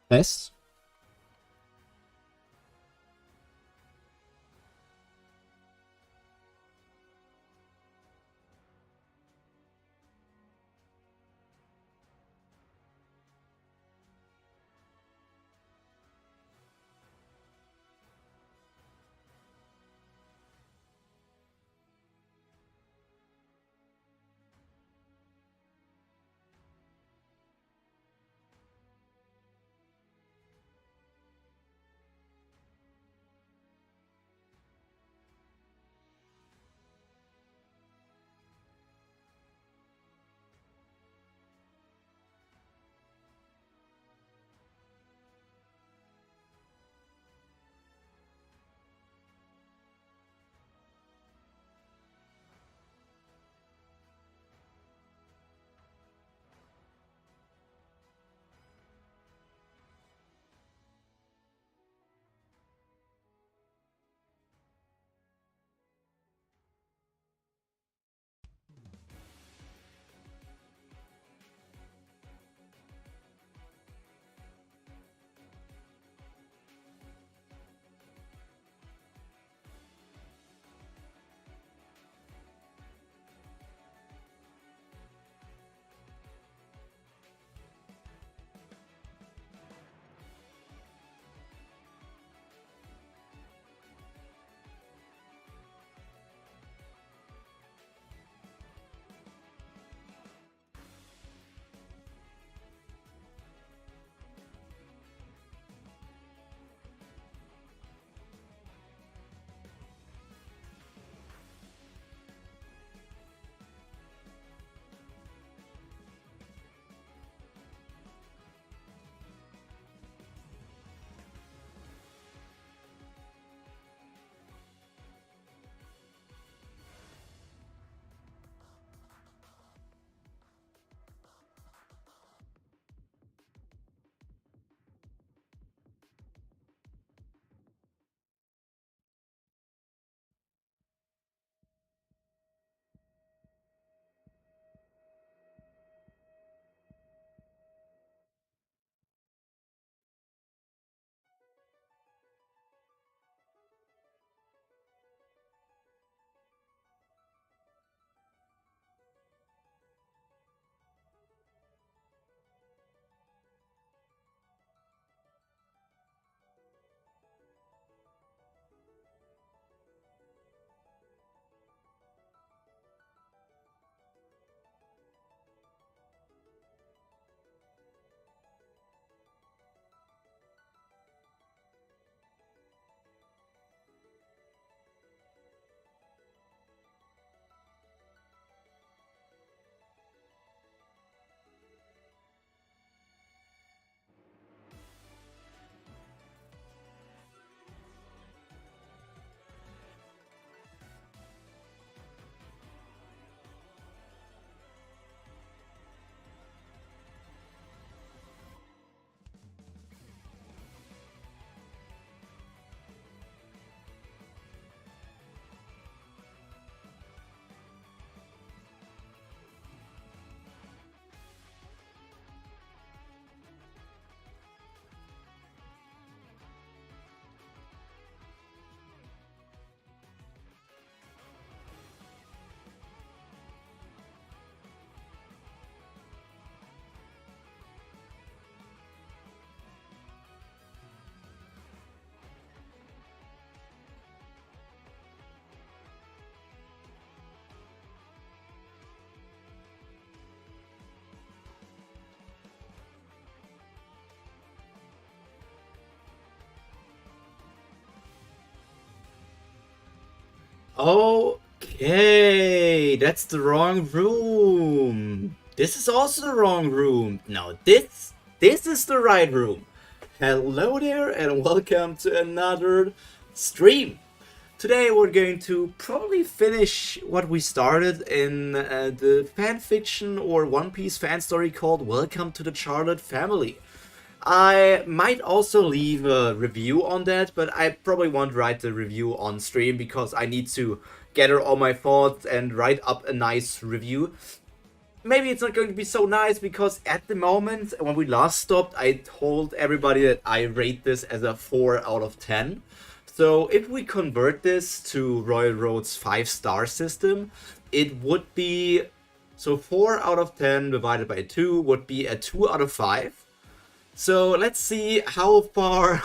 Test. Okay, that's the wrong room. This is also the wrong room. No, this is the right room. Hello there and welcome to another stream. Today we're going to probably finish what we started in the fan fiction or One Piece fan story called Welcome to the Charlotte Family. I might also leave a review on that, but I probably won't write the review on stream because I need to gather all my thoughts and write up a nice review. maybe it's not going to be so nice because at the moment when we last stopped, I told everybody that I rate this as a 4 out of 10. So if we convert this to Royal Road's 5-star system, it would be, so 4 out of 10 divided by 2 would be a 2 out of 5. So let's see how far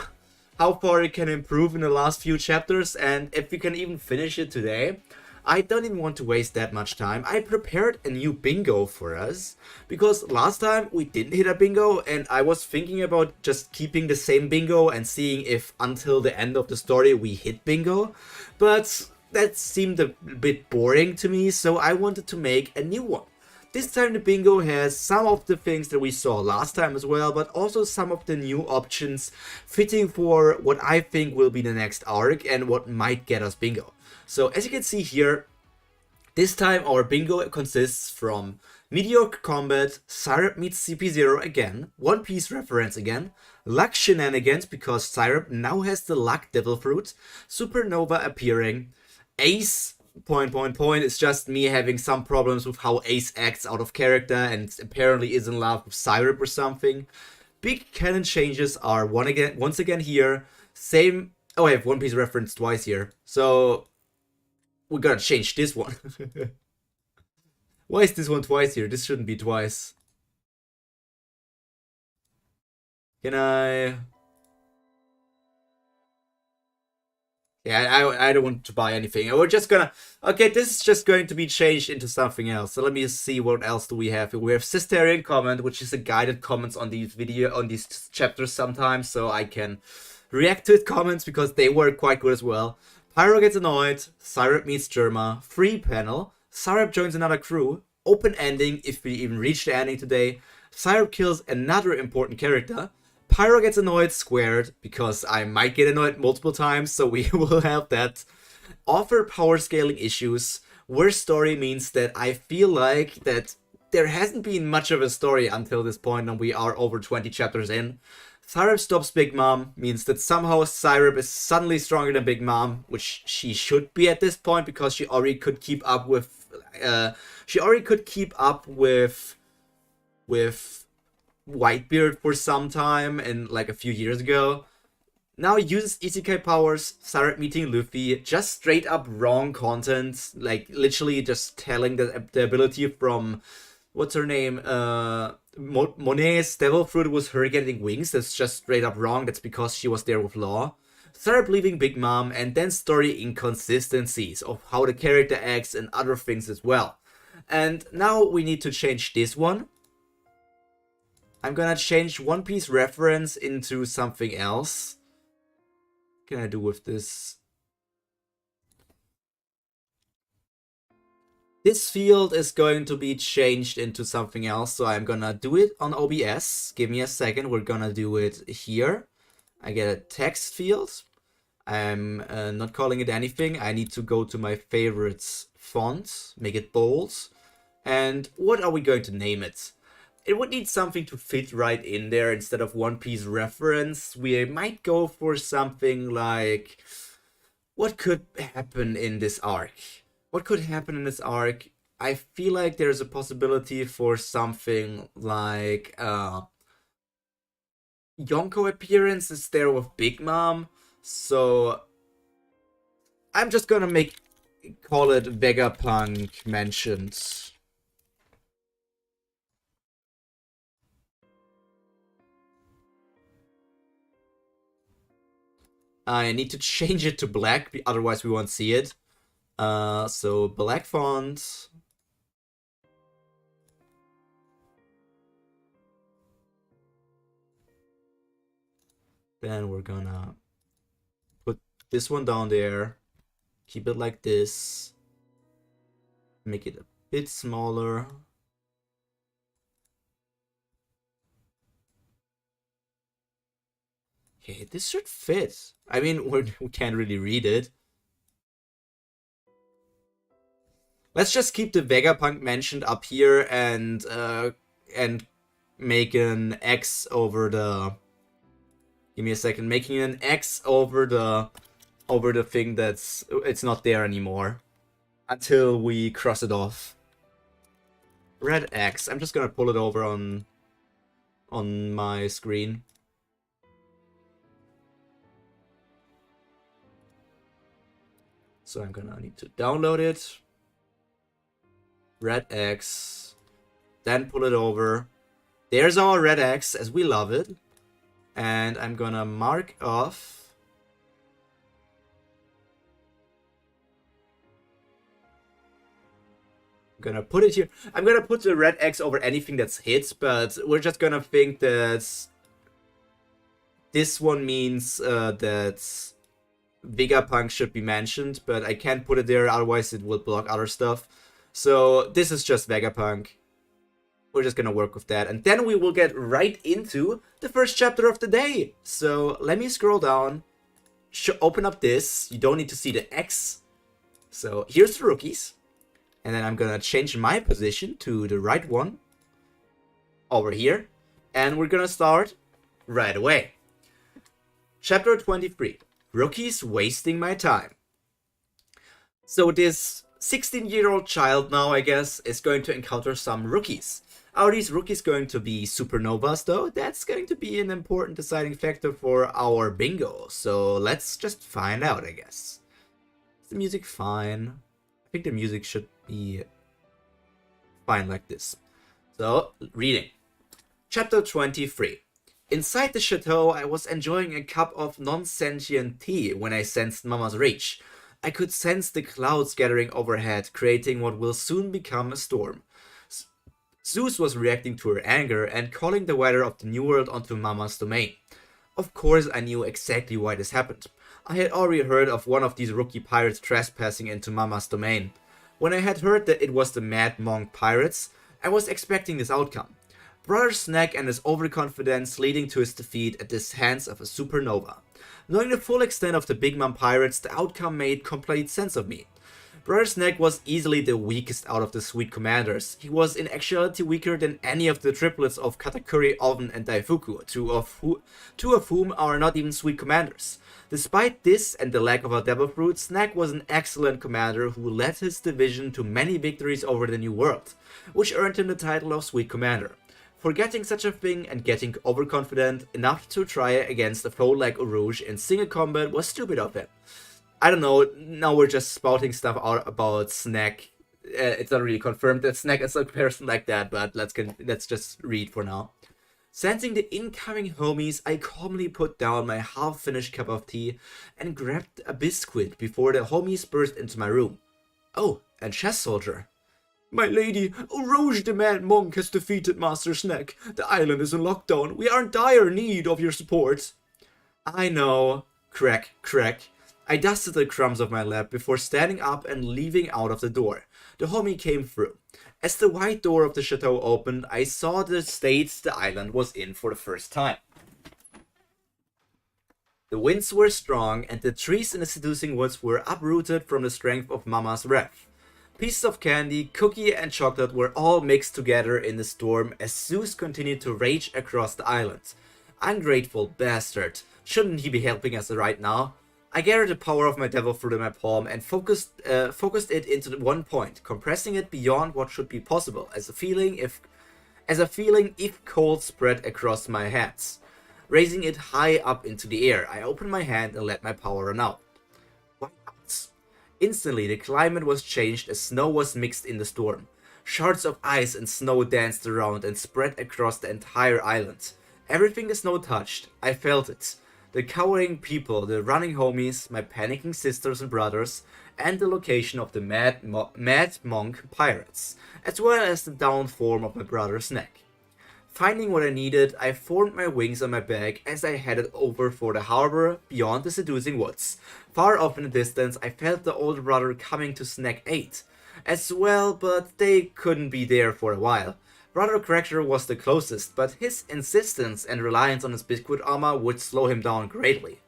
it can improve in the last few chapters, and if we can even finish it today. I don't even want to waste that much time. I prepared a new bingo for us, because last time we didn't hit a bingo, and I was thinking about just keeping the same bingo and seeing if until the end of the story we hit bingo, but that seemed a bit boring to me, so I wanted to make a new one. This time the bingo has some of the things that we saw last time as well, but also some of the new options fitting for what I think will be the next arc and what might get us bingo. So as you can see here, this time our bingo consists from mediocre combat, Syrup meets CP0 again, One Piece reference again, luck shenanigans because Syrup now has the luck devil fruit, supernova appearing, Ace it's just me having some problems with how Ace acts out of character and apparently is in love with Syrup or something. Big canon changes are once again here. Same. Oh, I have One Piece reference twice here. So we gotta change this one. Why is this one twice here? This shouldn't be twice. Can I? Yeah, I don't want to buy anything. We're just gonna... Okay, this is just going to be changed into something else. So let me see what else do we have. We have Sisterian comment, which is a guided comments on these chapters sometimes, so I can react to its comments because they were quite good as well. Pyro gets annoyed, Syrup meets Germa, free panel, Syrup joins another crew, open ending if we even reach the ending today, Syrup kills another important character, Pyro gets annoyed squared, because I might get annoyed multiple times, so we will have that. Offer power scaling issues. Worst story means that I feel like that there hasn't been much of a story until this point, and we are over 20 chapters in. Syrup stops Big Mom means that somehow Syrup is suddenly stronger than Big Mom, which she should be at this point because she already could keep up with Whitebeard for some time and like a few years ago. Now uses isekai powers, Syrup meeting Luffy, just straight up wrong content, like literally just telling the ability from, what's her name, Monet's devil fruit was her getting wings. That's just straight up wrong. That's because she was there with Law. Syrup leaving Big Mom, and then story inconsistencies of how the character acts and other things as well. And now we need to change this one. I'm gonna change One Piece reference into something else. What can I do with this? This field is going to be changed into something else, so I'm gonna do it on OBS. Give me a second, we're gonna do it here. I get a text field. I'm not calling it anything. I need to go to my favorites font, make it bold. And what are we going to name it? It would need something to fit right in there instead of One Piece reference. We might go for something like, what could happen in this arc? What could happen in this arc? I feel like there's a possibility for something like Yonko appearance is there with Big Mom. So I'm just gonna call it Vegapunk mentioned. I need to change it to black, otherwise we won't see it. So black font. Then we're gonna put this one down there. Keep it like this. Make it a bit smaller. Okay, this should fit. I mean, we can't really read it. Let's just keep the Vegapunk mentioned up here and make an X over the... Give me a second. Making an X over the thing it's not there anymore. Until we cross it off. red X. I'm just gonna pull it over on my screen. So I'm gonna need to download it. Red X. Then pull it over. There's our red X as we love it. And I'm gonna mark off. I'm gonna put it here. I'm gonna put the red X over anything that's hit, but we're just gonna think that this one means that Vegapunk should be mentioned, but I can't put it there, otherwise it will block other stuff. So this is just Vegapunk. We're just gonna work with that, and then we will get right into the first chapter of the day. So let me scroll down, open up this. You don't need to see the X. So here's the rookies, and then I'm gonna change my position to the right one over here, and we're gonna start right away. Chapter 23. Rookies wasting my time. So this 16-year-old child now, I guess, is going to encounter some rookies. Are these rookies going to be supernovas, though? That's going to be an important deciding factor for our bingo. So let's just find out, I guess. Is the music fine? I think the music should be fine like this. So, reading. Chapter 23. Inside the chateau, I was enjoying a cup of non-sentient tea when I sensed Mama's reach. I could sense the clouds gathering overhead, creating what will soon become a storm. Zeus was reacting to her anger and calling the weather of the New World onto Mama's domain. Of course, I knew exactly why this happened. I had already heard of one of these rookie pirates trespassing into Mama's domain. When I had heard that it was the Mad Monk pirates, I was expecting this outcome. Brother Snack and his overconfidence leading to his defeat at the hands of a supernova. Knowing the full extent of the Big Mom pirates, the outcome made complete sense of me. Brother Snack was easily the weakest out of the Sweet Commanders. He was in actuality weaker than any of the triplets of Katakuri, Oven, and Daifuku, two of whom are not even Sweet Commanders. Despite this and the lack of a Devil Fruit, Snack was an excellent commander who led his division to many victories over the New World, which earned him the title of Sweet Commander. Forgetting such a thing and getting overconfident enough to try against a foe like Urouge in single combat was stupid of him. I don't know, now we're just spouting stuff out about Snack. It's not really confirmed that Snack is a person like that, but let's just read for now. Sensing the incoming homies, I calmly put down my half-finished cup of tea and grabbed a biscuit before the homies burst into my room. Oh, and Chess Soldier. My lady, Urouge the Mad Monk has defeated Master Snack. The island is in lockdown. We are in dire need of your support. I know. Crack, crack. I dusted the crumbs off my lap before standing up and leaving out of the door. The homie came through. As the wide door of the chateau opened, I saw the state the island was in for the first time. The winds were strong, and the trees in the seducing woods were uprooted from the strength of Mama's wrath. Pieces of candy, cookie, and chocolate were all mixed together in the storm as Zeus continued to rage across the island. Ungrateful bastard. Shouldn't he be helping us right now? I gathered the power of my devil fruit in my palm and focused it into one point, compressing it beyond what should be possible, as a feeling if cold spread across my hands. Raising it high up into the air, I opened my hand and let my power run out. Why not? Instantly, the climate was changed as snow was mixed in the storm. Shards of ice and snow danced around and spread across the entire island. Everything the snow touched, I felt it. The cowering people, the running homies, my panicking sisters and brothers, and the location of the Mad Monk pirates, as well as the downed form of my brother Snack. Finding what I needed, I formed my wings on my back as I headed over for the harbor beyond the seducing woods. Far off in the distance, I felt the older brother coming to Snack aid as well, but they couldn't be there for a while. Brother Cracker was the closest, but his insistence and reliance on his biscuit armor would slow him down greatly.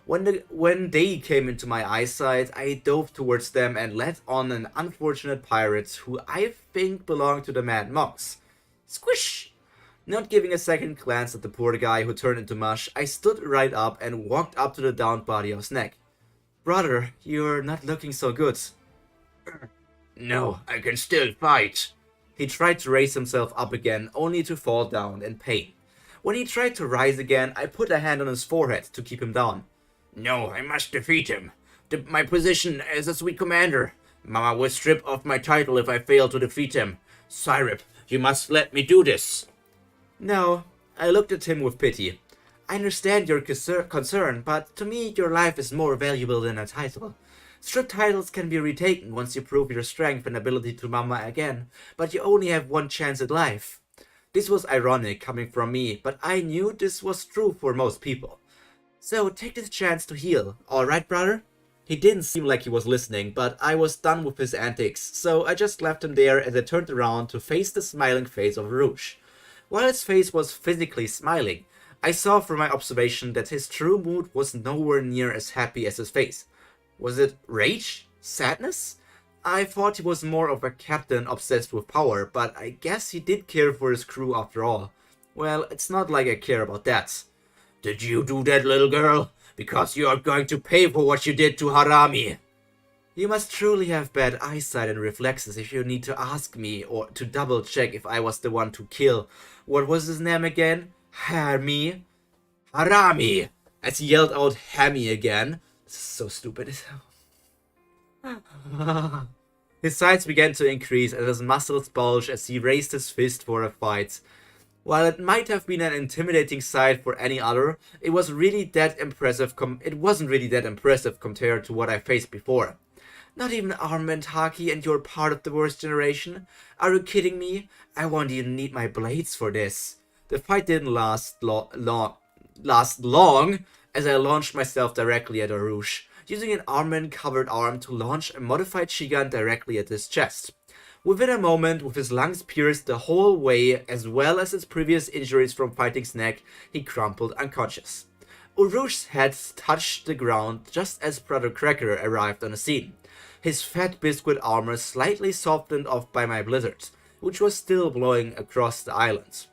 When they came into my eyesight, I dove towards them and led on an unfortunate pirate who I think belonged to the Mad Monks. Squish! Not giving a second glance at the poor guy who turned into mush, I stood right up and walked up to the downed body of Snack. Brother, you're not looking so good. No, I can still fight. He tried to raise himself up again, only to fall down in pain. When he tried to rise again, I put a hand on his forehead to keep him down. No, I must defeat him. My position as a sweet commander. Mama will strip off my title if I fail to defeat him. Cyrip, you must let me do this. No, I looked at him with pity. I understand your concern, but to me your life is more valuable than a title. Stripped titles can be retaken once you prove your strength and ability to Mama again, but you only have one chance at life. This was ironic coming from me, but I knew this was true for most people. So take this chance to heal, alright brother? He didn't seem like he was listening, but I was done with his antics, so I just left him there as I turned around to face the smiling face of Rouge. While his face was physically smiling, I saw from my observation that his true mood was nowhere near as happy as his face. Was it rage? Sadness? I thought he was more of a captain obsessed with power, but I guess he did care for his crew after all. Well, it's not like I care about that. Did you do that, little girl? Because you are going to pay for what you did to Harami. You must truly have bad eyesight and reflexes if you need to ask me or to double check if I was the one to kill. What was his name again? Harami? Harami! As he yelled out Hammy again. This is so stupid. His sides began to increase and his muscles bulged as he raised his fist for a fight. While it might have been an intimidating sight for any other, it wasn't really that impressive compared to what I faced before. Not even armament haki and you're part of the worst generation? Are you kidding me? I won't even need my blades for this. The fight didn't last long as I launched myself directly at Arush, using an armament-covered arm to launch a modified Shigan directly at his chest. Within a moment, with his lungs pierced the whole way, as well as his previous injuries from fighting Snack, he crumpled unconscious. Urush's head touched the ground just as Brother Cracker arrived on the scene, his fat biscuit armor slightly softened off by my blizzard, which was still blowing across the island.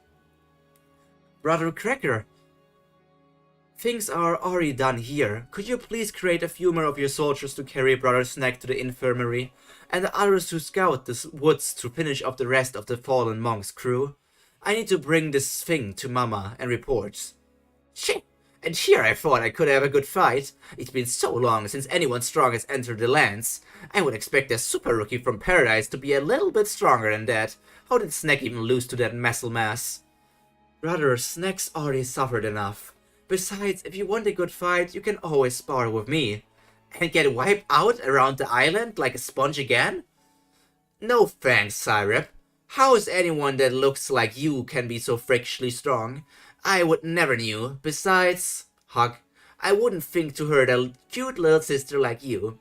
Brother Cracker, things are already done here. Could you please create a few more of your soldiers to carry Brother Snack to the infirmary, and the others to scout the woods to finish off the rest of the fallen monk's crew? I need to bring this thing to Mama and report. Shit! And here I thought I could have a good fight. It's been so long since anyone strong has entered the lands. I would expect a super rookie from Paradise to be a little bit stronger than that. How did Snack even lose to that muscle mass? Brother, Snack's already suffered enough. Besides, if you want a good fight, you can always spar with me. And get wiped out around the island like a sponge again? No thanks, Cyrip. How is anyone that looks like you can be so freakishly strong? I would never knew. Besides, Hug, I wouldn't think to hurt a cute little sister like you.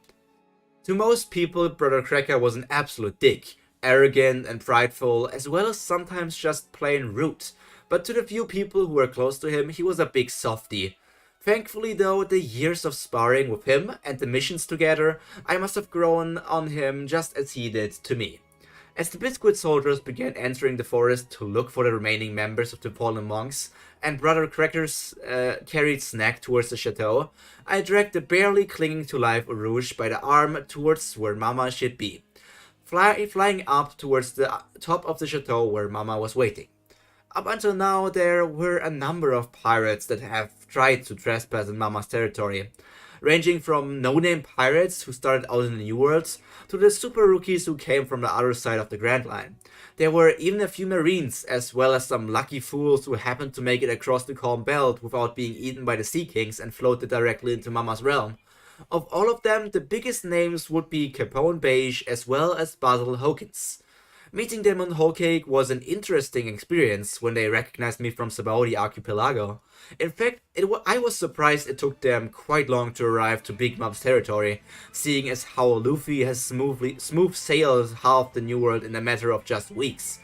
To most people, Brother Cracker was an absolute dick, arrogant and prideful, as well as sometimes just plain rude. But to the few people who were close to him, he was a big softie. Thankfully though, the years of sparring with him and the missions together, I must have grown on him just as he did to me. As the Biscuit soldiers began entering the forest to look for the remaining members of the fallen monks, and Brother Crackers carried Snack towards the chateau, I dragged the barely clinging to life Rouge by the arm towards where Mama should be, flying up towards the top of the chateau where Mama was waiting. Up until now, there were a number of pirates that have tried to trespass in Mama's territory, ranging from no-name pirates who started out in the New Worlds to the super rookies who came from the other side of the Grand Line. There were even a few marines, as well as some lucky fools who happened to make it across the Calm Belt without being eaten by the Sea Kings and floated directly into Mama's realm. Of all of them, the biggest names would be Capone Beige as well as Basil Hawkins. Meeting them on Whole Cake was an interesting experience when they recognized me from Sabaody Archipelago. In fact, I was surprised it took them quite long to arrive to Big Mom's territory, seeing as how Luffy has smooth sailed half the New World in a matter of just weeks.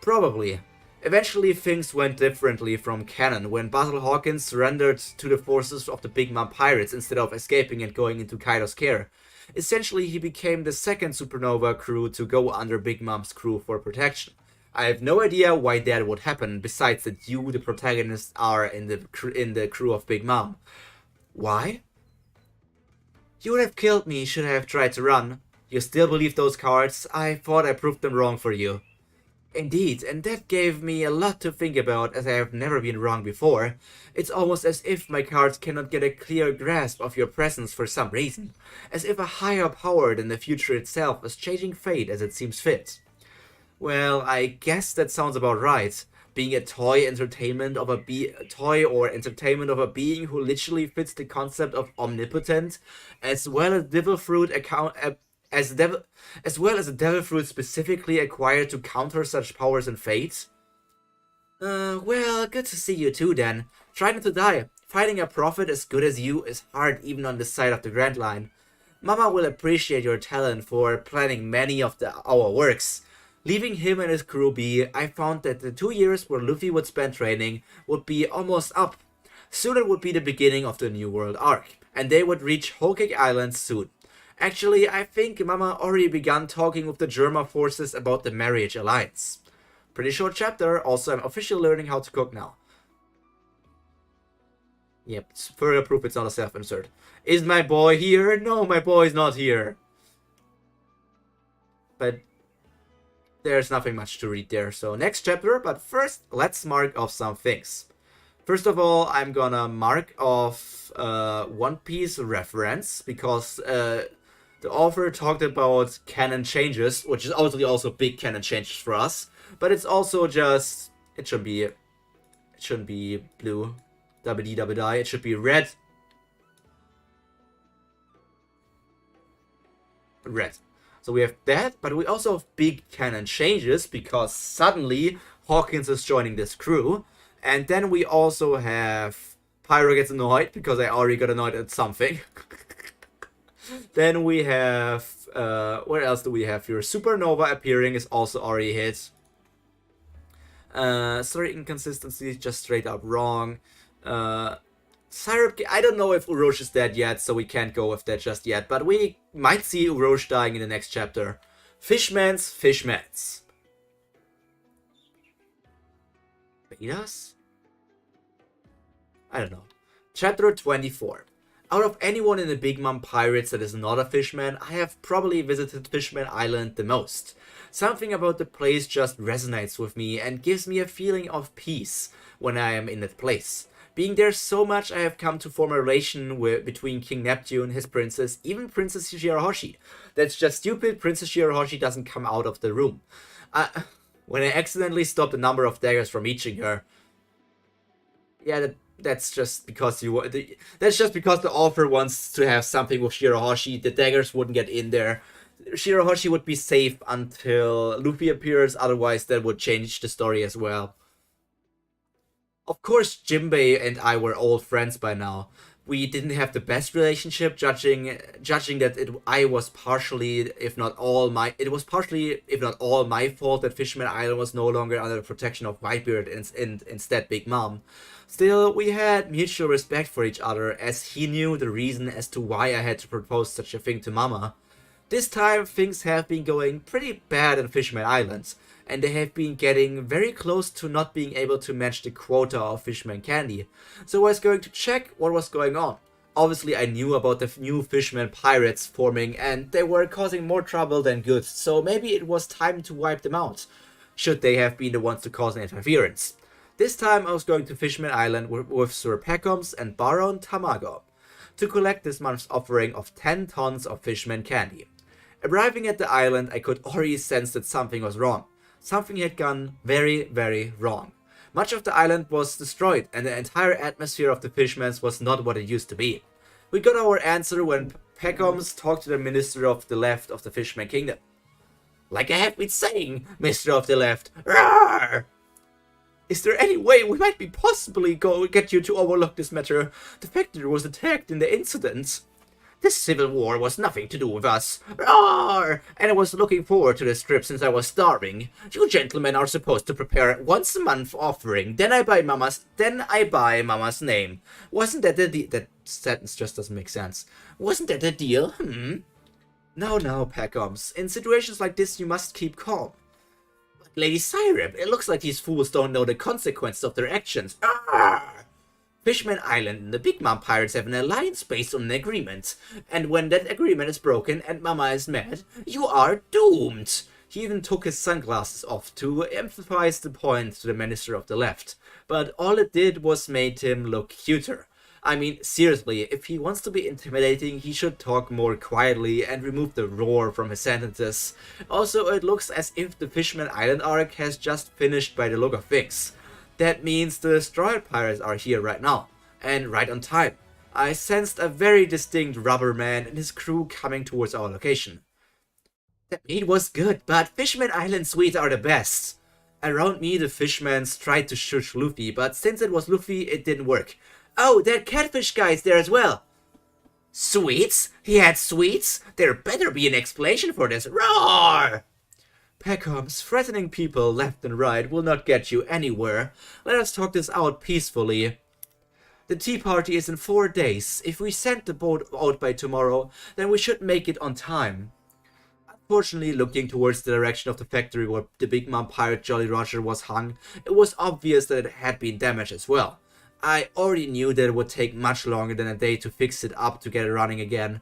Probably. Eventually things went differently from canon when Basil Hawkins surrendered to the forces of the Big Mom pirates instead of escaping and going into Kaido's care. Essentially, he became the second Supernova crew to go under Big Mom's crew for protection. I have no idea why that would happen, besides that you, the protagonist, are in the crew of Big Mom. Why? You would have killed me should I have tried to run. You still believe those cards? I thought I proved them wrong for you. Indeed, and that gave me a lot to think about as I have never been wrong before. It's almost as if my cards cannot get a clear grasp of your presence for some reason, as if a higher power than the future itself is changing fate as it seems fit. Well, I guess that sounds about right. Being a toy or entertainment of a being who literally fits the concept of omnipotent, as well as devil fruit account as devil as well as a devil fruit specifically acquired to counter such powers and fates. Well, good to see you too then. Try not to die. Fighting a prophet as good as you is hard even on this side of the Grand Line. Mama will appreciate your talent for planning many of our works. Leaving him and his crew be, I found that the 2 years where Luffy would spend training would be almost up. Soon it would be the beginning of the New World arc, and they would reach Whole Cake Island soon. Actually, I think Mama already began talking with the Germa forces about the marriage alliance. Pretty short chapter, also I'm officially learning how to cook now. Yep, it's further proof it's not a self-insert. Is my boy here? No, my boy's not here. But there's nothing much to read there, so next chapter, but first let's mark off some things. First of all, I'm gonna mark off One Piece reference, because the author talked about canon changes, which is obviously also big canon changes for us, but it's also just, it shouldn't be blue, WD, it should be red. So we have that, but we also have big canon changes, because suddenly Hawkins is joining this crew, and then we also have Pyro gets annoyed, because I already got annoyed at something. Then we have, where else do we have here? Supernova appearing is also already hit. Sorry, inconsistencies, just straight up wrong. Syrup, I don't know if Urosh is dead yet, so we can't go with that just yet, but we might see Urosh dying in the next chapter. Fishmans. Betas? I don't know. Chapter 24. Out of anyone in the Big Mom Pirates that is not a fishman, I have probably visited Fishman Island the most. Something about the place just resonates with me and gives me a feeling of peace when I am in that place. Being there so much, I have come to form a relation between King Neptune, his princess, even Princess Shirahoshi. That's just stupid. Princess Shirahoshi doesn't come out of the room. When I accidentally stopped a number of daggers from reaching her. Yeah, that's just because that's just because the author wants to have something with Shirahoshi. The daggers wouldn't get in there. Shirahoshi would be safe until Luffy appears, otherwise that would change the story as well. Of course, Jinbei and I were old friends by now. We didn't have the best relationship, judging that it was partially, if not all my fault that Fishman Island was no longer under the protection of Whitebeard and instead Big Mom. Still, we had mutual respect for each other, as he knew the reason as to why I had to propose such a thing to Mama. This time, things have been going pretty bad in Fishman Island, and they have been getting very close to not being able to match the quota of Fishman candy. So I was going to check what was going on. Obviously, I knew about the new Fishman pirates forming, and they were causing more trouble than good, so maybe it was time to wipe them out, should they have been the ones to cause an interference. This time I was going to Fishman Island with Sir Peckhams and Baron Tamago to collect this month's offering of 10 tons of Fishman candy. Arriving at the island, I could already sense that something was wrong. Something had gone very, very wrong. Much of the island was destroyed, and the entire atmosphere of the Fishmans was not what it used to be. We got our answer when Peckhams talked to the Minister of the Left of the Fishman Kingdom. Like I have been saying, Mister of the Left, roar! Is there any way we might be possibly get you to overlook this matter? The factory was attacked in the incident. This civil war was nothing to do with us. Roar! And I was looking forward to this trip since I was starving. You gentlemen are supposed to prepare once a month offering. Then I buy Mama's name. Wasn't that the deal? That sentence just doesn't make sense. Wasn't that the deal? Now, Peckhams. In situations like this, you must keep calm. Lady Syrup, it looks like these fools don't know the consequences of their actions. Arrgh! Fishman Island and the Big Mom Pirates have an alliance based on an agreement. And when that agreement is broken and Mama is mad, you are doomed. He even took his sunglasses off to emphasize the point to the minister of the left, but all it did was made him look cuter. I mean, seriously, if he wants to be intimidating, he should talk more quietly and remove the roar from his sentences. Also, it looks as if the Fishman Island arc has just finished by the look of things. That means the destroyed pirates are here right now, and right on time. I sensed a very distinct rubber man and his crew coming towards our location. The meat was good, but Fishman Island sweets are the best. Around me, the fishmans tried to shush Luffy, but since it was Luffy, it didn't work. Oh, that catfish guy's there as well. Sweets? He had sweets? There better be an explanation for this. Roar! Peckham's threatening people left and right will not get you anywhere. Let us talk this out peacefully. The tea party is in 4 days. If we send the boat out by tomorrow, then we should make it on time. Unfortunately, looking towards the direction of the factory where the Big Mom pirate Jolly Roger was hung, it was obvious that it had been damaged as well. I already knew that it would take much longer than a day to fix it up to get it running again.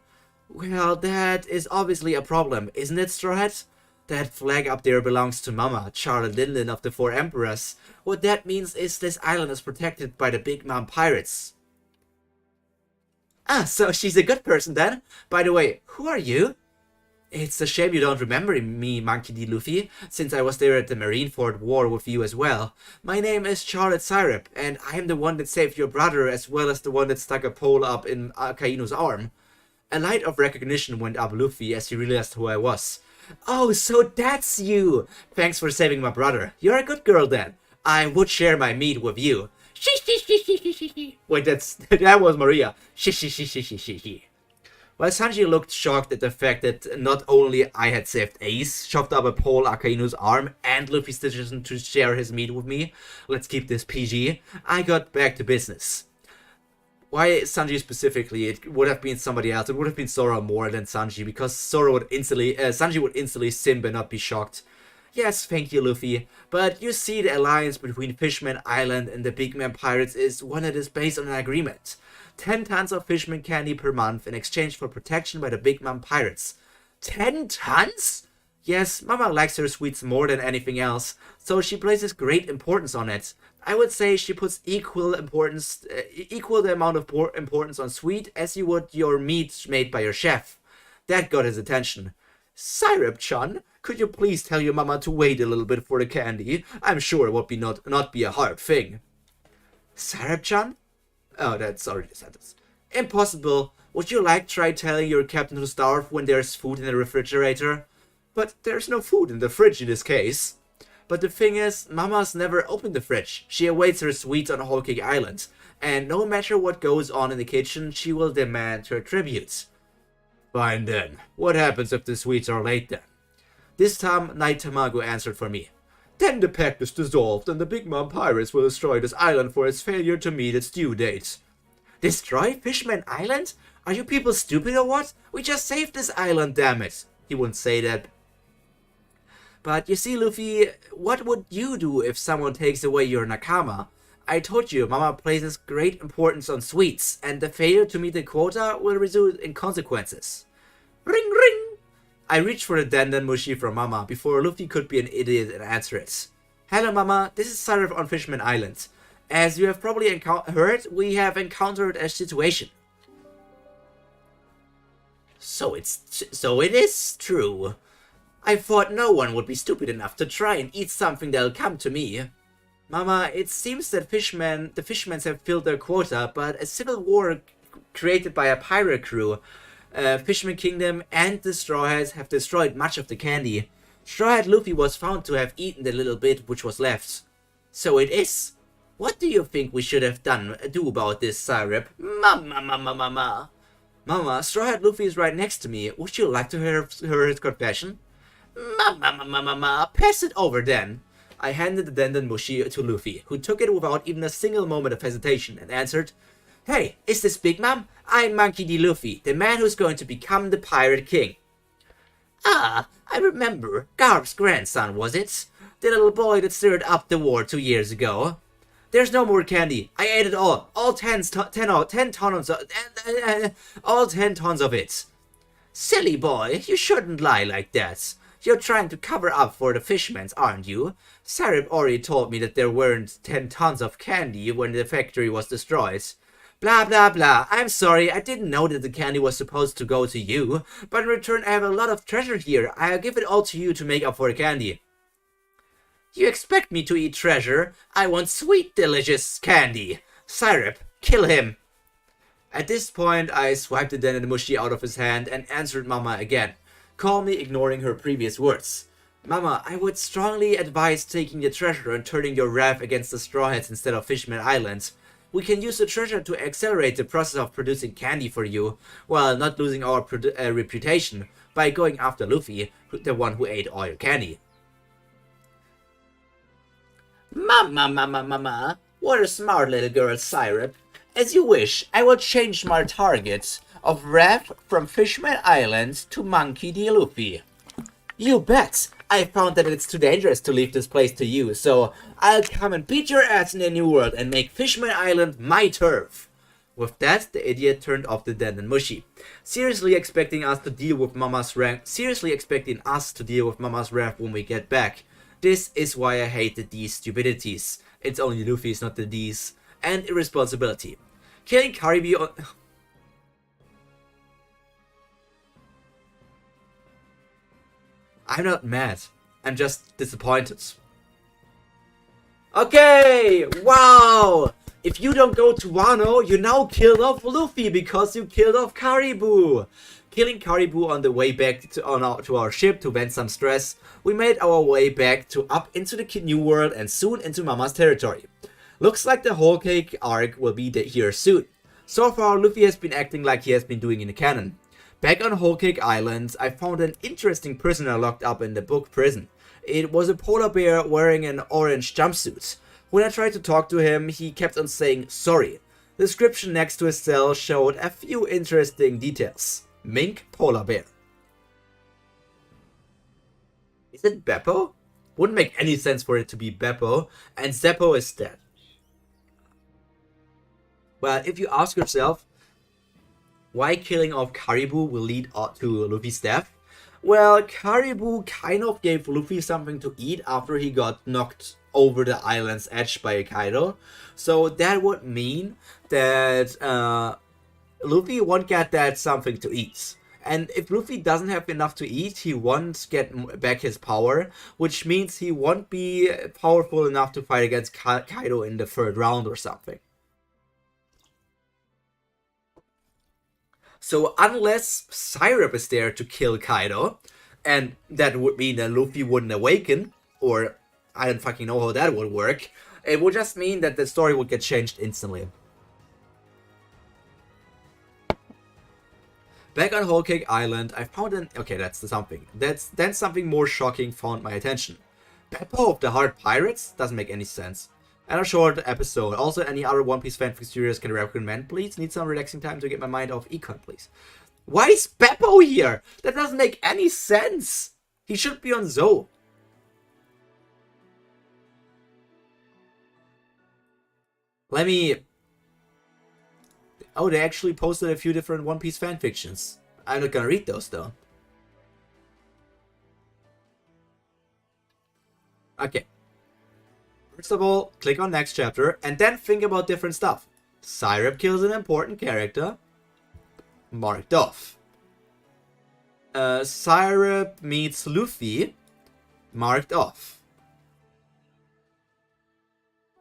Well, that is obviously a problem, isn't it, Straw Hat? That flag up there belongs to Mama, Charlotte Lindley of the Four Emperors. What that means is this island is protected by the Big Mom pirates. Ah, so she's a good person then? By the way, who are you? It's a shame you don't remember me, Monkey D. Luffy, since I was there at the Marineford War with you as well. My name is Charlotte Syrup, and I am the one that saved your brother as well as the one that stuck a pole up in Akaino's arm. A light of recognition went up Luffy as he realized who I was. Oh, so that's you! Thanks for saving my brother. You're a good girl then. I would share my meat with you. Wait, that was Maria. While Sanji looked shocked at the fact that not only I had saved Ace, shoved up a pole Akaino's arm, and Luffy's decision to share his meat with me, let's keep this PG, I got back to business. Why Sanji specifically? It would have been somebody else. It would have been Zoro more than Sanji, because Sanji would instantly simp and not be shocked. Yes, thank you, Luffy. But you see, the alliance between Fishman Island and the Big Man Pirates is one that is based on an agreement. 10 tons of Fishman candy per month in exchange for protection by the Big Mom Pirates. 10 tons? Yes, Mama likes her sweets more than anything else, so she places great importance on it. I would say she puts equal the amount of importance on sweet as you would your meat made by your chef. That got his attention. Syrup-chan, could you please tell your mama to wait a little bit for the candy? I'm sure it would be not be a hard thing. Syrup-chan? Oh, that's already a sentence. Impossible. Would you like try telling your captain to starve when there's food in the refrigerator? But there's no food in the fridge in this case. But the thing is, Mama's never opened the fridge. She awaits her sweets on Whole Cake Island. And no matter what goes on in the kitchen, she will demand her tribute. Fine then. What happens if the sweets are late then? This time, Knight Tamago answered for me. Then the pact is dissolved and the Big Mom Pirates will destroy this island for its failure to meet its due date. Destroy Fishman Island? Are you people stupid or what? We just saved this island, damn it. He wouldn't say that. But you see, Luffy, what would you do if someone takes away your nakama? I told you, Mama places great importance on sweets, and the failure to meet the quota will result in consequences. Ring ring! I reached for the Dandan Mushi from Mama before Luffy could be an idiot and answer it. Hello Mama, this is Syrup on Fishman Island. As you have probably heard, we have encountered a situation. So it is true. I thought no one would be stupid enough to try and eat something that'll come to me. Mama, it seems that the Fishmans have filled their quota, but a civil war created by a pirate crew, Fishman Kingdom and the Straw Hats have destroyed much of the candy. Straw Hat Luffy was found to have eaten the little bit which was left. So it is. What do you think we should have do about this, Syrup? Mama. Mama, Straw Hat Luffy is right next to me. Would you like to hear his confession? Mama, pass it over then. I handed the Dandan Mushi to Luffy, who took it without even a single moment of hesitation, and answered, Hey, is this Big Mom? I'm Monkey D. Luffy, the man who's going to become the Pirate King. Ah, I remember. Garp's grandson, was it? The little boy that stirred up the war 2 years ago. There's no more candy. I ate it all. All 10 tons of it. Silly boy, you shouldn't lie like that. You're trying to cover up for the fishmans, aren't you? Syrup already told me that there weren't 10 tons of candy when the factory was destroyed. Blah blah blah. I'm sorry, I didn't know that the candy was supposed to go to you, but in return I have a lot of treasure here. I'll give it all to you to make up for the candy. You expect me to eat treasure? I want sweet, delicious candy. Syrup, kill him. At this point, I swiped the Dennemushi out of his hand and answered Mama again, calmly ignoring her previous words. Mama, I would strongly advise taking the treasure and turning your wrath against the Straw Hats instead of Fishman Island. We can use the treasure to accelerate the process of producing candy for you, while not losing our reputation by going after Luffy, the one who ate all your candy. Mama, what a smart little girl, Syrup. As you wish, I will change my target of wrath from Fishman Island to Monkey D. Luffy. You bet! I found that it's too dangerous to leave this place to you, so I'll come and beat your ass in the New World and make Fishman Island my turf. With that, the idiot turned off the Dennemushi, seriously expecting us to deal with Mama's wrath when we get back. This is why I hate the D's stupidities. It's only Luffy's, not the D's. And irresponsibility. Killing Karibi on... I'm not mad. I'm just disappointed. Okay! Wow! If you don't go to Wano, you now killed off Luffy because you killed off Caribou. Killing Caribou on the way back to our ship to vent some stress, we made our way back up into the New World and soon into Mama's territory. Looks like the Whole Cake arc will be here soon. So far, Luffy has been acting like he has been doing in the canon. Back on Whole Cake Island, I found an interesting prisoner locked up in the book prison. It was a polar bear wearing an orange jumpsuit. When I tried to talk to him, he kept on saying sorry. The description next to his cell showed a few interesting details. Mink polar bear. Is it Beppo? Wouldn't make any sense for it to be Beppo, and Zeppo is dead. Well, if you ask yourself why killing off Caribou will lead to Luffy's death, well, Caribou kind of gave Luffy something to eat after he got knocked over the island's edge by Kaido. So that would mean that Luffy won't get that something to eat. And if Luffy doesn't have enough to eat, he won't get back his power, which means he won't be powerful enough to fight against Kaido in the third round or something. So unless Syrup is there to kill Kaido, and that would mean that Luffy wouldn't awaken, or I don't fucking know how that would work, it would just mean that the story would get changed instantly. Back on Whole Cake Island, I found an... Okay, that's something. Then something more shocking found my attention. Beppo of the Heart Pirates? Doesn't make any sense. And a short episode. Also, any other One Piece fanfic series can recommend, please? Need some relaxing time to get my mind off econ, please. Why is Beppo here? That doesn't make any sense. He should be on Zou. Let me... Oh, they actually posted a few different One Piece fanfictions. I'm not gonna read those, though. Okay. First of all, click on next chapter, and then think about different stuff. Syrup kills an important character. Marked off. Syrup meets Luffy. Marked off.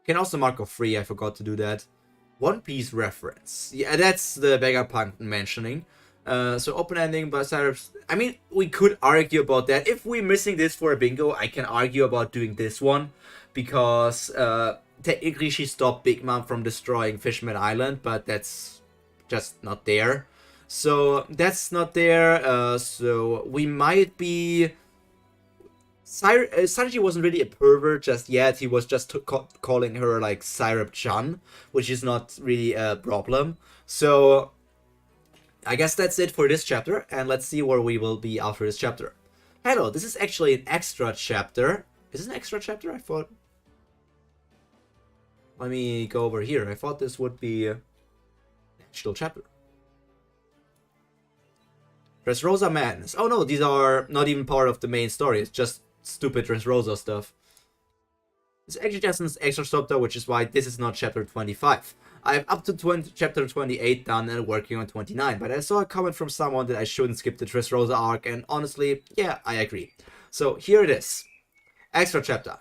Can also mark off free, I forgot to do that. One Piece reference. Yeah, that's the Vegapunk mentioning. So open ending, but Syrup's... I mean, we could argue about that. If we're missing this for a bingo, I can argue about doing this one. Because technically she stopped Big Mom from destroying Fishman Island, but that's just not there. So that's not there. So we might be... Sanji wasn't really a pervert just yet. He was just calling her like Syrup-chan, which is not really a problem. So I guess that's it for this chapter, and let's see where we will be after this chapter. Hello, this is actually an extra chapter. Is this an extra chapter? I thought... Let me go over here. I thought this would be an actual chapter. Dressrosa madness. Oh no, these are not even part of the main story. It's just stupid Dressrosa stuff. It's actually just an extra chapter, which is why this is not chapter 25. I have up to chapter 28 done and working on 29, but I saw a comment from someone that I shouldn't skip the Dressrosa arc, and honestly, yeah, I agree. So here it is. Extra chapter.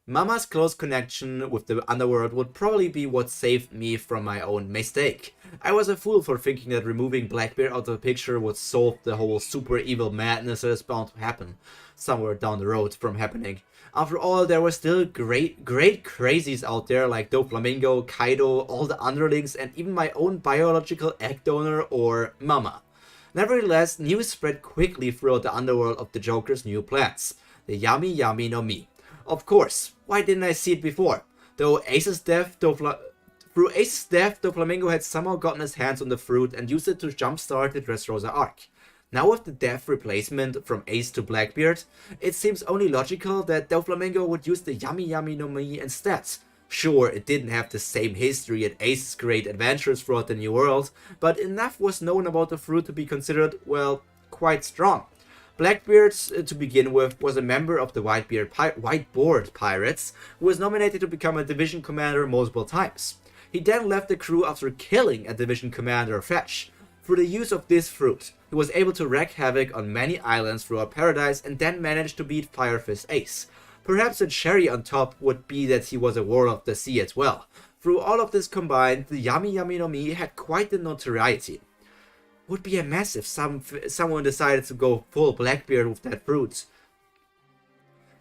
Mama's close connection with the underworld would probably be what saved me from my own mistake. I was a fool for thinking that removing Blackbeard out of the picture would solve the whole super evil madness that is bound to happen somewhere down the road from happening. After all, there were still great crazies out there like Doflamingo, Kaido, all the underlings, and even my own biological egg donor or Mama. Nevertheless, news spread quickly throughout the underworld of the Joker's new plans. The Yami Yami no Mi. Of course, why didn't I see it before? Through Ace's death, Doflamingo had somehow gotten his hands on the fruit and used it to jumpstart the Dressrosa arc. Now with the death replacement from Ace to Blackbeard, it seems only logical that Doflamingo would use the Yami Yami no Mi instead. Sure, it didn't have the same history as Ace's great adventures throughout the New World, but enough was known about the fruit to be considered, well, quite strong. Blackbeard, to begin with, was a member of the Whiteboard Pirates, who was nominated to become a division commander multiple times. He then left the crew after killing a division commander Fetch. Through the use of this fruit, he was able to wreak havoc on many islands throughout Paradise and then managed to beat Firefist Ace. Perhaps the cherry on top would be that he was a warlord of the sea as well. Through all of this combined, the Yami Yami no Mi had quite the notoriety. Would be a mess if someone decided to go full Blackbeard with that fruit.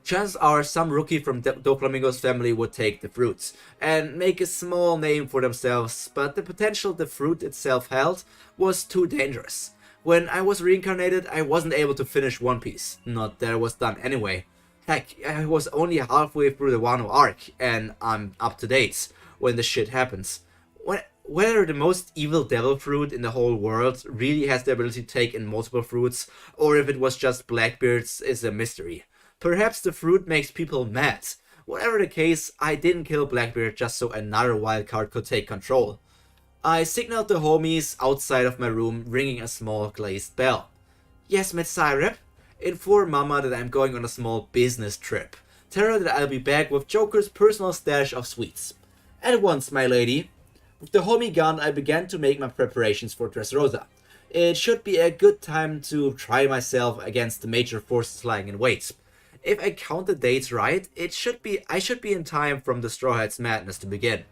Chances are some rookie from Doflamingo's family would take the fruits and make a small name for themselves, but the potential the fruit itself held was too dangerous. When I was reincarnated, I wasn't able to finish One Piece. Not that it was done anyway. Heck, I was only halfway through the Wano arc, and I'm up to date when the shit happens. Whether the most evil devil fruit in the whole world really has the ability to take in multiple fruits, or if it was just Blackbeard's, is a mystery. Perhaps the fruit makes people mad. Whatever the case, I didn't kill Blackbeard just so another wildcard could take control. I signaled the homies outside of my room, ringing a small glazed bell. Yes, Miss Syrep? Inform Mama that I'm going on a small business trip. Tell her that I'll be back with Joker's personal stash of sweets. At once, my lady. With the homie gone, I began to make my preparations for Dressrosa. It should be a good time to try myself against the major forces lying in wait. If I count the dates right, I should be in time from the Straw Hat's madness to begin.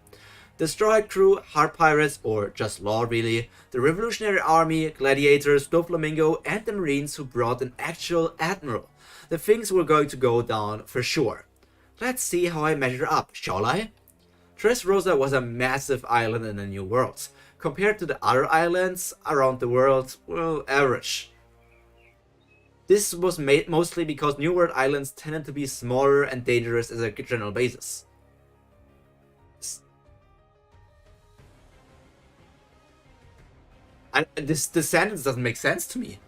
The Straw Hat crew, Hard Pirates, or just Law really, the Revolutionary Army, Gladiators, Doflamingo, and the Marines who brought an actual admiral. The things were going to go down for sure. Let's see how I measure up, shall I? Dressrosa was a massive island in the New World. Compared to the other islands around the world, well, average. This was made mostly because New World islands tended to be smaller and dangerous as a general basis. This sentence doesn't make sense to me.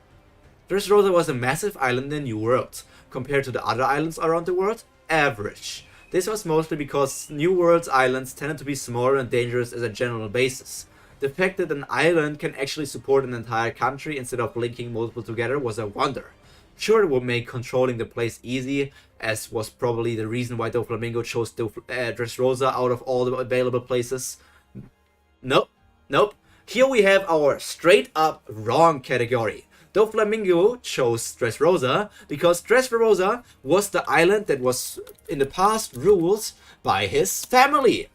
Dressrosa was a massive island in the New World. Compared to the other islands around the world, average. This was mostly because New World's islands tended to be smaller and dangerous as a general basis. The fact that an island can actually support an entire country instead of linking multiple together was a wonder. Sure, it would make controlling the place easy, as was probably the reason why Doflamingo chose Dressrosa out of all the available places. Nope. Here we have our straight up wrong category. Doflamingo chose Dressrosa because Dressrosa was the island that was in the past ruled by his family.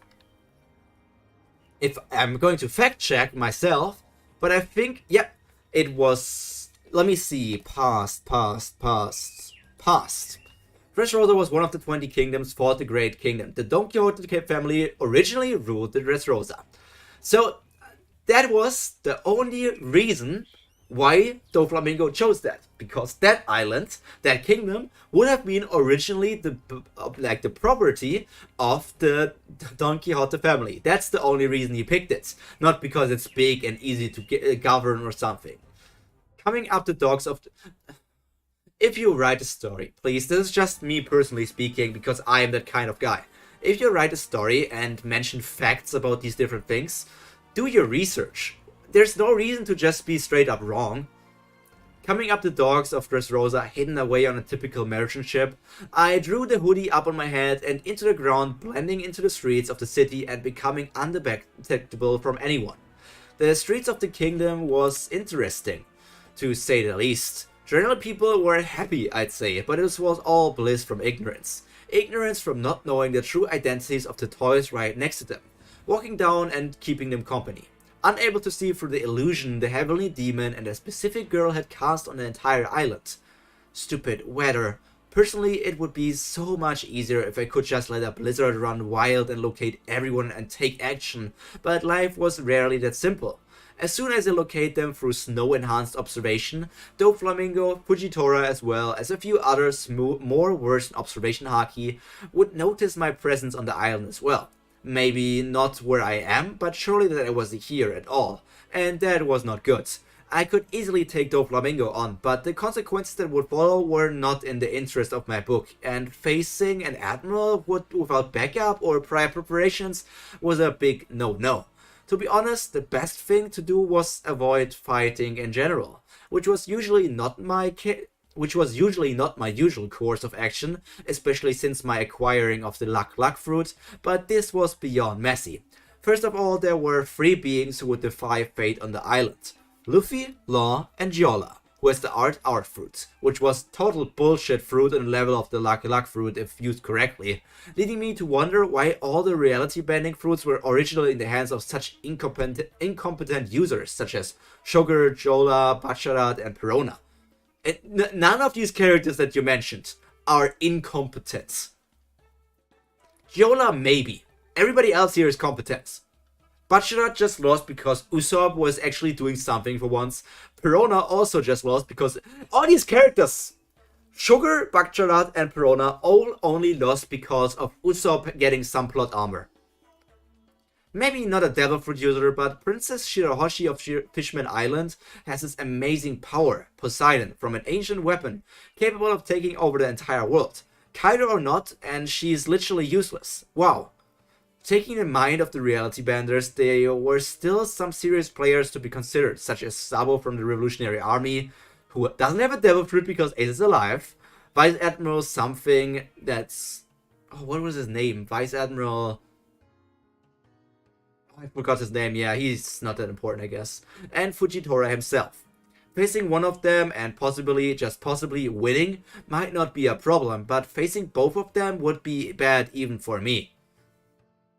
If I'm going to fact check myself, but I think, yep, it was, let me see, past. Dressrosa was one of the 20 kingdoms for the Great Kingdom. The Don Quixote family originally ruled the Dressrosa. So that was the only reason why Doflamingo chose that, because that island, that kingdom, would have been originally the property of the Don Quixote family. That's the only reason he picked it, not because it's big and easy to govern or something. Coming up the dogs of... If you write a story, please, this is just me personally speaking, because I am that kind of guy. If you write a story and mention facts about these different things, do your research. There's no reason to just be straight up wrong. Coming up the docks of Dressrosa, hidden away on a typical merchant ship, I drew the hoodie up on my head and into the ground, blending into the streets of the city and becoming undetectable from anyone. The streets of the kingdom was interesting, to say the least. General people were happy, I'd say, but it was all bliss from ignorance. Ignorance from not knowing the true identities of the toys right next to them, walking down and keeping them company. Unable to see through the illusion the heavenly demon and a specific girl had cast on the entire island. Stupid weather. Personally, it would be so much easier if I could just let a blizzard run wild and locate everyone and take action, but life was rarely that simple. As soon as I locate them through snow-enhanced observation, Doflamingo, Fujitora as well as a few others more versed in observation haki would notice my presence on the island as well. Maybe not where I am, but surely that I was here at all, and that was not good. I could easily take Doflamingo on, but the consequences that would follow were not in the interest of my book, and facing an admiral without backup or prior preparations was a big no-no. To be honest, the best thing to do was avoid fighting in general, which was usually not my usual course of action, especially since my acquiring of the Luck fruit, but this was beyond messy. First of all, there were 3 beings who would defy fate on the island: Luffy, Law, and Giola, who has the Art fruit, which was total bullshit fruit on the level of the Luck fruit if used correctly, leading me to wonder why all the reality bending fruits were originally in the hands of such incompetent users such as Sugar, Giola, Bacharat, and Perona. None of these characters that you mentioned are incompetent. Giola, maybe. Everybody else here is competent. Bacharat just lost because Usopp was actually doing something for once. Perona also just lost because all these characters, Sugar, Bacharat, and Perona, all only lost because of Usopp getting some plot armor. Maybe not a devil fruit user, but Princess Shirahoshi of Fishman Island has this amazing power, Poseidon, from an ancient weapon, capable of taking over the entire world. Kaido or not, and she's literally useless. Wow. Taking in mind of the reality benders, there were still some serious players to be considered, such as Sabo from the Revolutionary Army, who doesn't have a devil fruit because Ace is alive, Vice Admiral something that's... oh, what was his name? Vice Admiral... I forgot his name, yeah, he's not that important, I guess. And Fujitora himself. Facing one of them and possibly, just possibly, winning might not be a problem, but facing both of them would be bad even for me.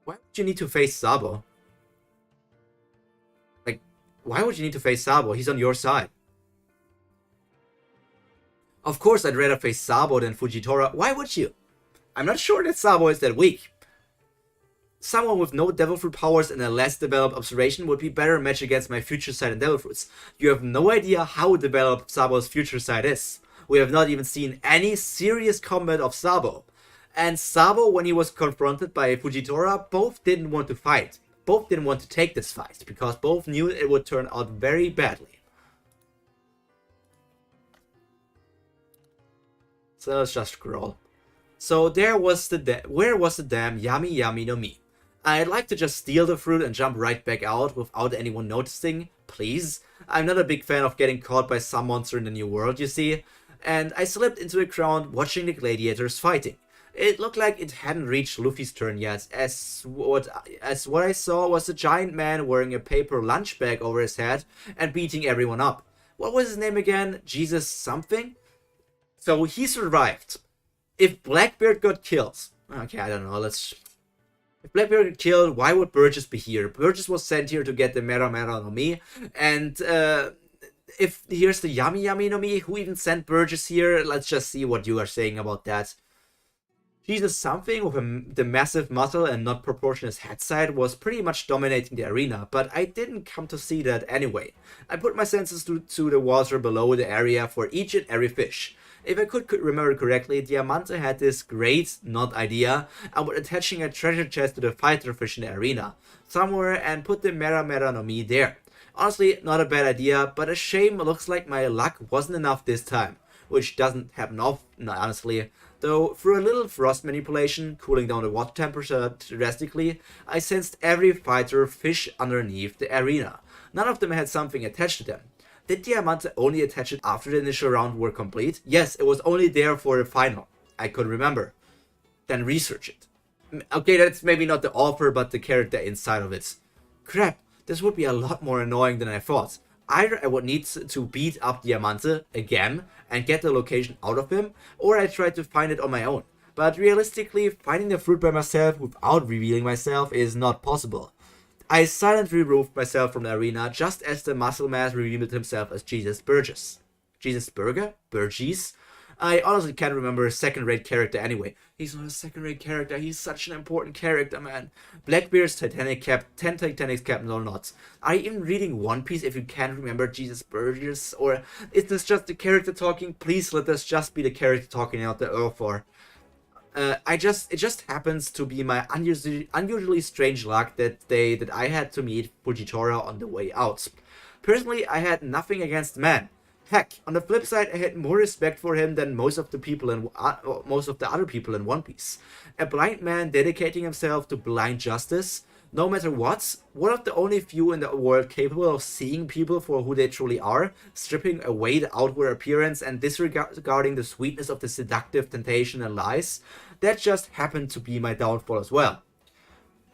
Why would you need to face Sabo? Like, why would you need to face Sabo? He's on your side. Of course I'd rather face Sabo than Fujitora. Why would you? I'm not sure that Sabo is that weak. Someone with no devil fruit powers and a less developed observation would be better match against my future sight and devil fruits. You have no idea how developed Sabo's future sight is. We have not even seen any serious combat of Sabo. And Sabo, when he was confronted by Fujitora, both didn't want to fight. Both didn't want to take this fight, because both knew it would turn out very badly. So let's just scroll. So where was the damn Yami Yami no Mi? I'd like to just steal the fruit and jump right back out without anyone noticing, please. I'm not a big fan of getting caught by some monster in the new world, you see. And I slipped into the ground watching the gladiators fighting. It looked like it hadn't reached Luffy's turn yet, as what I saw was a giant man wearing a paper lunch bag over his head and beating everyone up. What was his name again? Jesus something? So he survived. If Blackbeard got killed... okay, I don't know, If Blackbeard got killed, why would Burgess be here? Burgess was sent here to get the Mera Mera no Mi, and if here's the Yami Yami no Mi, who even sent Burgess here? Let's just see what you are saying about that. Jesus something with the massive muscle and not proportionate head size was pretty much dominating the arena, but I didn't come to see that anyway. I put my senses to the water below the area for each and every fish. If I could remember correctly, Diamante had this great, not idea, about attaching a treasure chest to the fighter fish in the arena, somewhere, and put the Mera Mera no Mi there. Honestly, not a bad idea, but a shame. Looks like my luck wasn't enough this time, which doesn't happen often, honestly. Though, through a little frost manipulation, cooling down the water temperature drastically, I sensed every fighter fish underneath the arena. None of them had something attached to them. Did Diamante only attach it after the initial round were complete? Yes, it was only there for the final. I couldn't remember. Then research it. Okay, that's maybe not the author, but the character inside of it. Crap, this would be a lot more annoying than I thought. Either I would need to beat up Diamante again and get the location out of him, or I try to find it on my own. But realistically, finding the fruit by myself without revealing myself is not possible. I silently removed myself from the arena just as the muscle mass revealed himself as Jesus Burgess. Jesus Burger? Burgess? I honestly can't remember a second-rate character anyway. He's not a second-rate character, he's such an important character, man. Blackbeard's Titanic cap, 10 Titanic's captain or not. Are you even reading One Piece if you can't remember Jesus Burgess? Or is this just the character talking? Please let this just be the character talking out the Earth for. It just happens to be my unusually strange luck that I had to meet Fujitora on the way out. Personally, I had nothing against the man. Heck, on the flip side, I had more respect for him than most of the other people in One Piece. A blind man dedicating himself to blind justice, no matter what, one of the only few in the world capable of seeing people for who they truly are, stripping away the outward appearance and disregarding the sweetness of the seductive temptation and lies, that just happened to be my downfall as well.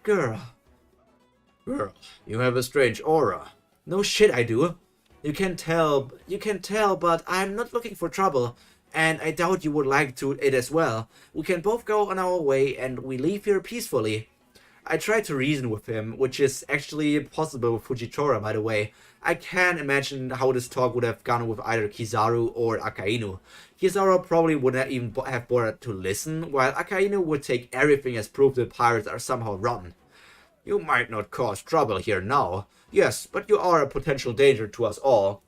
Girl, you have a strange aura. No shit I do. You can tell, but I'm not looking for trouble, and I doubt you would like to it as well. We can both go on our way and we leave here peacefully. I tried to reason with him, which is actually impossible with Fujitora, by the way. I can't imagine how this talk would have gone with either Kizaru or Akainu. Kizaru probably wouldn't even have bothered to listen, while Akainu would take everything as proof that pirates are somehow rotten. You might not cause trouble here now. Yes, but you are a potential danger to us all.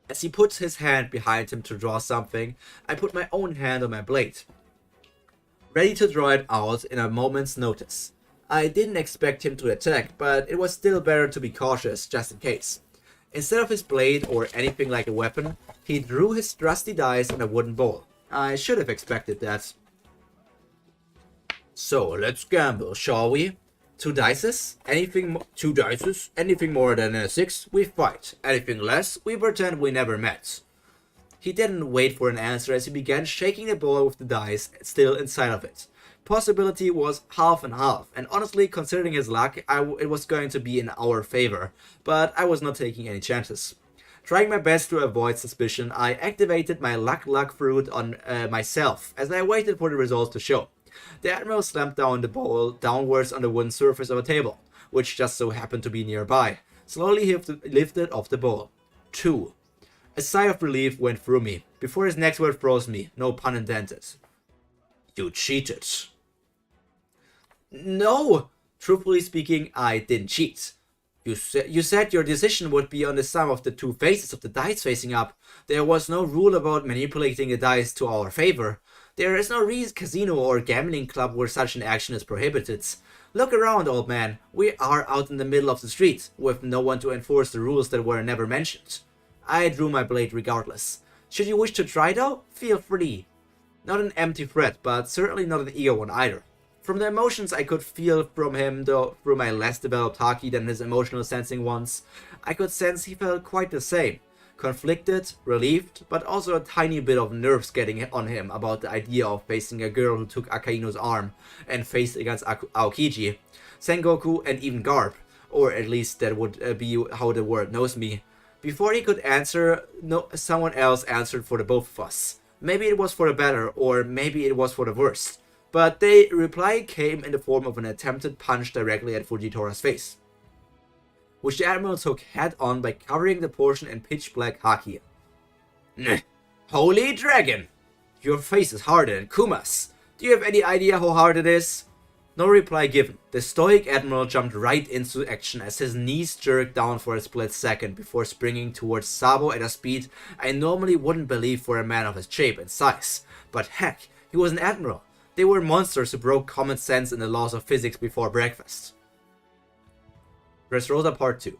As he puts his hand behind him to draw something, I put my own hand on my blade, ready to draw it out in a moment's notice. I didn't expect him to attack, but it was still better to be cautious, just in case. Instead of his blade or anything like a weapon, he drew his trusty dice in a wooden bowl. I should have expected that. So, let's gamble, shall we? 2 dices? 2 dices? Anything more than a 6, we fight. Anything less, we pretend we never met. He didn't wait for an answer as he began shaking the bowl with the dice still inside of it. Possibility was half and half, and honestly, considering his luck, it was going to be in our favor, but I was not taking any chances. Trying my best to avoid suspicion, I activated my luck fruit on myself as I waited for the results to show. The Admiral slammed down the bowl downwards on the wooden surface of a table, which just so happened to be nearby. Slowly he lifted off the bowl. 2. A sigh of relief went through me, before his next word froze me, no pun intended. You cheated. No! Truthfully speaking, I didn't cheat. You said your decision would be on the sum of the 2 faces of the dice facing up. There was no rule about manipulating the dice to our favor. There is no casino or gambling club where such an action is prohibited. Look around, old man. We are out in the middle of the street, with no one to enforce the rules that were never mentioned. I drew my blade regardless. Should you wish to try though, feel free. Not an empty threat, but certainly not an eager one either. From the emotions I could feel from him, though through my less developed haki than his emotional sensing ones, I could sense he felt quite the same. Conflicted, relieved, but also a tiny bit of nerves getting on him about the idea of facing a girl who took Akainu's arm and faced against Aokiji, Sengoku, and even Garp, or at least that would be how the world knows me. Before he could answer, someone else answered for the both of us. Maybe it was for the better, or maybe it was for the worst. But the reply came in the form of an attempted punch directly at Fujitora's face, which the Admiral took head-on by covering the portion in pitch-black haki. Holy Dragon! Your face is harder than Kuma's. Do you have any idea how hard it is? No reply given. The stoic Admiral jumped right into action as his knees jerked down for a split second before springing towards Sabo at a speed I normally wouldn't believe for a man of his shape and size. But heck, he was an Admiral. They were monsters who broke common sense and the laws of physics before breakfast. Dressrosa Part 2.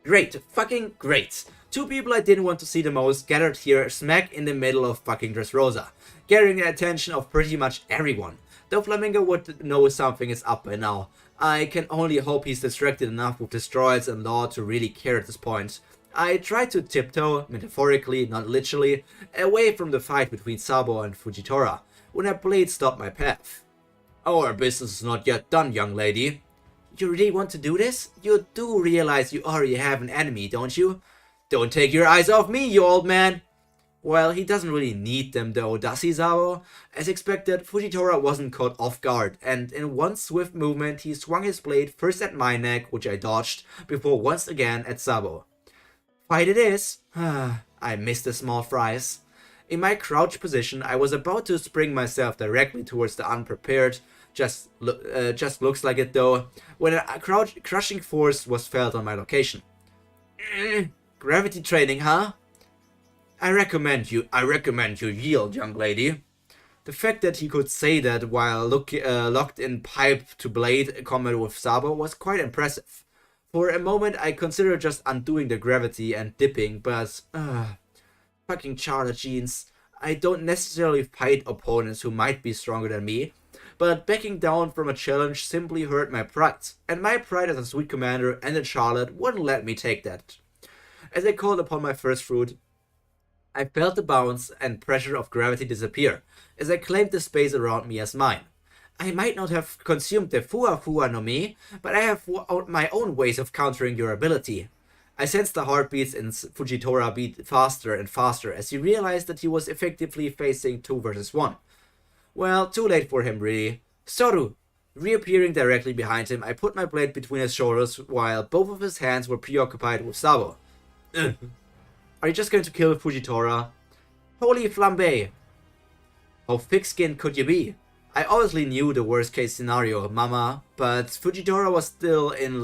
Great, fucking great. 2 people I didn't want to see the most gathered here smack in the middle of fucking Dressrosa, getting the attention of pretty much everyone. Flamingo would know something is up by now. I can only hope he's distracted enough with destroyers and law to really care at this point. I tried to tiptoe, metaphorically, not literally, away from the fight between Sabo and Fujitora, when a blade stopped my path. Our business is not yet done, young lady. You really want to do this? You do realize you already have an enemy, don't you? Don't take your eyes off me, you old man! Well, he doesn't really need them though, does he, Sabo? As expected, Fujitora wasn't caught off guard, and in one swift movement he swung his blade first at my neck, which I dodged, before once again at Sabo. Fight it is! I missed the small fries. In my crouch position, I was about to spring myself directly towards the unprepared, just looks like it though, when a crushing force was felt on my location. Gravity training, huh? I recommend you yield, young lady. The fact that he could say that while locked in pipe to blade combat with Sabo was quite impressive. For a moment I considered just undoing the gravity and dipping, but fucking Charlotte jeans. I don't necessarily fight opponents who might be stronger than me, but backing down from a challenge simply hurt my pride, and my pride as a sweet commander and a Charlotte wouldn't let me take that. As I called upon my first fruit, I felt the bounce and pressure of gravity disappear, as I claimed the space around me as mine. I might not have consumed the Fua Fua no Mi, but I have my own ways of countering your ability. I sensed the heartbeats in Fujitora beat faster and faster as he realized that he was effectively facing 2 versus 1. Well, too late for him really. Soru! Reappearing directly behind him, I put my blade between his shoulders while both of his hands were preoccupied with Sabo. Are you just going to kill Fujitora? Holy flambe! How thick-skinned could you be? I obviously knew the worst case scenario, mama, but Fujitora was still in a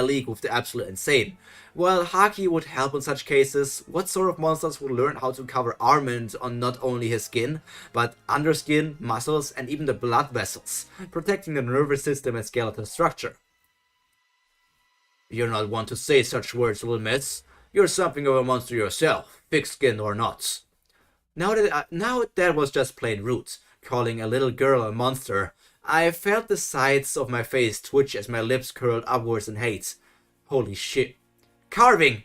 league with the absolute insane. While Haki would help in such cases, what sort of monsters would learn how to cover armament on not only his skin, but underskin, muscles, and even the blood vessels, protecting the nervous system and skeletal structure? You're not one to say such words, little miss. You're something of a monster yourself, thick-skinned or not. Now that was just plain rude. Calling a little girl a monster, I felt the sides of my face twitch as my lips curled upwards in hate. Holy shit. Carving!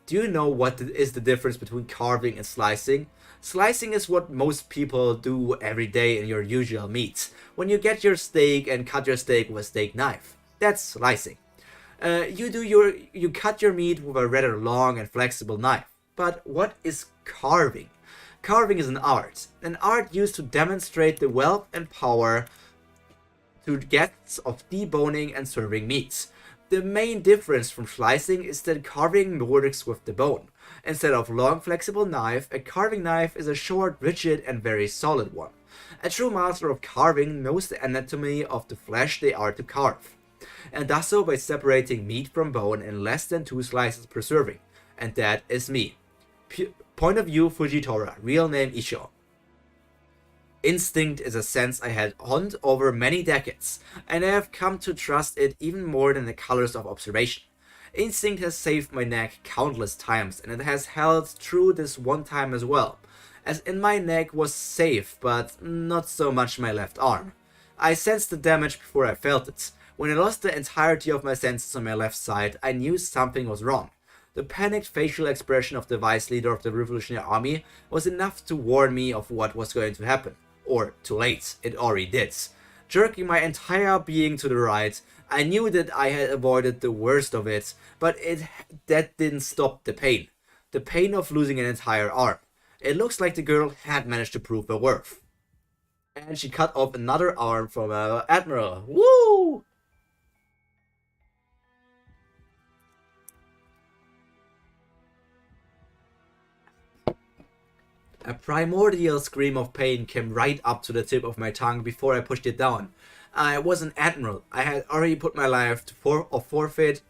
Do you know what is the difference between carving and slicing? Slicing is what most people do every day in your usual meat. When you get your steak and cut your steak with a steak knife. That's slicing. You cut your meat with a rather long and flexible knife. But what is carving? Carving is an art used to demonstrate the wealth and power to guests of deboning and serving meats. The main difference from slicing is that carving works with the bone. Instead of long flexible knife, a carving knife is a short, rigid and very solid one. A true master of carving knows the anatomy of the flesh they are to carve, and does so by separating meat from bone in less than 2 slices per serving. And that is me. Point of view Fujitora, real name Isho. Instinct is a sense I had honed over many decades, and I have come to trust it even more than the colors of observation. Instinct has saved my neck countless times, and it has held true this one time as well, as in my neck was safe, but not so much my left arm. I sensed the damage before I felt it. When I lost the entirety of my senses on my left side, I knew something was wrong. The panicked facial expression of the vice leader of the Revolutionary Army was enough to warn me of what was going to happen. Or, too late, it already did. Jerking my entire being to the right, I knew that I had avoided the worst of it, but that didn't stop the pain. The pain of losing an entire arm. It looks like the girl had managed to prove her worth. And she cut off another arm from Admiral. Woo! A primordial scream of pain came right up to the tip of my tongue before I pushed it down. I was an admiral. I had already put my life to forfeit.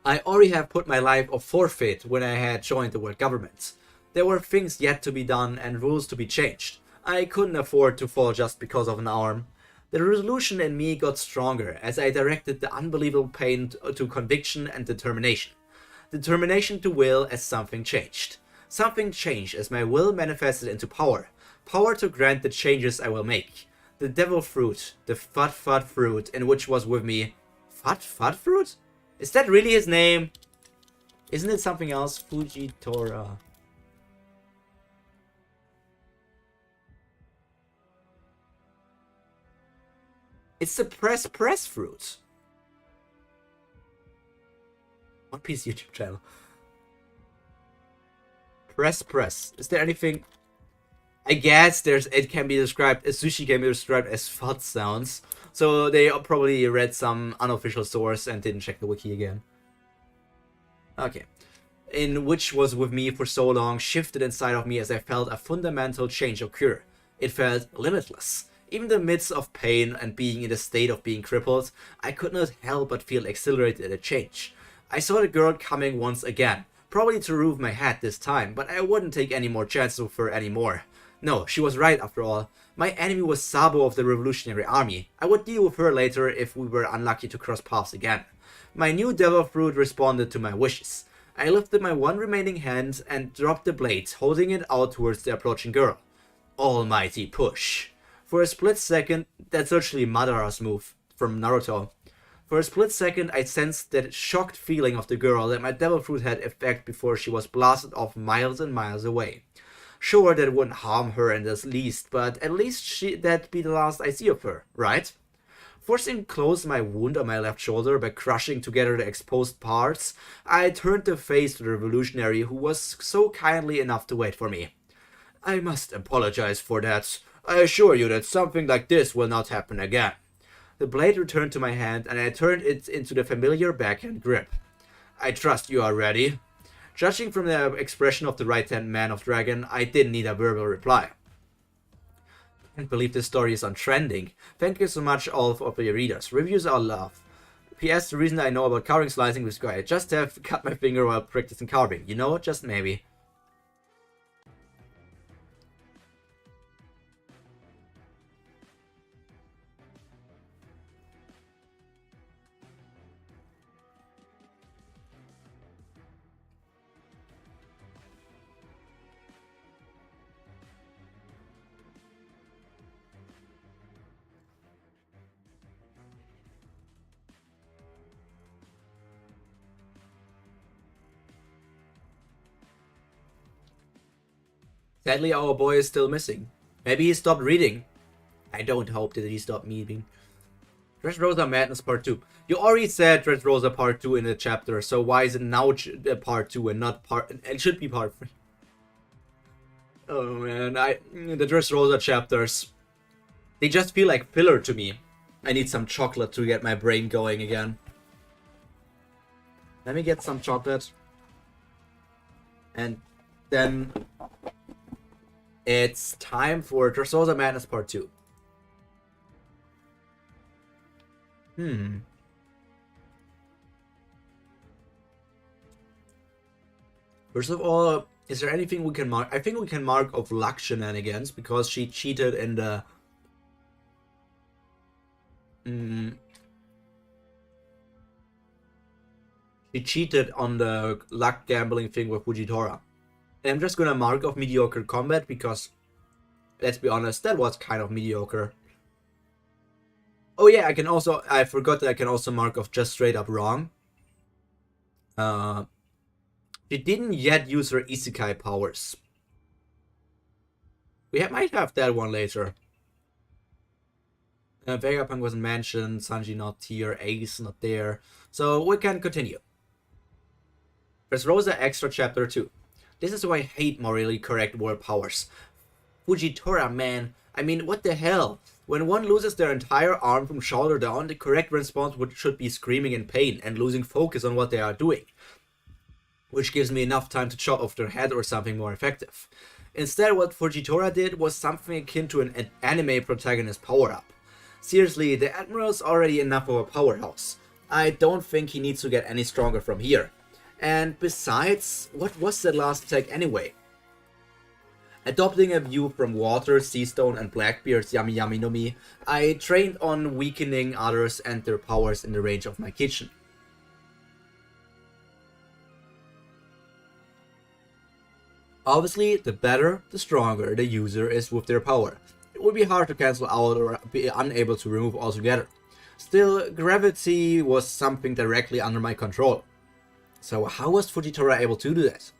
I already have put my life of forfeit when I had joined the world government. There were things yet to be done and rules to be changed. I couldn't afford to fall just because of an arm. The resolution in me got stronger as I directed the unbelievable pain to conviction and determination. Determination to will as something changed. Something changed as my will manifested into power. Power to grant the changes I will make. The devil fruit, the fut fruit, in which was with me. Fut fruit? Is that really his name? Isn't it something else? Fujitora. It's the press fruit. One Piece YouTube channel. Press. Is there anything? I guess it can be described as sushi can be described as fud sounds. So they probably read some unofficial source and didn't check the wiki again. Okay. In which was with me for so long, shifted inside of me as I felt a fundamental change occur. It felt limitless. Even in the midst of pain and being in the state of being crippled, I could not help but feel exhilarated at a change. I saw the girl coming once again, probably to remove my hat this time, but I wouldn't take any more chances with her anymore. No, she was right after all. My enemy was Sabo of the Revolutionary Army. I would deal with her later if we were unlucky to cross paths again. My new devil fruit responded to my wishes. I lifted my one remaining hand and dropped the blade, holding it out towards the approaching girl. Almighty push. For a split second, that's actually Madara's move from Naruto. For a split second, I sensed that shocked feeling of the girl that my devil fruit had effect before she was blasted off miles and miles away. Sure, that wouldn't harm her in the least, but at least that'd be the last I see of her, right? Forcing close my wound on my left shoulder by crushing together the exposed parts, I turned to face the revolutionary who was so kindly enough to wait for me. I must apologize for that. I assure you that something like this will not happen again. The blade returned to my hand and I turned it into the familiar backhand grip. I trust you are ready. Judging from the expression of the right-hand man of dragon, I didn't need a verbal reply. I can't believe this story is on trending. Thank you so much all of your readers. Reviews are love. P.S. The reason I know about carving slicing is because I just have cut my finger while practicing carving. You know, just maybe. Sadly, our boy is still missing. Maybe he stopped reading. I don't hope that he stopped reading. Dressrosa Madness Part 2. You already said Dressrosa Part 2 in the chapter, so why is it now Part 2 and not Part... It should be Part 3. Oh man, the Dressrosa chapters, they just feel like filler to me. I need some chocolate to get my brain going again. Let me get some chocolate. And then... it's time for Dressrosa Madness Part 2. First of all, is there anything we can mark? I think we can mark of luck shenanigans because she cheated in the... she cheated on the luck gambling thing with Fujitora. And I'm just gonna mark off mediocre combat because, let's be honest, that was kind of mediocre. Oh yeah, I forgot that I can also mark off just straight up wrong. She didn't yet use her isekai powers. We might have that one later. Vegapunk wasn't mentioned, Sanji not here, Ace not there. So we can continue. Dressrosa Extra Chapter 2. This is why I hate morally correct world powers. Fujitora, man. I mean, what the hell? When one loses their entire arm from shoulder down, the correct response should be screaming in pain and losing focus on what they are doing. Which gives me enough time to chop off their head or something more effective. Instead, what Fujitora did was something akin to an anime protagonist power-up. Seriously, the Admiral's already enough of a powerhouse. I don't think he needs to get any stronger from here. And besides, what was that last attack anyway? Adopting a view from Water, Seastone and Blackbeard's Yami Yami no Mi, I trained on weakening others and their powers in the range of my kitchen. Obviously, the better, the stronger the user is with their power. It would be hard to cancel out or be unable to remove altogether. Still, gravity was something directly under my control. So how was Fujitora able to do that?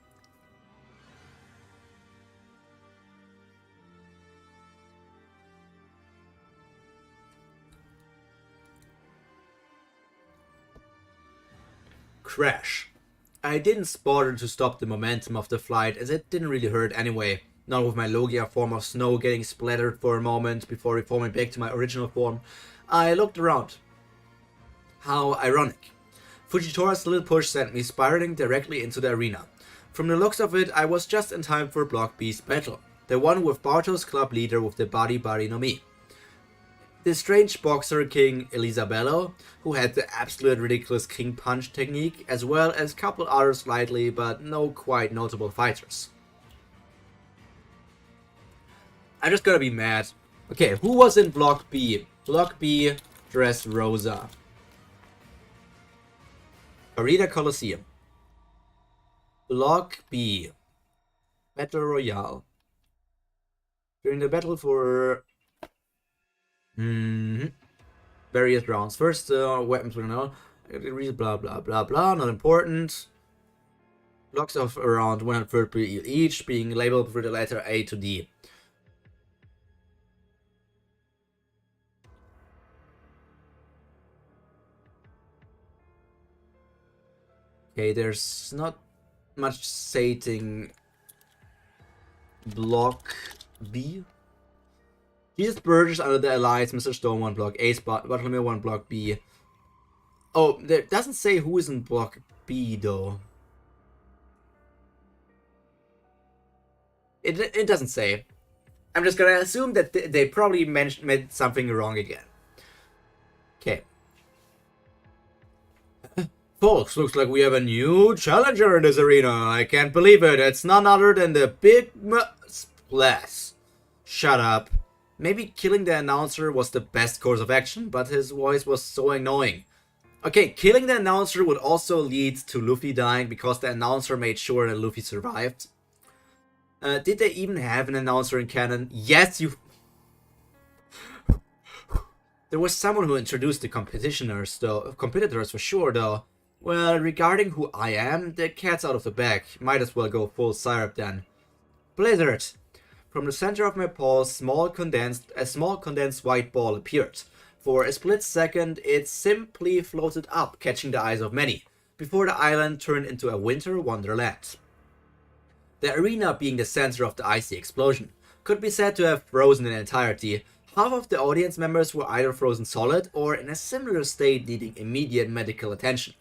Crash. I didn't bother to stop the momentum of the flight as it didn't really hurt anyway. Not with my Logia form of snow getting splattered for a moment before reforming back to my original form. I looked around. How ironic. Fujitora's little push sent me spiraling directly into the arena. From the looks of it, I was just in time for Block B's battle. The one with Barto's club leader with the Bari Bari no Mi. The strange boxer King Elisabello, who had the absolute ridiculous King Punch technique, as well as a couple other slightly but no quite notable fighters. I'm just gonna be mad. Okay, who was in Block B? Block B, Dressrosa. Arena Coliseum. Block B. Battle Royale. During the battle for various rounds. First, weapons were now blah blah blah blah, not important. Blocks of around 130 each, being labeled with the letter A to D. Okay, there's not much stating Block B. Jesus Burgess under the Alliance, Mr. Stone 1 Block A spot, Bartholomew 1 Block B. Oh, there doesn't say who is in Block B though. It doesn't say. I'm just gonna assume that they probably meant something wrong again. Okay. Folks, looks like we have a new challenger in this arena. I can't believe it. It's none other than the Big Splash. Shut up. Maybe killing the announcer was the best course of action, but his voice was so annoying. Okay, killing the announcer would also lead to Luffy dying because the announcer made sure that Luffy survived. Did they even have an announcer in canon? Yes, you... There was someone who introduced the competitors for sure though. Well, regarding who I am, the cat's out of the bag. Might as well go full syrup then. Blizzard. From the center of my paw, a small condensed white ball appeared. For a split second, it simply floated up, catching the eyes of many, before the island turned into a winter wonderland. The arena, being the center of the icy explosion, could be said to have frozen in entirety. Half of the audience members were either frozen solid or in a similar state needing immediate medical attention.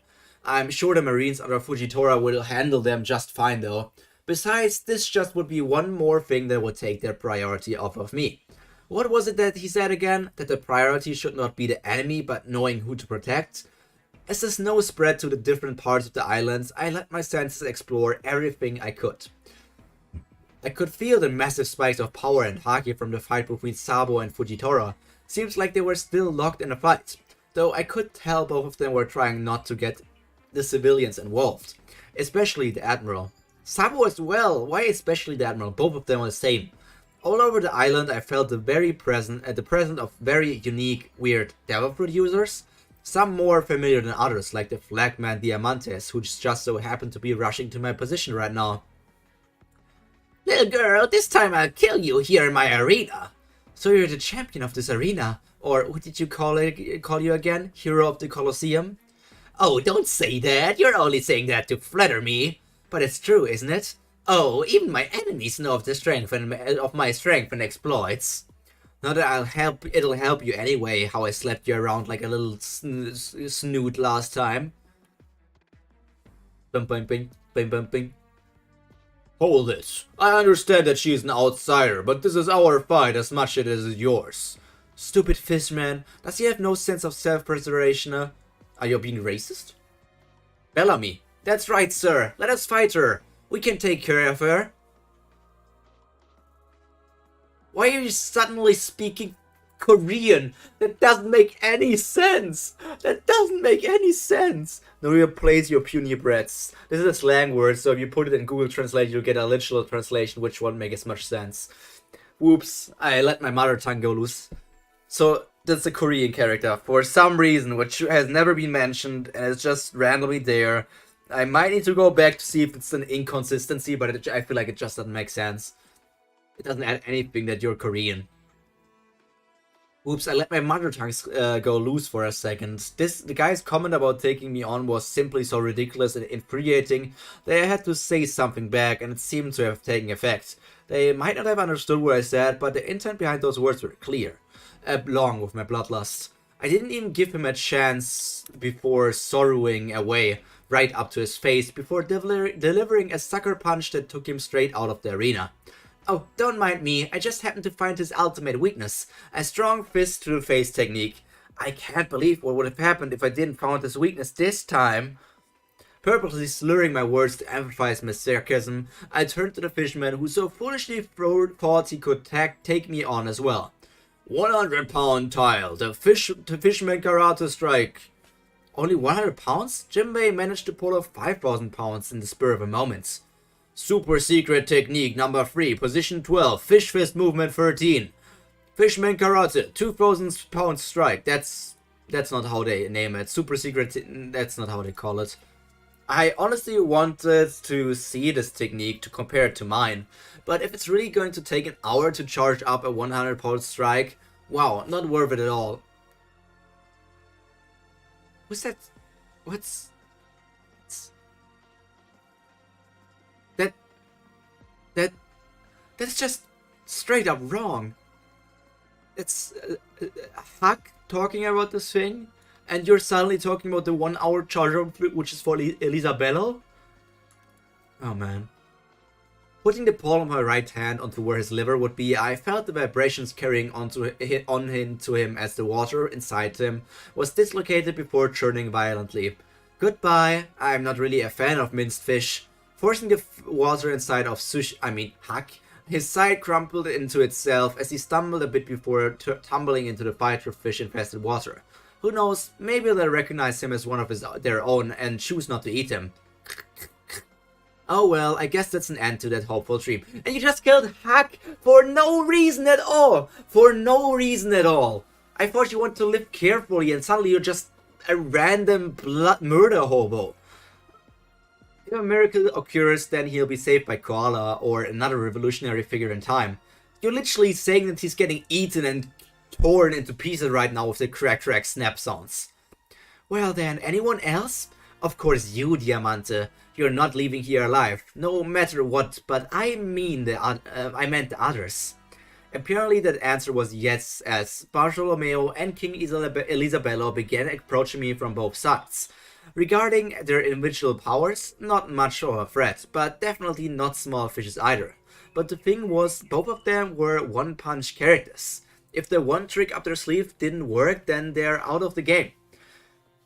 I'm sure the Marines under Fujitora will handle them just fine though. Besides, this just would be one more thing that would take their priority off of me. What was it that he said again? That the priority should not be the enemy, but knowing who to protect? As the snow spread to the different parts of the islands, I let my senses explore everything I could. I could feel the massive spikes of power and haki from the fight between Sabo and Fujitora. Seems like they were still locked in a fight, though I could tell both of them were trying not to get the civilians involved, especially the Admiral. Sabo as well. Why especially the Admiral? Both of them are the same. All over the island I felt the presence of very unique, weird devil fruit users. Some more familiar than others, like the Flagman Diamantes, who just so happened to be rushing to my position right now. Little girl, this time I'll kill you here in my arena. So you're the champion of this arena, or what did you call you again? Hero of the Colosseum? Oh, don't say that. You're only saying that to flatter me. But it's true, isn't it? Oh, even my enemies know of the strength of my strength and exploits. Not that it'll help you anyway, how I slapped you around like a little snoot last time. Bing, bing, bing, bing, bing, bing. Hold it. I understand that she's an outsider, but this is our fight as much as it is yours. Stupid fishman. Does he have no sense of self-preservation? Are you being racist? Bellamy. That's right, sir. Let us fight her. We can take care of her. Why are you suddenly speaking Korean. That doesn't make any sense. That doesn't make any sense. No, replace your puny brats. This is a slang word, so if you put it in Google Translate, you'll get a literal translation, which won't make as much sense. Whoops, I let my mother tongue go loose. So, that's a Korean character, for some reason, which has never been mentioned, and it's just randomly there. I might need to go back to see if it's an inconsistency, but I feel like it just doesn't make sense. It doesn't add anything that you're Korean. Oops, I let my mother tongue go loose for a second. The guy's comment about taking me on was simply so ridiculous and infuriating that I had to say something back, and it seemed to have taken effect. They might not have understood what I said, but the intent behind those words were clear. Along with my bloodlust. I didn't even give him a chance before sorrowing away right up to his face before delivering a sucker punch that took him straight out of the arena. Oh, don't mind me, I just happened to find his ultimate weakness, a strong fist to the face technique. I can't believe what would have happened if I didn't find his weakness this time. Purposely slurring my words to emphasize my sarcasm, I turned to the fisherman who so foolishly thought he could take me on as well. 100-pound tile, the fisherman karate strike. Only 100 pounds? Jimbei managed to pull off 5,000 pounds in the spur of a moment. Super secret technique number 3, position 12, fish fist movement 13. Fisherman karate, 2,000 pound strike. That's not how they name it. Super secret, that's not how they call it. I honestly wanted to see this technique to compare it to mine, but if it's really going to take an hour to charge up a 100-pound strike, wow, not worth it at all. What's that? That's just straight up wrong. It's Huck talking about this thing, and you're suddenly talking about the 1 hour charger, which is for Elisabello? Oh man. Putting the palm of my right hand onto where his liver would be, I felt the vibrations carrying on into him as the water inside him was dislocated before churning violently. Goodbye, I'm not really a fan of minced fish. Forcing the water inside of Huck, his side crumpled into itself as he stumbled a bit before tumbling into the fight with fish-infested water. Who knows, maybe they'll recognize him as one of their own and choose not to eat him. Oh well, I guess that's an end to that hopeful dream. And you just killed Huck for no reason at all! For no reason at all! I thought you wanted to live carefully and suddenly you're just a random blood murder hobo. If a miracle occurs, then he'll be saved by Koala or another revolutionary figure in time. You're literally saying that he's getting eaten and torn into pieces right now with the crack snap sounds. Well then, anyone else? Of course you, Diamante. You're not leaving here alive, no matter what, but I meant the others. Apparently that answer was yes, as Bartolomeo and King Elisabello began approaching me from both sides. Regarding their individual powers, not much of a threat, but definitely not small fishes either. But the thing was, both of them were one-punch characters. If the one trick up their sleeve didn't work, then they're out of the game.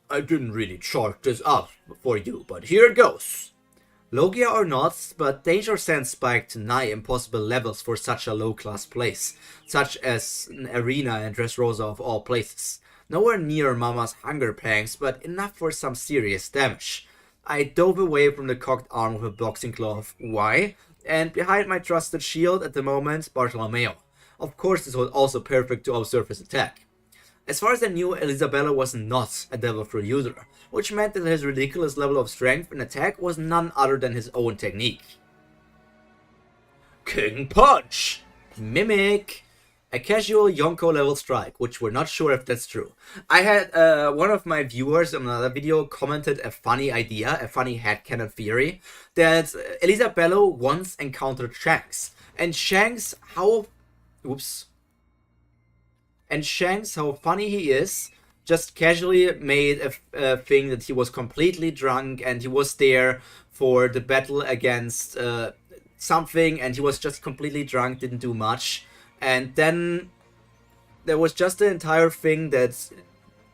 I didn't really chart this up for you, but here it goes. Logia or not, but danger sense spiked to nigh impossible levels for such a low-class place, such as an arena in Dressrosa of all places. Nowhere near Mama's hunger pangs, but enough for some serious damage. I dove away from the cocked arm with a boxing glove. Why? And behind my trusted shield at the moment, Bartolomeo. Of course this was also perfect to observe his attack. As far as I knew, Elisabello was not a devil fruit user, which meant that his ridiculous level of strength and attack was none other than his own technique. King Punch! Mimic! A casual Yonko level strike, which we're not sure if that's true. I had one of my viewers on another video commented a funny idea, a funny headcanon theory, that Elisabello once encountered Shanks. And Shanks, how funny he is, just casually made a thing that he was completely drunk and he was there for the battle against something and he was just completely drunk, didn't do much. And then there was just the entire thing that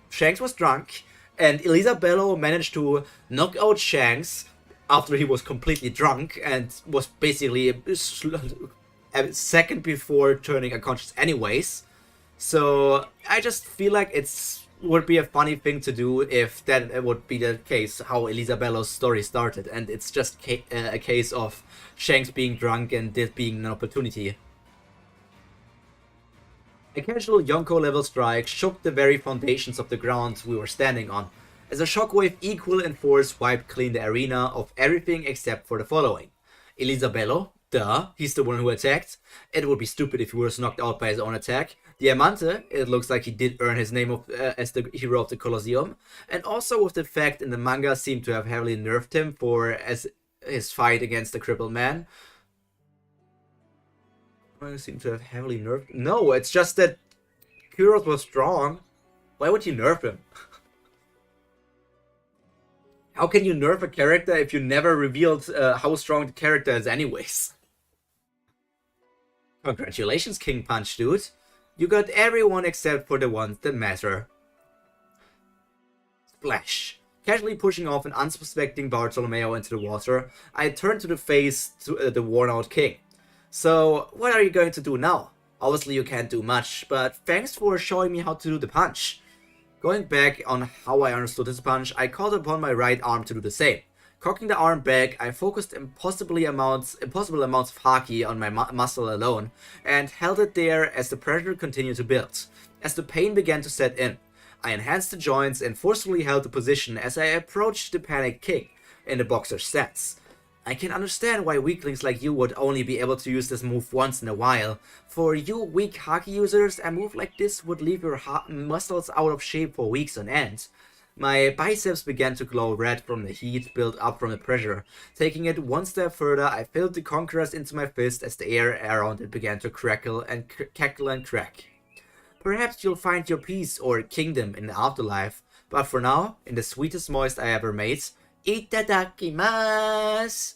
Shanks was drunk and Elisabello managed to knock out Shanks after he was completely drunk and was basically a second before turning unconscious anyways. So I just feel like it's would be a funny thing to do if that would be the case how Elisabello's story started, and it's just a case of Shanks being drunk and this being an opportunity. A casual Yonko level strike shook the very foundations of the ground we were standing on, as a shockwave equal in force wiped clean the arena of everything except for the following. Elisabello, duh, he's the one who attacked. It would be stupid if he was knocked out by his own attack. Diamante, it looks like he did earn his name as the hero of the Colosseum, and also with the fact in the manga seemed to have heavily nerfed him for as his fight against the crippled man. I seem to have heavily nerfed. No, it's just that Kyros was strong. Why would you nerf him? How can you nerf a character if you never revealed how strong the character is anyways? Congratulations, King Punch, dude. You got everyone except for the ones that matter. Splash. Casually pushing off an unsuspecting Bartolomeo into the water, I turned to face the worn-out king. So, what are you going to do now? Obviously you can't do much, but thanks for showing me how to do the punch. Going back on how I understood this punch, I called upon my right arm to do the same. Cocking the arm back, I focused impossible amounts of haki on my muscle alone, and held it there as the pressure continued to build. As the pain began to set in, I enhanced the joints and forcefully held the position as I approached the panicked king in the boxer stance. I can understand why weaklings like you would only be able to use this move once in a while. For you weak haki users, a move like this would leave your muscles out of shape for weeks on end. My biceps began to glow red from the heat built up from the pressure. Taking it one step further, I filled the conquerors into my fist as the air around it began to crackle and cackle and crack. Perhaps you'll find your peace or kingdom in the afterlife, but for now, in the sweetest moist I ever made, Itadakimasu!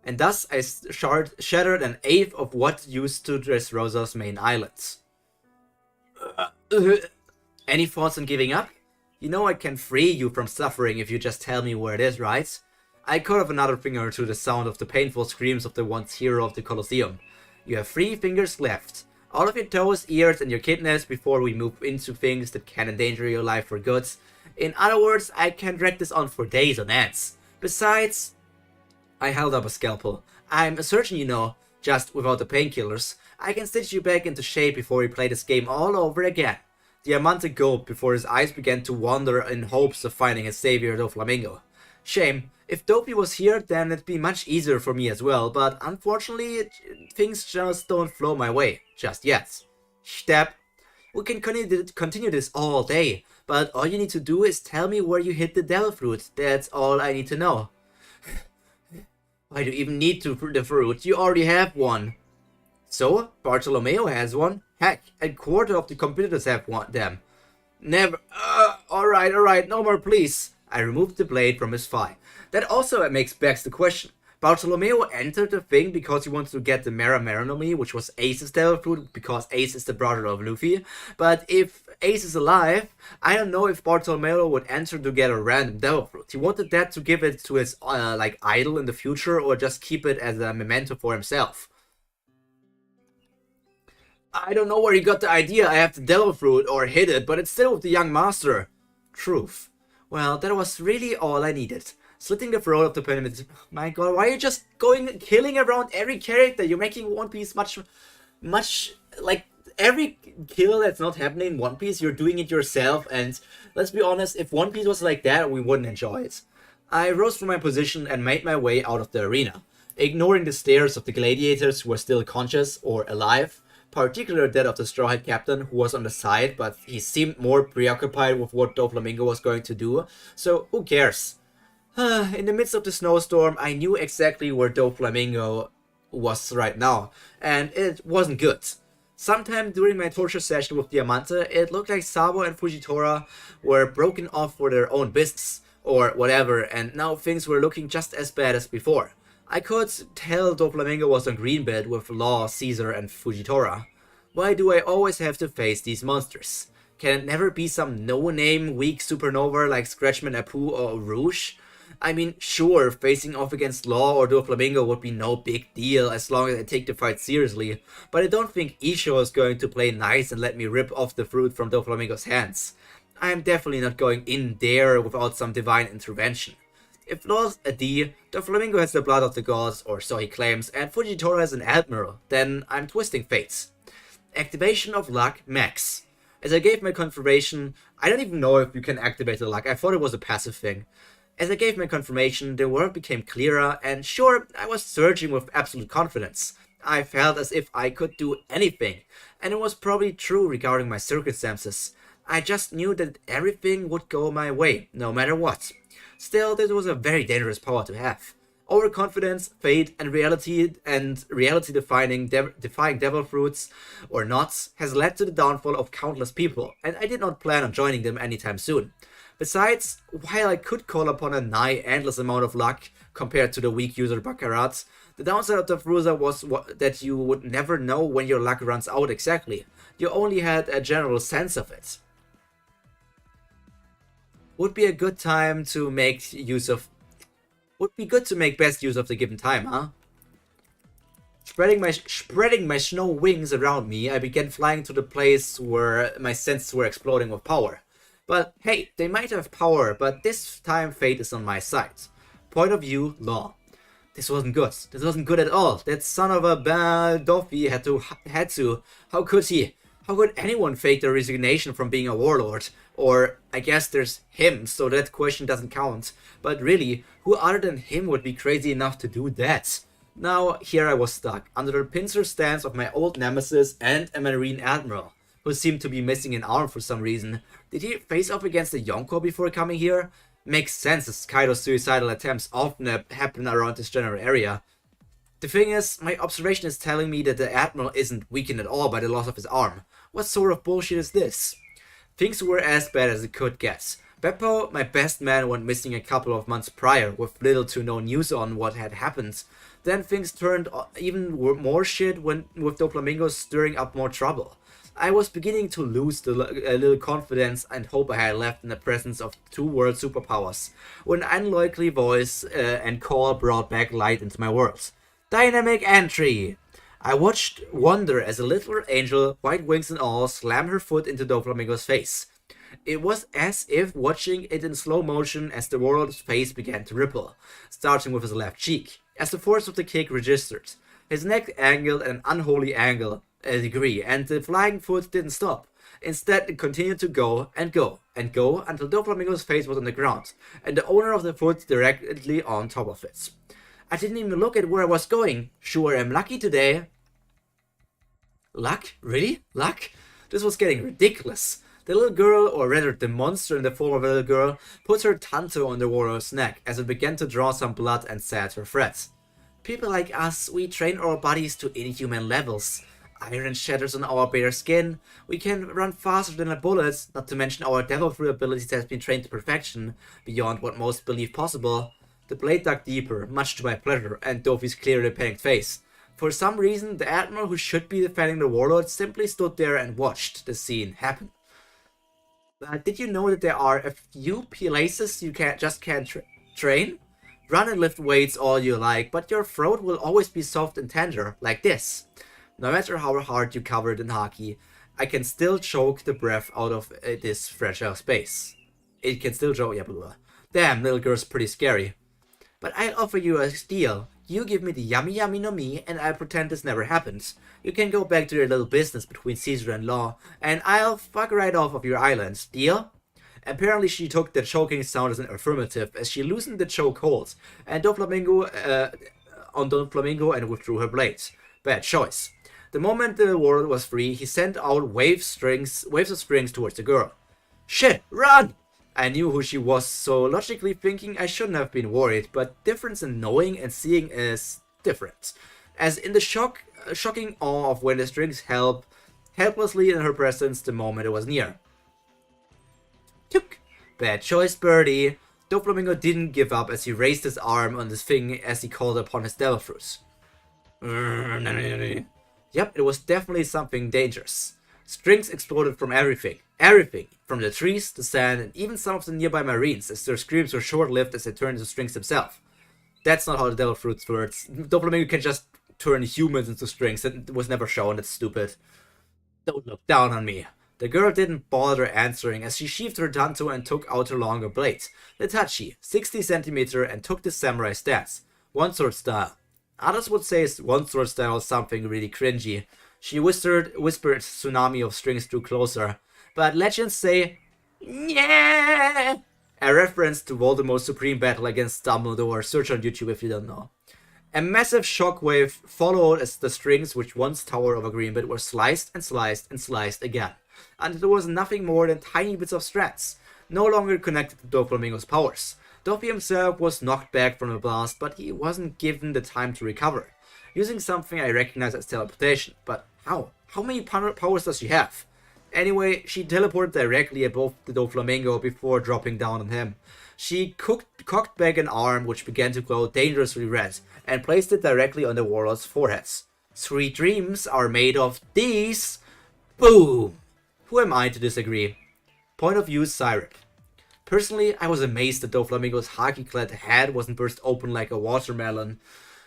And thus I shattered an eighth of what used to Dressrosa's main islands. Any thoughts on giving up? You know I can free you from suffering if you just tell me where it is, right? I cut off another finger to the sound of the painful screams of the once hero of the Colosseum. You have 3 fingers left. All of your toes, ears, and your kidneys before we move into things that can endanger your life for good. In other words, I can drag this on for days on ends. Besides, I held up a scalpel. I'm a surgeon, you know, just without the painkillers. I can stitch you back into shape before we play this game all over again. Diamante gulped before his eyes began to wander in hopes of finding his savior, Doflamingo. Shame. If Dopey was here, then it'd be much easier for me as well, but unfortunately, things just don't flow my way. Just yet. Step. We can continue this all day, but all you need to do is tell me where you hid the devil fruit. That's all I need to know. Why do you even need the fruit? You already have one. So, Bartolomeo has one. Heck, a quarter of the competitors have them. Never. Alright, no more please. I removed the blade from his thigh. That also begs the question. Bartolomeo entered the thing because he wanted to get the Mera Meranomi, which was Ace's devil fruit, because Ace is the brother of Luffy. But if Ace is alive, I don't know if Bartolomeo would enter to get a random devil fruit. He wanted that to give it to his idol in the future, or just keep it as a memento for himself. I don't know where he got the idea I have the devil fruit or hid it, but it's still with the young master. Truth. Well, that was really all I needed. Slitting the throat of the pyramid. My god, why are you just killing around every character? You're making One Piece much, like, every kill that's not happening in One Piece, you're doing it yourself, and let's be honest, if One Piece was like that, we wouldn't enjoy it. I rose from my position and made my way out of the arena, ignoring the stares of the gladiators who were still conscious or alive, particularly that of the Straw Hat Captain, who was on the side, but he seemed more preoccupied with what Doflamingo was going to do, so who cares? In the midst of the snowstorm, I knew exactly where Doflamingo was right now, and it wasn't good. Sometime during my torture session with Diamante, it looked like Sabo and Fujitora were broken off for their own business, or whatever, and now things were looking just as bad as before. I could tell Doflamingo was on green bed with Law, Caesar, and Fujitora. Why do I always have to face these monsters? Can it never be some no-name weak supernova like Scratchman Apu or Rouge? I mean, sure, facing off against Law or Doflamingo would be no big deal as long as I take the fight seriously, but I don't think Isho is going to play nice and let me rip off the fruit from Doflamingo's hands. I am definitely not going in there without some divine intervention. If Law's a D, Doflamingo has the blood of the gods, or so he claims, and Fujitora is an admiral, then I'm twisting fates. Activation of Luck Max. As I gave my confirmation, I don't even know if you can activate the luck, I thought it was a passive thing. As I gave my confirmation, the world became clearer, and sure, I was surging with absolute confidence. I felt as if I could do anything, and it was probably true regarding my circumstances. I just knew that everything would go my way, no matter what. Still, this was a very dangerous power to have. Overconfidence, fate, and reality defying devil fruits or not has led to the downfall of countless people, and I did not plan on joining them anytime soon. Besides, while I could call upon a nigh endless amount of luck compared to the weak user Baccarat, the downside of the Fruza was that you would never know when your luck runs out exactly. You only had a general sense of it. Would be good to make best use of the given time, huh? Spreading my snow wings around me, I began flying to the place where my senses were exploding with power. But hey, they might have power, but this time fate is on my side. Point of view, Law. This wasn't good. This wasn't good at all. That son of a Doffy had to. How could he? How could anyone fake their resignation from being a warlord? Or, I guess there's him, so that question doesn't count. But really, who other than him would be crazy enough to do that? Now, here I was stuck, under the pincer stance of my old nemesis and a marine admiral, who seemed to be missing an arm for some reason. Did he face off against a Yonko before coming here? Makes sense as Kaido's suicidal attempts often happen around this general area. The thing is, my observation is telling me that the Admiral isn't weakened at all by the loss of his arm. What sort of bullshit is this? Things were as bad as it could get. Beppo, my best man, went missing a couple of months prior, with little to no news on what had happened. Then things turned even more shit with Doflamingo stirring up more trouble. I was beginning to lose a little confidence and hope I had left in the presence of two world superpowers, when an unlikely voice and call brought back light into my world. Dynamic entry! I watched wonder as a little angel, white wings and all, slam her foot into Doflamingo's face. It was as if watching it in slow motion as the warlord's face began to ripple, starting with his left cheek, as the force of the kick registered. His neck angled at an unholy degree, and the flying foot didn't stop. Instead, it continued to go and go and go until Doflamingo's face was on the ground, and the owner of the foot directly on top of it. I didn't even look at where I was going. Sure, I'm lucky today. Luck? Really? Luck? This was getting ridiculous. The little girl, or rather the monster in the form of a little girl, put her tanto on the warrior's neck as it began to draw some blood and said her threat. People like us, we train our bodies to inhuman levels. Iron shatters on our bare skin. We can run faster than a bullet, not to mention our devil fruit abilities has been trained to perfection, beyond what most believe possible. The blade dug deeper, much to my pleasure, and Dofi's clearly panicked face. For some reason, the admiral who should be defending the warlord simply stood there and watched the scene happen. Did you know that there are a few places you can't train? Run and lift weights all you like, but your throat will always be soft and tender, like this. No matter how hard you cover it in haki, I can still choke the breath out of this fragile space. It can still choke, yeah, blah. Damn, little girl's pretty scary. But I'll offer you a deal. You give me the yummy yummy no mi, and I'll pretend this never happened. You can go back to your little business between Caesar and Law, and I'll fuck right off of your island. Deal? Apparently she took the choking sound as an affirmative, as she loosened the choke hold, and Doflamingo and withdrew her blades. Bad choice. The moment the warlord was free, he sent out waves of strings towards the girl. Shit, run! I knew who she was, so logically thinking I shouldn't have been worried, but difference in knowing and seeing is different. As in the shocking awe of when the strings helplessly in her presence the moment it was near. Tuk! Bad choice, birdie. Doflamingo didn't give up as he raised his arm on this thing as he called upon his devil fruits. Yep, it was definitely something dangerous. Strings exploded from everything. Everything. From the trees, the sand, and even some of the nearby marines, as their screams were short-lived as they turned into strings themselves. That's not how the devil fruits works. Doflamingo can just turn humans into strings. That was never shown. That's stupid. Don't look down on me. The girl didn't bother answering as she sheathed her danto and took out her longer blade. The Tachi, 60 centimeter, and took the samurai stance. One sword style. Others would say one sword style is something really cringy. She whispered tsunami of strings drew closer. But legends say, yeah, a reference to Voldemort's supreme battle against Dumbledore. Search on YouTube if you don't know. A massive shockwave followed as the strings which once towered over Greenbit were sliced and sliced and sliced again, until there was nothing more than tiny bits of strands, no longer connected to Doflamingo's powers. Doffy himself was knocked back from the blast, but he wasn't given the time to recover, using something I recognize as teleportation. But how? How many powers does she have? Anyway, she teleported directly above the Doflamingo before dropping down on him. She cocked back an arm which began to glow dangerously red, and placed it directly on the warlord's foreheads. 3 dreams are made of these. Boom! Who am I to disagree? Point of view, Syrup. Personally, I was amazed that Doflamingo's haki-clad head wasn't burst open like a watermelon.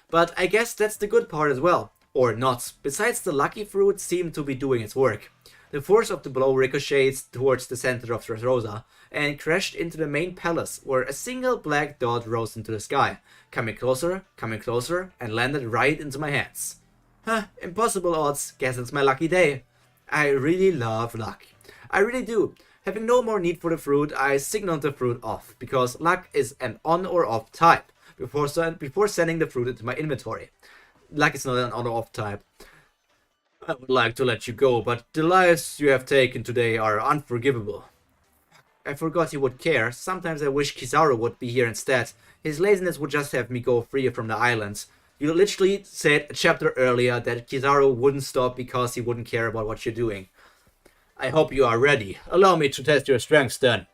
But I guess that's the good part as well. Or not. Besides, the lucky fruit seemed to be doing its work. The force of the blow ricocheted towards the center of Dressrosa and crashed into the main palace, where a single black dot rose into the sky, coming closer, and landed right into my hands. Huh, impossible odds, guess it's my lucky day. I really love luck. I really do. Having no more need for the fruit, I signaled the fruit off, because luck is an on or off type, before sending the fruit into my inventory. Luck is not an on or off type. I would like to let you go, but the lives you have taken today are unforgivable. I forgot he would care. Sometimes I wish Kizaru would be here instead. His laziness would just have me go free from the islands. You literally said a chapter earlier that Kizaru wouldn't stop because he wouldn't care about what you're doing. I hope you are ready. Allow me to test your strengths then.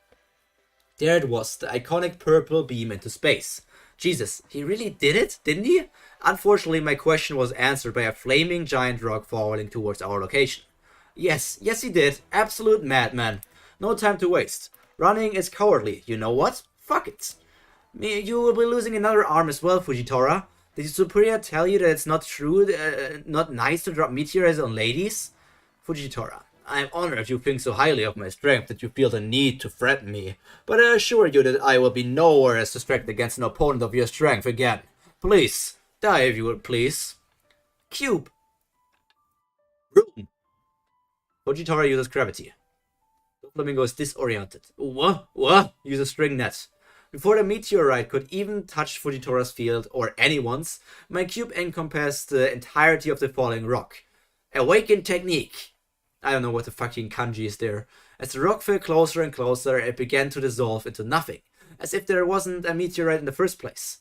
There it was, the iconic purple beam into space. Jesus, he really did it, didn't he? Unfortunately, my question was answered by a flaming giant rock falling towards our location. Yes, he did. Absolute madman. No time to waste. Running is cowardly. You know what? Fuck it. You will be losing another arm as well, Fujitora. Did your superior tell you that it's not true, not nice to drop meteorites on ladies? Fujitora, I am honored you think so highly of my strength that you feel the need to threaten me, but I assure you that I will be nowhere as distracted against an opponent of your strength again. Please, die if you would please. Cube. Room. Fujitora uses gravity. Doflamingo is disoriented. What? Uses string net. Before the meteorite could even touch Fujitora's field, or anyone's, my cube encompassed the entirety of the falling rock. Awaken technique. I don't know what the fucking kanji is there. As the rock fell closer and closer, it began to dissolve into nothing, as if there wasn't a meteorite in the first place.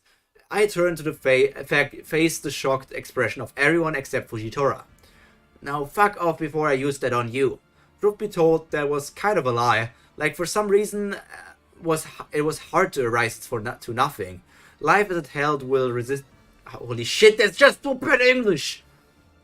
I turned to face the shocked expression of everyone except Fujitora. Now fuck off before I use that on you. Truth be told, that was kind of a lie. Like, for some reason, it was hard to arise to nothing. Life as it held will resist. Holy shit, that's just stupid English!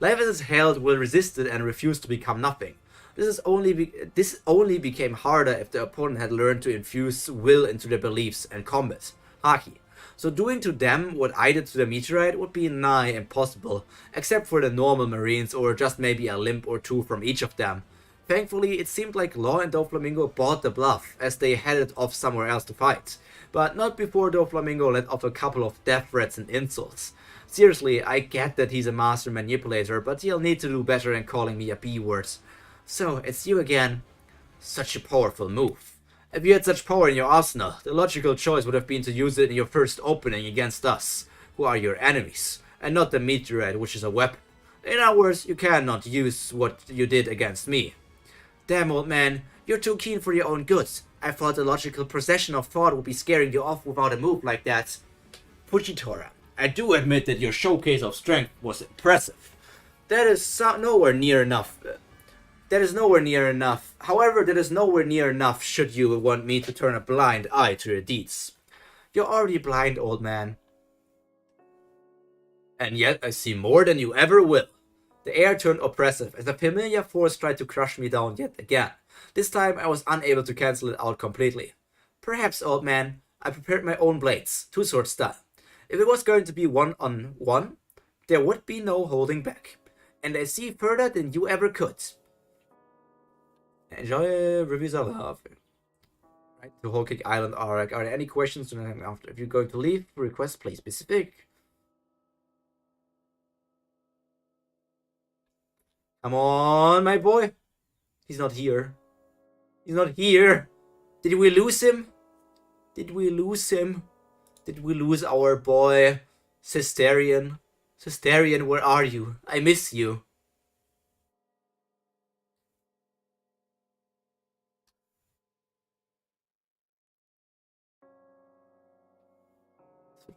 Life as it held will resist it and refuse to become nothing. This only became harder if the opponent had learned to infuse will into their beliefs and combat. Haki. So doing to them what I did to the meteorite would be nigh impossible, except for the normal marines or just maybe a limb or two from each of them. Thankfully, it seemed like Law and Doflamingo bought the bluff, as they headed off somewhere else to fight. But not before Doflamingo let off a couple of death threats and insults. Seriously, I get that he's a master manipulator, but he'll need to do better than calling me a B-word. So, it's you again. Such a powerful move. If you had such power in your arsenal, the logical choice would have been to use it in your first opening against us, who are your enemies, and not the meteorite, which is a weapon. In other words, you cannot use what you did against me. Damn, old man, you're too keen for your own good. I thought the logical procession of thought would be scaring you off without a move like that. Fujitora, I do admit that your showcase of strength was impressive. That is nowhere near enough. However, that is nowhere near enough should you want me to turn a blind eye to your deeds. You're already blind, old man. And yet I see more than you ever will. The air turned oppressive as a familiar force tried to crush me down yet again. This time I was unable to cancel it out completely. Perhaps, old man, I prepared my own blades, two-sword style. If it was going to be one-on-one, there would be no holding back. And I see further than you ever could. Enjoy reviews I love. Right, to Whole Cake Island arc. Are there any questions after? If you're going to leave, request play specific. Come on, my boy. He's not here. He's not here. Did we lose him? Did we lose him? Did we lose our boy, Cesterian? Cesterian, where are you? I miss you.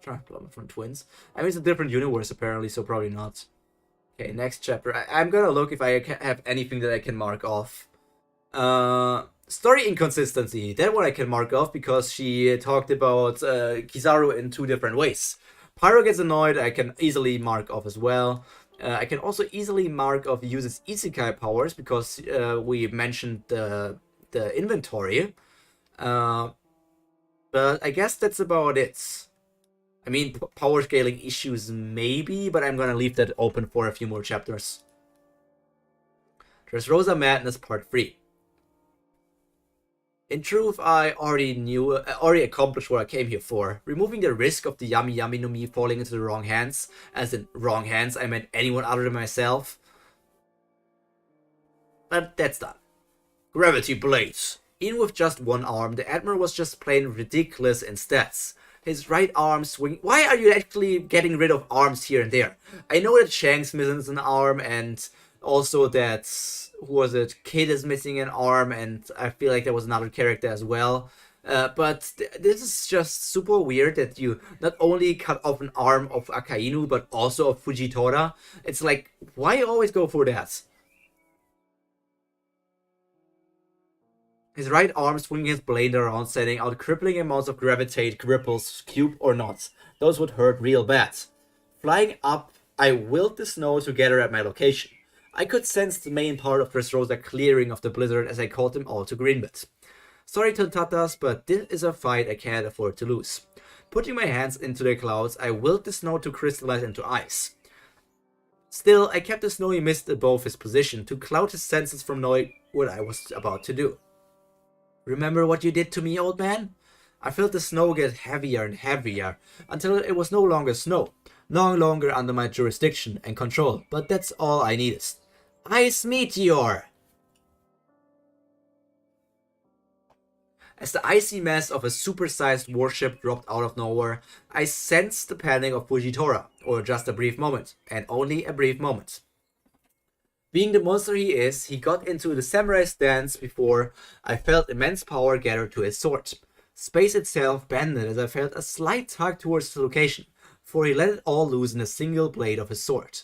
From twins. I mean, it's a different universe apparently, so probably not. Okay, next chapter. I'm gonna look if I have anything that I can mark off. Story inconsistency. That one I can mark off because she talked about Kizaru in two different ways. Pyro gets annoyed, I can easily mark off as well. I can also easily mark off uses isekai powers because we mentioned the inventory. But I guess that's about it. I mean, power scaling issues maybe, but I'm gonna leave that open for a few more chapters. Dressrosa Madness Part 3. In truth, I already accomplished what I came here for. Removing the risk of the Yami Yami no Mi falling into the wrong hands. As in, wrong hands, I meant anyone other than myself. But that's done. Gravity Blades. Even with just one arm, the Admiral was just plain ridiculous in stats. His right arm swing. Why are you actually getting rid of arms here and there? I know that Shank's missing an arm, and also that, who was it? Kid is missing an arm, and I feel like there was another character as well. But this is just super weird that you not only cut off an arm of Akainu, but also of Fujitora. It's like, why always go for that? His right arm swinging his blade around, sending out crippling amounts of gravitate, gripples, cube or not. Those would hurt real bad. Flying up, I willed the snow to gather at my location. I could sense the main part of Dressrosa clearing of the blizzard as I called them all to Greenbit. Sorry to Tatas, but this is a fight I can't afford to lose. Putting my hands into the clouds, I willed the snow to crystallize into ice. Still, I kept the snowy mist above his position to cloud his senses from knowing what I was about to do. Remember what you did to me, old man? I felt the snow get heavier and heavier, until it was no longer snow, no longer under my jurisdiction and control, but that's all I needed. Ice Meteor! As the icy mass of a supersized warship dropped out of nowhere, I sensed the panic of Fujitora, or just a brief moment, and only a brief moment. Being the monster he is, he got into the samurai stance before I felt immense power gather to his sword. Space itself bended as I felt a slight tug towards the location, for he let it all loose in a single blade of his sword.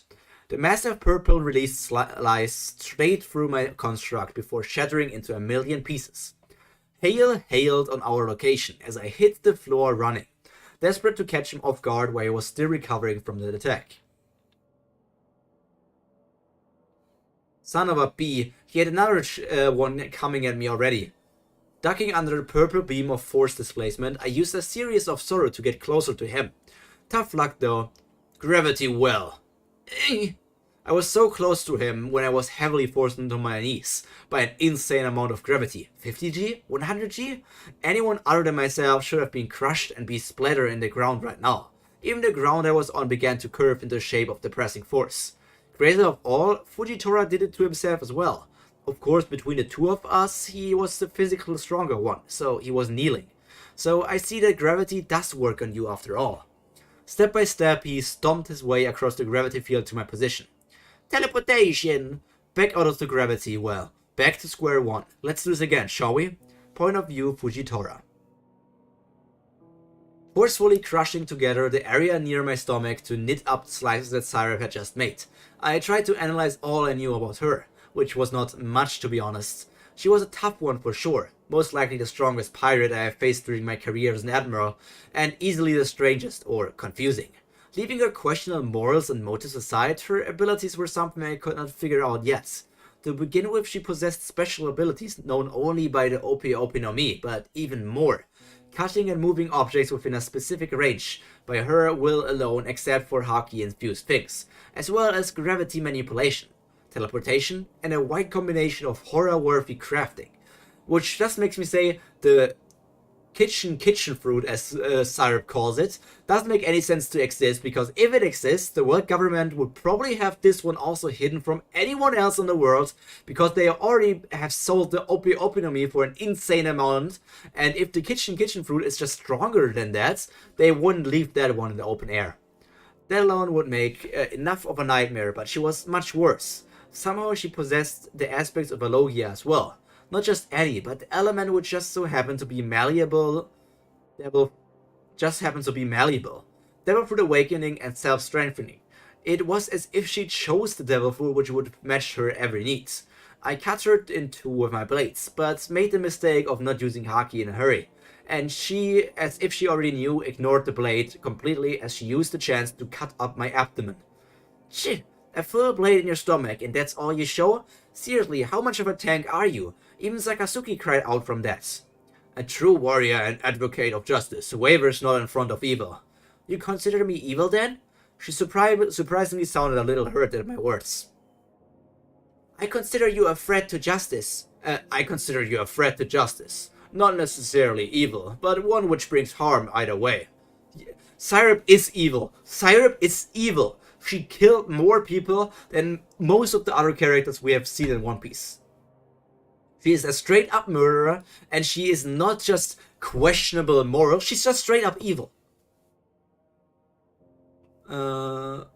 The massive purple release slice straight through my construct before shattering into a million pieces. Hail hailed on our location as I hit the floor running, desperate to catch him off guard while he was still recovering from the attack. Son of a bee, he had another one coming at me already. Ducking under the purple beam of force displacement, I used a series of sorrow to get closer to him. Tough luck though. Gravity well. I was so close to him when I was heavily forced into my knees by an insane amount of gravity. 50G? 100G? Anyone other than myself should have been crushed and be splattered in the ground right now. Even the ground I was on began to curve into the shape of the pressing force. Greatest of all, Fujitora did it to himself as well. Of course, between the two of us, he was the physically stronger one, so he was kneeling. So I see that gravity does work on you after all. Step by step, he stomped his way across the gravity field to my position. Teleportation! Back out of the gravity well. Back to square one. Let's do this again, shall we? Point of view, Fujitora. Forcefully crushing together the area near my stomach to knit up the slices that Syrup had just made. I tried to analyze all I knew about her, which was not much to be honest. She was a tough one for sure, most likely the strongest pirate I have faced during my career as an admiral, and easily the strangest or confusing. Leaving her questionable morals and motives aside, her abilities were something I could not figure out yet. To begin with, she possessed special abilities known only by the OP no Mi, but even more. Cutting and moving objects within a specific range, by her will alone except for Haki-infused things, as well as gravity manipulation, teleportation, and a wide combination of horror-worthy crafting. Which just makes me say the kitchen fruit, as Syrup calls it, doesn't make any sense to exist, because if it exists, the world government would probably have this one also hidden from anyone else in the world, because they already have sold the OP no Mi for an insane amount, and if the kitchen fruit is just stronger than that, they wouldn't leave that one in the open air. That alone would make enough of a nightmare, but she was much worse. Somehow she possessed the aspects of a Logia as well. Not just any, but the element would just so happen to be malleable. Devil Fruit Awakening and Self-Strengthening. It was as if she chose the Devil Fruit which would match her every need. I cut her in two with my blades, but made the mistake of not using Haki in a hurry. And she, as if she already knew, ignored the blade completely as she used the chance to cut up my abdomen. Shit, a full blade in your stomach and that's all you show? Seriously, how much of a tank are you? Even Sakazuki cried out from that. A true warrior and advocate of justice, who wavers not in front of evil. You consider me evil then? She surprisingly sounded a little hurt at my words. I consider you a threat to justice. Not necessarily evil, but one which brings harm either way. Syrup is evil. She killed more people than most of the other characters we have seen in One Piece. She is a straight up murderer, and she is not just questionable moral, she's just straight up evil. From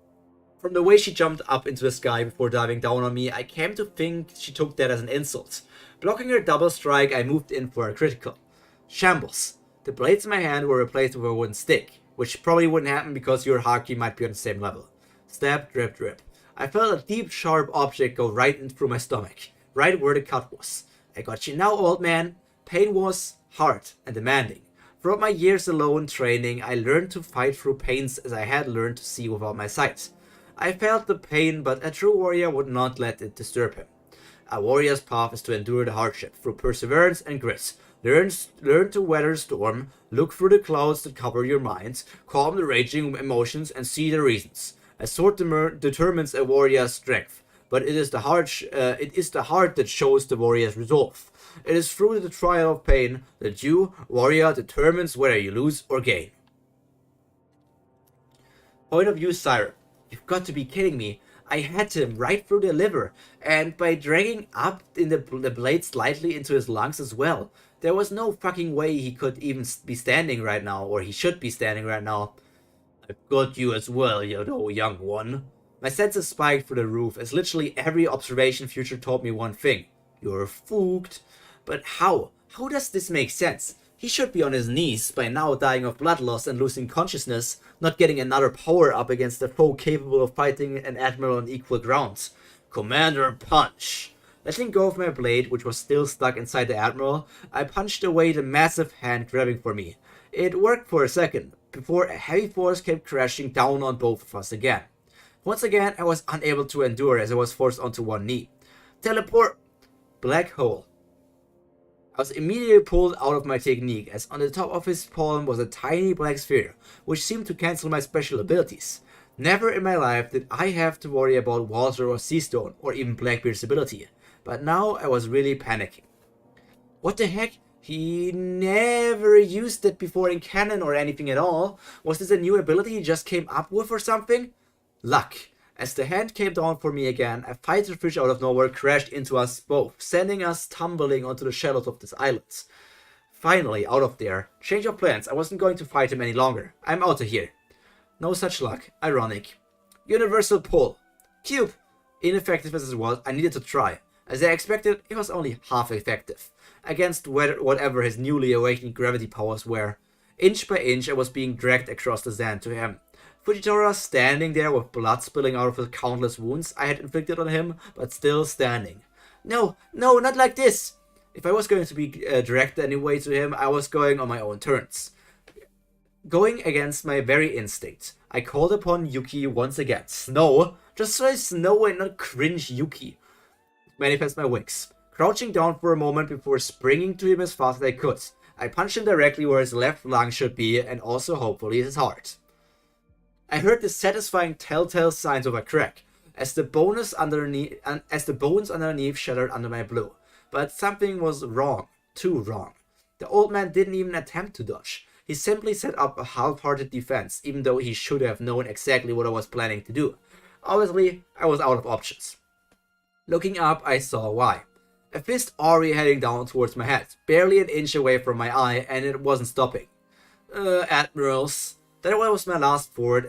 the way she jumped up into the sky before diving down on me, I came to think she took that as an insult. Blocking her double strike, I moved in for a critical. Shambles. The blades in my hand were replaced with a wooden stick, which probably wouldn't happen because your Haki might be on the same level. Stab, drip, drip. I felt a deep, sharp object go right in through my stomach, right where the cut was. I got you now, old man. Pain was hard and demanding. Throughout my years alone training, I learned to fight through pains as I had learned to see without my sight. I felt the pain, but a true warrior would not let it disturb him. A warrior's path is to endure the hardship through perseverance and grit. Learn to weather storm, look through the clouds that cover your mind, calm the raging emotions and see the reasons. A sword determines a warrior's strength, but it is the heart that shows the warrior's resolve. It is through the trial of pain that you, warrior, determines whether you lose or gain. Point of view, Syrup. You've got to be kidding me. I had him right through the liver, and by dragging up in the blade slightly into his lungs as well. There was no fucking way he could even be standing right now, or he should be standing right now. I've got you as well, you know, young one. My senses spiked through the roof, as literally every observation future taught me one thing. You're fooked. But how? How does this make sense? He should be on his knees by now, dying of blood loss and losing consciousness, not getting another power-up against a foe capable of fighting an admiral on equal grounds. Commander Punch! Letting go of my blade, which was still stuck inside the admiral, I punched away the massive hand grabbing for me. It worked for a second, before a heavy force came crashing down on both of us again. Once again, I was unable to endure as I was forced onto one knee. Teleport! Black hole. I was immediately pulled out of my technique, as on the top of his palm was a tiny black sphere, which seemed to cancel my special abilities. Never in my life did I have to worry about water or sea stone, or even Blackbeard's ability, but now I was really panicking. What the heck? He never used it before in canon or anything at all. Was this a new ability he just came up with or something? Luck. As the hand came down for me again, a fighter fish out of nowhere crashed into us both, sending us tumbling onto the shallows of this island. Finally, out of there. Change of plans, I wasn't going to fight him any longer. I'm out of here. No such luck. Ironic. Universal pull. Cube. Ineffective as it was, I needed to try. As I expected, it was only half effective, against whatever his newly awakened gravity powers were. Inch by inch, I was being dragged across the sand to him. Fujitora standing there with blood spilling out of the countless wounds I had inflicted on him, but still standing. No, not like this! If I was going to be dragged anyway to him, I was going on my own terms. Going against my very instinct, I called upon Yuki once again. Snow? Just say snow and not cringe Yuki. Manifest my wings. Crouching down for a moment before springing to him as fast as I could, I punched him directly where his left lung should be and also hopefully his heart. I heard the satisfying telltale signs of a crack as the bones underneath shattered under my blow. But something was wrong. Too wrong. The old man didn't even attempt to dodge. He simply set up a half-hearted defense, even though he should have known exactly what I was planning to do. Obviously, I was out of options. Looking up, I saw why. A fist already heading down towards my head, barely an inch away from my eye, and it wasn't stopping. Admirals. That was my last thought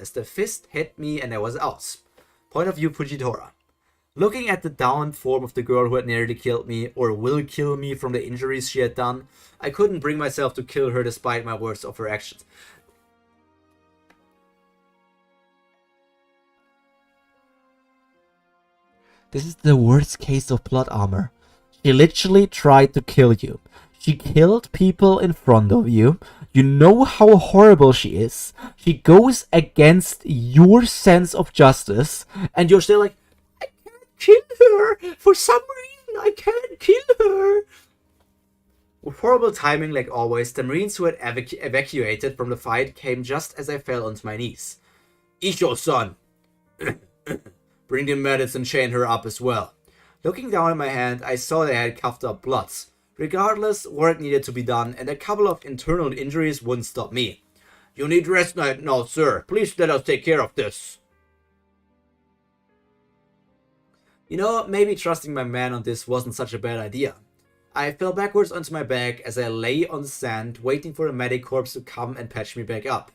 as the fist hit me and I was out. Point of view Fujitora. Looking at the downed form of the girl who had nearly killed me, or will kill me from the injuries she had done, I couldn't bring myself to kill her despite my words of her actions. This is the worst case of plot armor. She literally tried to kill you. She killed people in front of you. You know how horrible she is. She goes against your sense of justice, and you're still like, I can't kill her. For some reason, I can't kill her. With horrible timing, like always, the Marines who had evacuated from the fight came just as I fell onto my knees. Isho-san! Bring the medics and chain her up as well. Looking down at my hand, I saw that I had coughed up blood. Regardless, work needed to be done, and a couple of internal injuries wouldn't stop me. You need rest now, sir. Please let us take care of this. You know, maybe trusting my man on this wasn't such a bad idea. I fell backwards onto my back as I lay on the sand, waiting for a medic corps to come and patch me back up.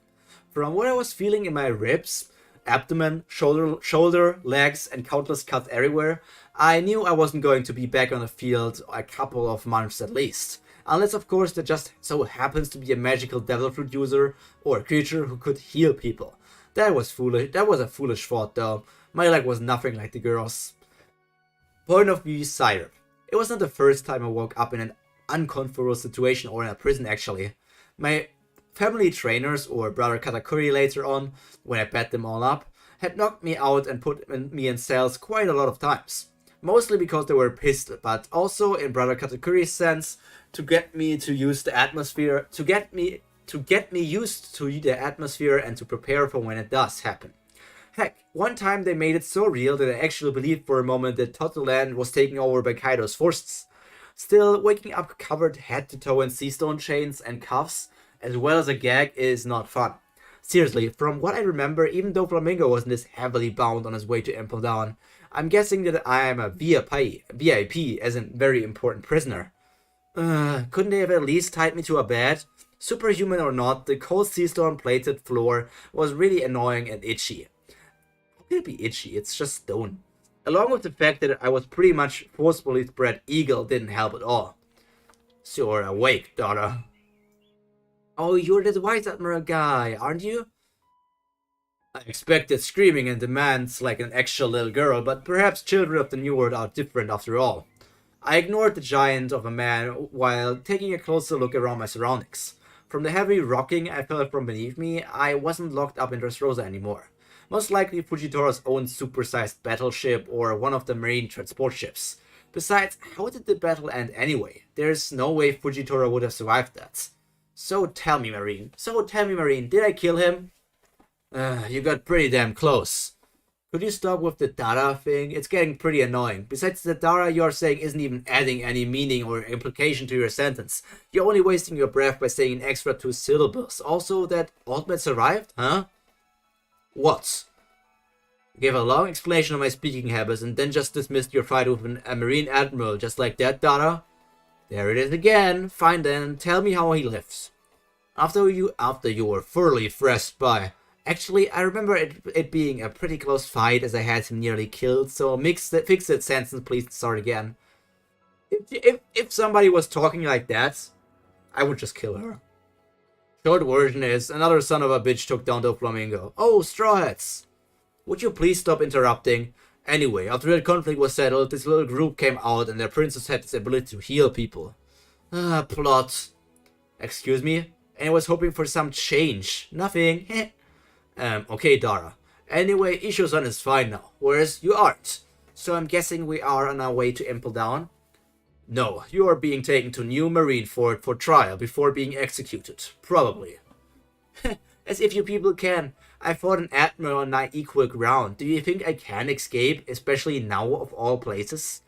From what I was feeling in my ribs, abdomen, shoulder, legs, and countless cuts everywhere, I knew I wasn't going to be back on the field a couple of months at least. Unless, of course, there just so happens to be a magical devil fruit user or a creature who could heal people. That was foolish. That was a foolish thought, though. My leg was nothing like the girl's. Point of view Syrup. It was not the first time I woke up in an uncomfortable situation or in a prison, actually. My family trainers, or Brother Katakuri later on, when I bet them all up, had knocked me out and put me in cells quite a lot of times. Mostly because they were pissed, but also in Brother Katakuri's sense, to get me to use the atmosphere, to get me used to the atmosphere and to prepare for when it does happen. Heck, one time they made it so real that I actually believed for a moment that Total Land was taken over by Kaido's forces. Still, waking up covered head to toe in sea stone chains and cuffs, as well as a gag, is not fun. Seriously, from what I remember, even though Flamingo wasn't this heavily bound on his way to Impel Down, I'm guessing that I am a VIP, as in very important prisoner. Couldn't they have at least tied me to a bed? Superhuman or not, the cold sea stone plated floor was really annoying and itchy. How can it be itchy? It's just stone. Along with the fact that I was pretty much forcefully spread eagle didn't help at all. So you're awake, daughter. Oh, you're the Vice Admiral guy, aren't you? I expected screaming and demands like an actual little girl, but perhaps children of the New World are different after all. I ignored the giant of a man while taking a closer look around my surroundings. From the heavy rocking I felt from beneath me, I wasn't locked up in Dressrosa anymore. Most likely Fujitora's own super-sized battleship or one of the marine transport ships. Besides, how did the battle end anyway? There's no way Fujitora would have survived that. So tell me, Marine, did I kill him? You got pretty damn close. Could you stop with the Dara thing? It's getting pretty annoying. Besides, the Dara you're saying isn't even adding any meaning or implication to your sentence. You're only wasting your breath by saying an extra 2 syllables. Also, that Altman survived? Huh? What? You gave a long explanation of my speaking habits and then just dismissed your fight with a Marine Admiral just like that, Dara? There it is again. Fine then, tell me how he lives. After you were thoroughly thrashed by. Actually, I remember it being a pretty close fight as I had him nearly killed, so fix that sentence please start again. If somebody was talking like that, I would just kill her. Short version is, another son of a bitch took down the Flamingo. Oh, Straw Hats! Would you please stop interrupting? Anyway, after that conflict was settled, this little group came out and their princess had this ability to heal people. Plot. Excuse me? And I was hoping for some change. Nothing. Heh. Okay, Dara. Anyway, Isho-san is fine now, whereas you aren't. So I'm guessing we are on our way to Impel Down? No, you are being taken to New Marineford for trial before being executed. Probably. As if you people can. I fought an admiral on my equal ground. Do you think I can escape, especially now of all places?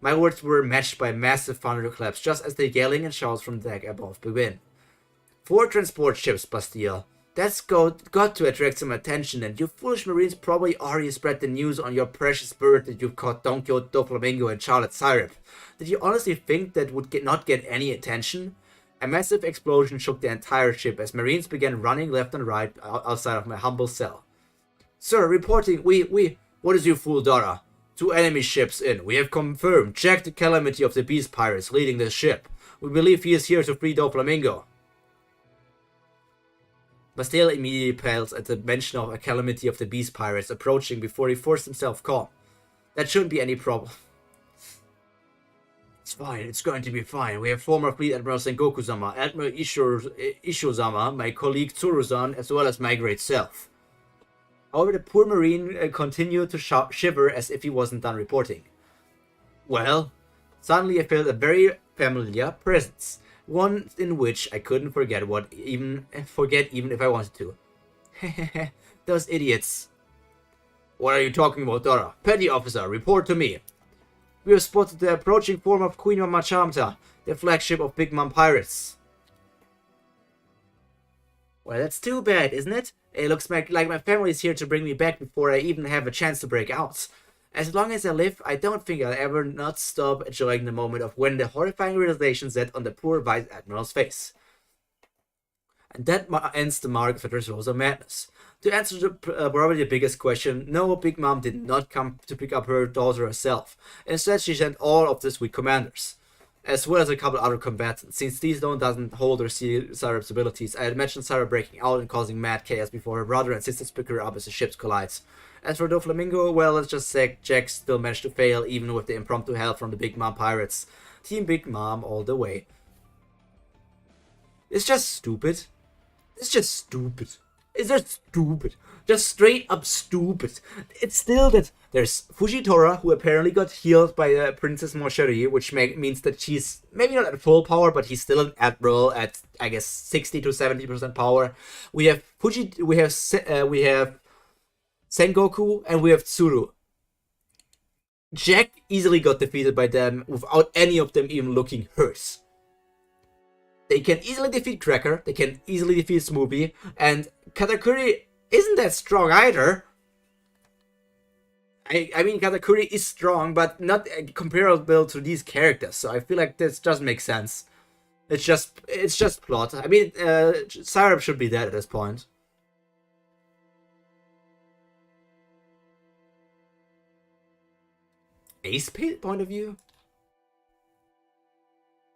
My words were matched by massive thunderclaps just as the yelling and shouts from the deck above began. 4 transport ships, Bastille. That's got to attract some attention, and you foolish marines probably already spread the news on your precious bird that you've caught Don Quixote, Doflamingo, and Charlotte Syrup. Did you honestly think that would not get any attention? A massive explosion shook the entire ship as marines began running left and right outside of my humble cell. Sir, reporting, what is your fool, Dara? 2 enemy ships in. We have confirmed. Check the calamity of the beast pirates leading this ship. We believe he is here to free Doflamingo. Bastille immediately pales at the mention of a calamity of the beast pirates approaching before he forced himself calm. That shouldn't be any problem. It's fine, it's going to be fine. We have former Fleet Admiral Sengoku-sama, Admiral Isho-sama, my colleague Tsuru-san, as well as my great self. However, the poor marine continued to shiver as if he wasn't done reporting. Well, suddenly I felt a very familiar presence. One in which I couldn't forget even if I wanted to. Those idiots. What are you talking about, Dora? Petty officer, report to me. We have spotted the approaching form of Queen Mama Chamta, the flagship of Big Mom Pirates. Well, that's too bad, isn't it? It looks like my family is here to bring me back before I even have a chance to break out. As long as I live, I don't think I'll ever not stop enjoying the moment of when the horrifying realization set on the poor Vice Admiral's face. And that ends the Mark Fetter's Rose of Madness. To answer probably the biggest question, no, Big Mom did not come to pick up her daughter herself. Instead, she sent all of the Sweet Commanders, as well as a couple other combatants. Since these doesn't hold or see Syrup's abilities, I had mentioned Syrup breaking out and causing mad chaos before her brother and sisters pick her up as the ships collide. As for Doflamingo, well, let's just say Jack still managed to fail, even with the impromptu help from the Big Mom pirates. Team Big Mom all the way. It's just stupid. It's just stupid. It's just stupid. Just straight up stupid. It's still that there's Fujitora, who apparently got healed by Princess Mosheri, which means that she's maybe not at full power, but he's still an admiral at, I guess, 60 to 70% power. We have we have Sengoku, and we have Tsuru. Jack easily got defeated by them without any of them even looking hurt. They can easily defeat Cracker, they can easily defeat Smoothie, and Katakuri isn't that strong either. I mean, Katakuri is strong, but not comparable to these characters, so I feel like this doesn't make sense. It's just plot. I mean, Syrup should be dead at this point. Ace point of view?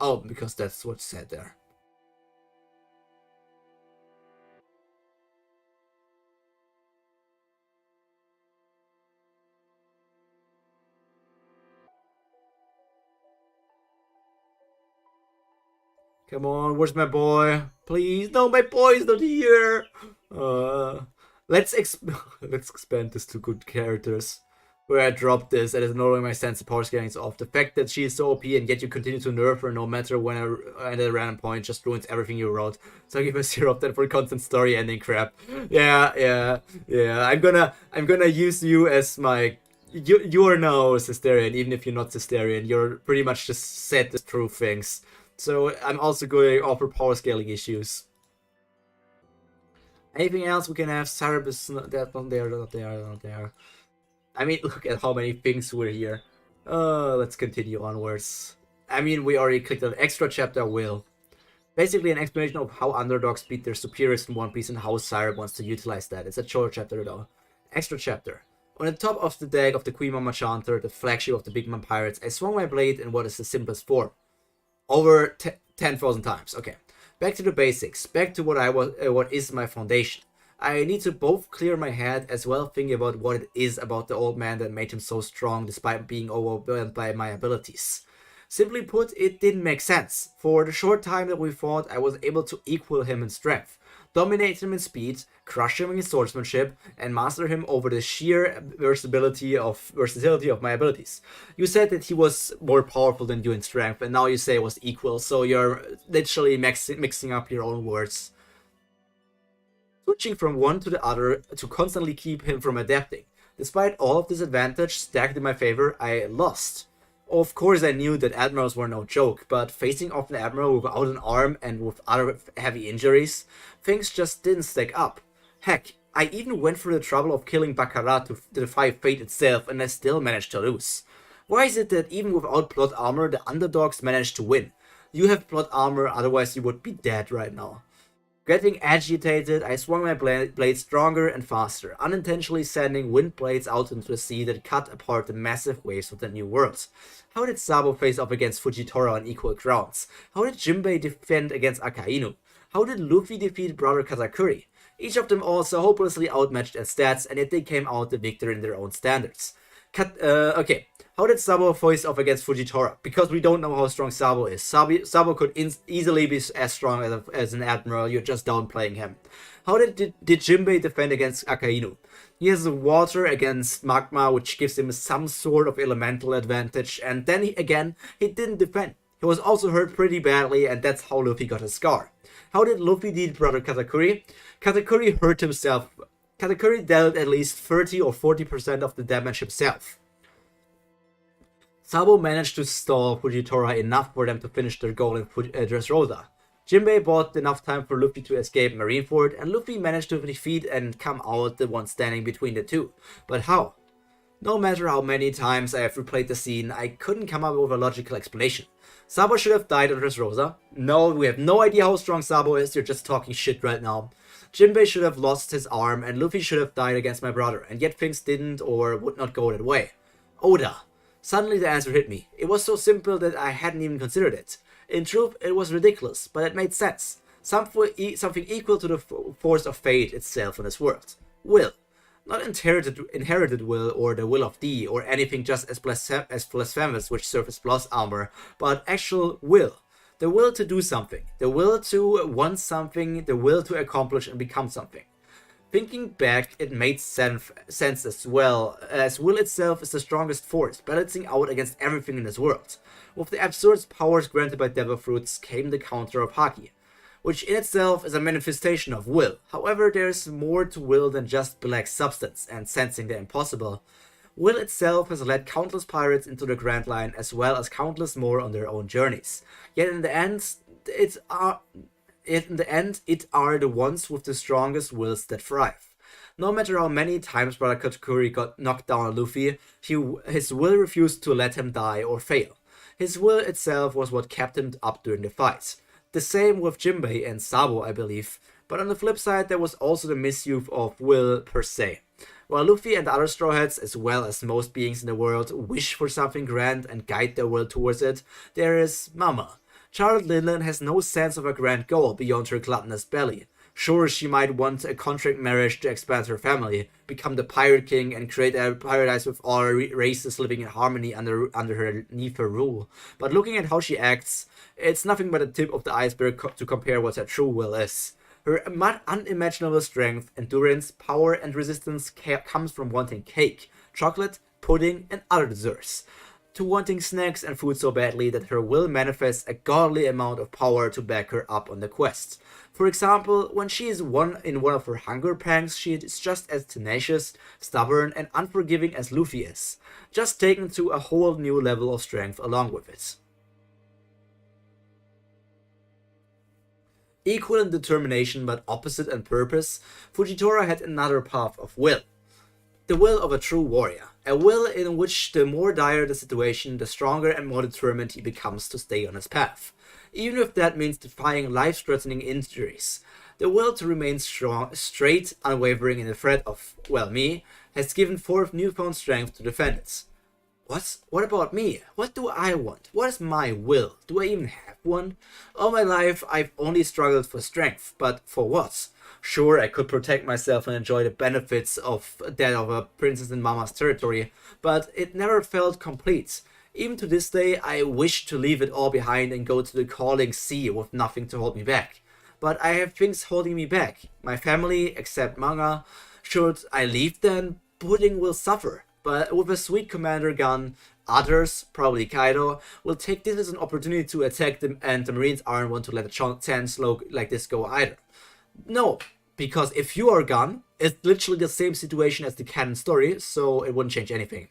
Oh, because that's what's said there. Come on, where's my boy? Please, no, my boy's not here. Let's expand this to good characters. Where I dropped this, it is lowering my sense of power scaling is off. The fact that she is so OP and yet you continue to nerf her no matter when at a random point just ruins everything you wrote. So I give a 0 of that for constant story ending crap. Yeah. I'm gonna use you as my you are now Cesterian, even if you're not Cesterian. You're pretty much just said the true things. So I'm also going to offer power scaling issues. Anything else we can have? Syrup is not there. I mean, look at how many things were here. Let's continue onwards. I mean, we already clicked on extra chapter will. Basically an explanation of how underdogs beat their superiors in One Piece and how Syrup wants to utilize that. It's a short chapter though. Extra chapter. On the top of the deck of the Queen Mama Chanter, the flagship of the Big Mom Pirates, I swung my blade in what is the simplest form. Over 10,000 times. Okay. Back to the basics. Back to what is my foundation. I need to both clear my head as well think about what it is about the old man that made him so strong despite being overwhelmed by my abilities. Simply put, it didn't make sense. For the short time that we fought, I was able to equal him in strength, dominate him in speed, crush him in swordsmanship, and master him over the sheer versatility of my abilities. You said that he was more powerful than you in strength, and now you say it was equal, so you're literally mixing up your own words. Switching from one to the other to constantly keep him from adapting. Despite all of this advantage stacked in my favor, I lost. Of course, I knew that admirals were no joke, but facing off an admiral without an arm and with other heavy injuries, things just didn't stack up. Heck, I even went through the trouble of killing Baccarat to defy fate itself, and I still managed to lose. Why is it that even without plot armor, the underdogs managed to win? You have plot armor, otherwise you would be dead right now. Getting agitated, I swung my blade stronger and faster, unintentionally sending wind blades out into the sea that cut apart the massive waves of the new world. How did Sabo face off against Fujitora on equal grounds? How did Jinbei defend against Akainu? How did Luffy defeat brother Katakuri? Each of them all so hopelessly outmatched in stats, and yet they came out the victor in their own standards. Okay, how did Sabo face off against Fujitora? Because we don't know how strong Sabo is. Sabo could easily be as strong as an admiral, you're just downplaying him. How did Jinbei defend against Akainu? He has water against magma, which gives him some sort of elemental advantage, and then he didn't defend. He was also hurt pretty badly, and that's how Luffy got his scar. How did Luffy beat brother Katakuri? Katakuri hurt himself. Katakuri dealt at least 30 or 40% of the damage himself. Sabo managed to stall Fujitora enough for them to finish their goal in Dressrosa. Jinbei bought enough time for Luffy to escape Marineford, and Luffy managed to defeat and come out the one standing between the two. But how? No matter how many times I have replayed the scene, I couldn't come up with a logical explanation. Sabo should have died on Dressrosa. No, we have no idea how strong Sabo is, you're just talking shit right now. Jinbei should have lost his arm, and Luffy should have died against my brother, and yet things didn't or would not go that way. Oda. Suddenly the answer hit me. It was so simple that I hadn't even considered it. In truth, it was ridiculous, but it made sense. Something equal to the force of fate itself in this world. Will. Not inherited will or the will of D or anything just as blasphemous which serves as plus armor, but actual will. The will to do something, the will to want something, the will to accomplish and become something. Thinking back, it made sense as well, as will itself is the strongest force, balancing out against everything in this world. With the absurd powers granted by devil fruits came the counter of Haki, which in itself is a manifestation of will. However, there is more to will than just black substance and sensing the impossible. Will itself has led countless pirates into the Grand Line as well as countless more on their own journeys. Yet in the end, it are the ones with the strongest wills that thrive. No matter how many times brother Katakuri got knocked down on Luffy, his will refused to let him die or fail. His will itself was what kept him up during the fight. The same with Jinbei and Sabo, I believe, but on the flip side there was also the misuse of will per se. While Luffy and other Straw Hats, as well as most beings in the world, wish for something grand and guide their will towards it, there is Mama. Charlotte Linland has no sense of a grand goal beyond her gluttonous belly. Sure, she might want a contract marriage to expand her family, become the Pirate King and create a paradise with all races living in harmony underneath her rule. But looking at how she acts, it's nothing but the tip of the iceberg to compare what her true will is. Her unimaginable strength, endurance, power and resistance comes from wanting cake, chocolate, pudding and other desserts, to wanting snacks and food so badly that her will manifests a godly amount of power to back her up on the quest. For example, when she is in one of her hunger pangs, she is just as tenacious, stubborn and unforgiving as Luffy is, just taken to a whole new level of strength along with it. Equal in determination but opposite in purpose, Fujitora had another path of will. The will of a true warrior. A will in which the more dire the situation, the stronger and more determined he becomes to stay on his path. Even if that means defying life-threatening injuries. The will to remain strong, straight, unwavering in the threat of, well, me, has given forth newfound strength to defend it. What about me? What do I want? What is my will? Do I even have one? All my life I've only struggled for strength, but for what? Sure, I could protect myself and enjoy the benefits of that of a princess in Mama's territory, but it never felt complete. Even to this day, I wish to leave it all behind and go to the calling sea with nothing to hold me back. But I have things holding me back. My family, except manga. Should I leave then, Pudding will suffer. But with a sweet commander gun, others, probably Kaido, will take this as an opportunity to attack them, and the Marines aren't want to let a chance like this go either. No, because if you are gone, it's literally the same situation as the canon story, so it wouldn't change anything.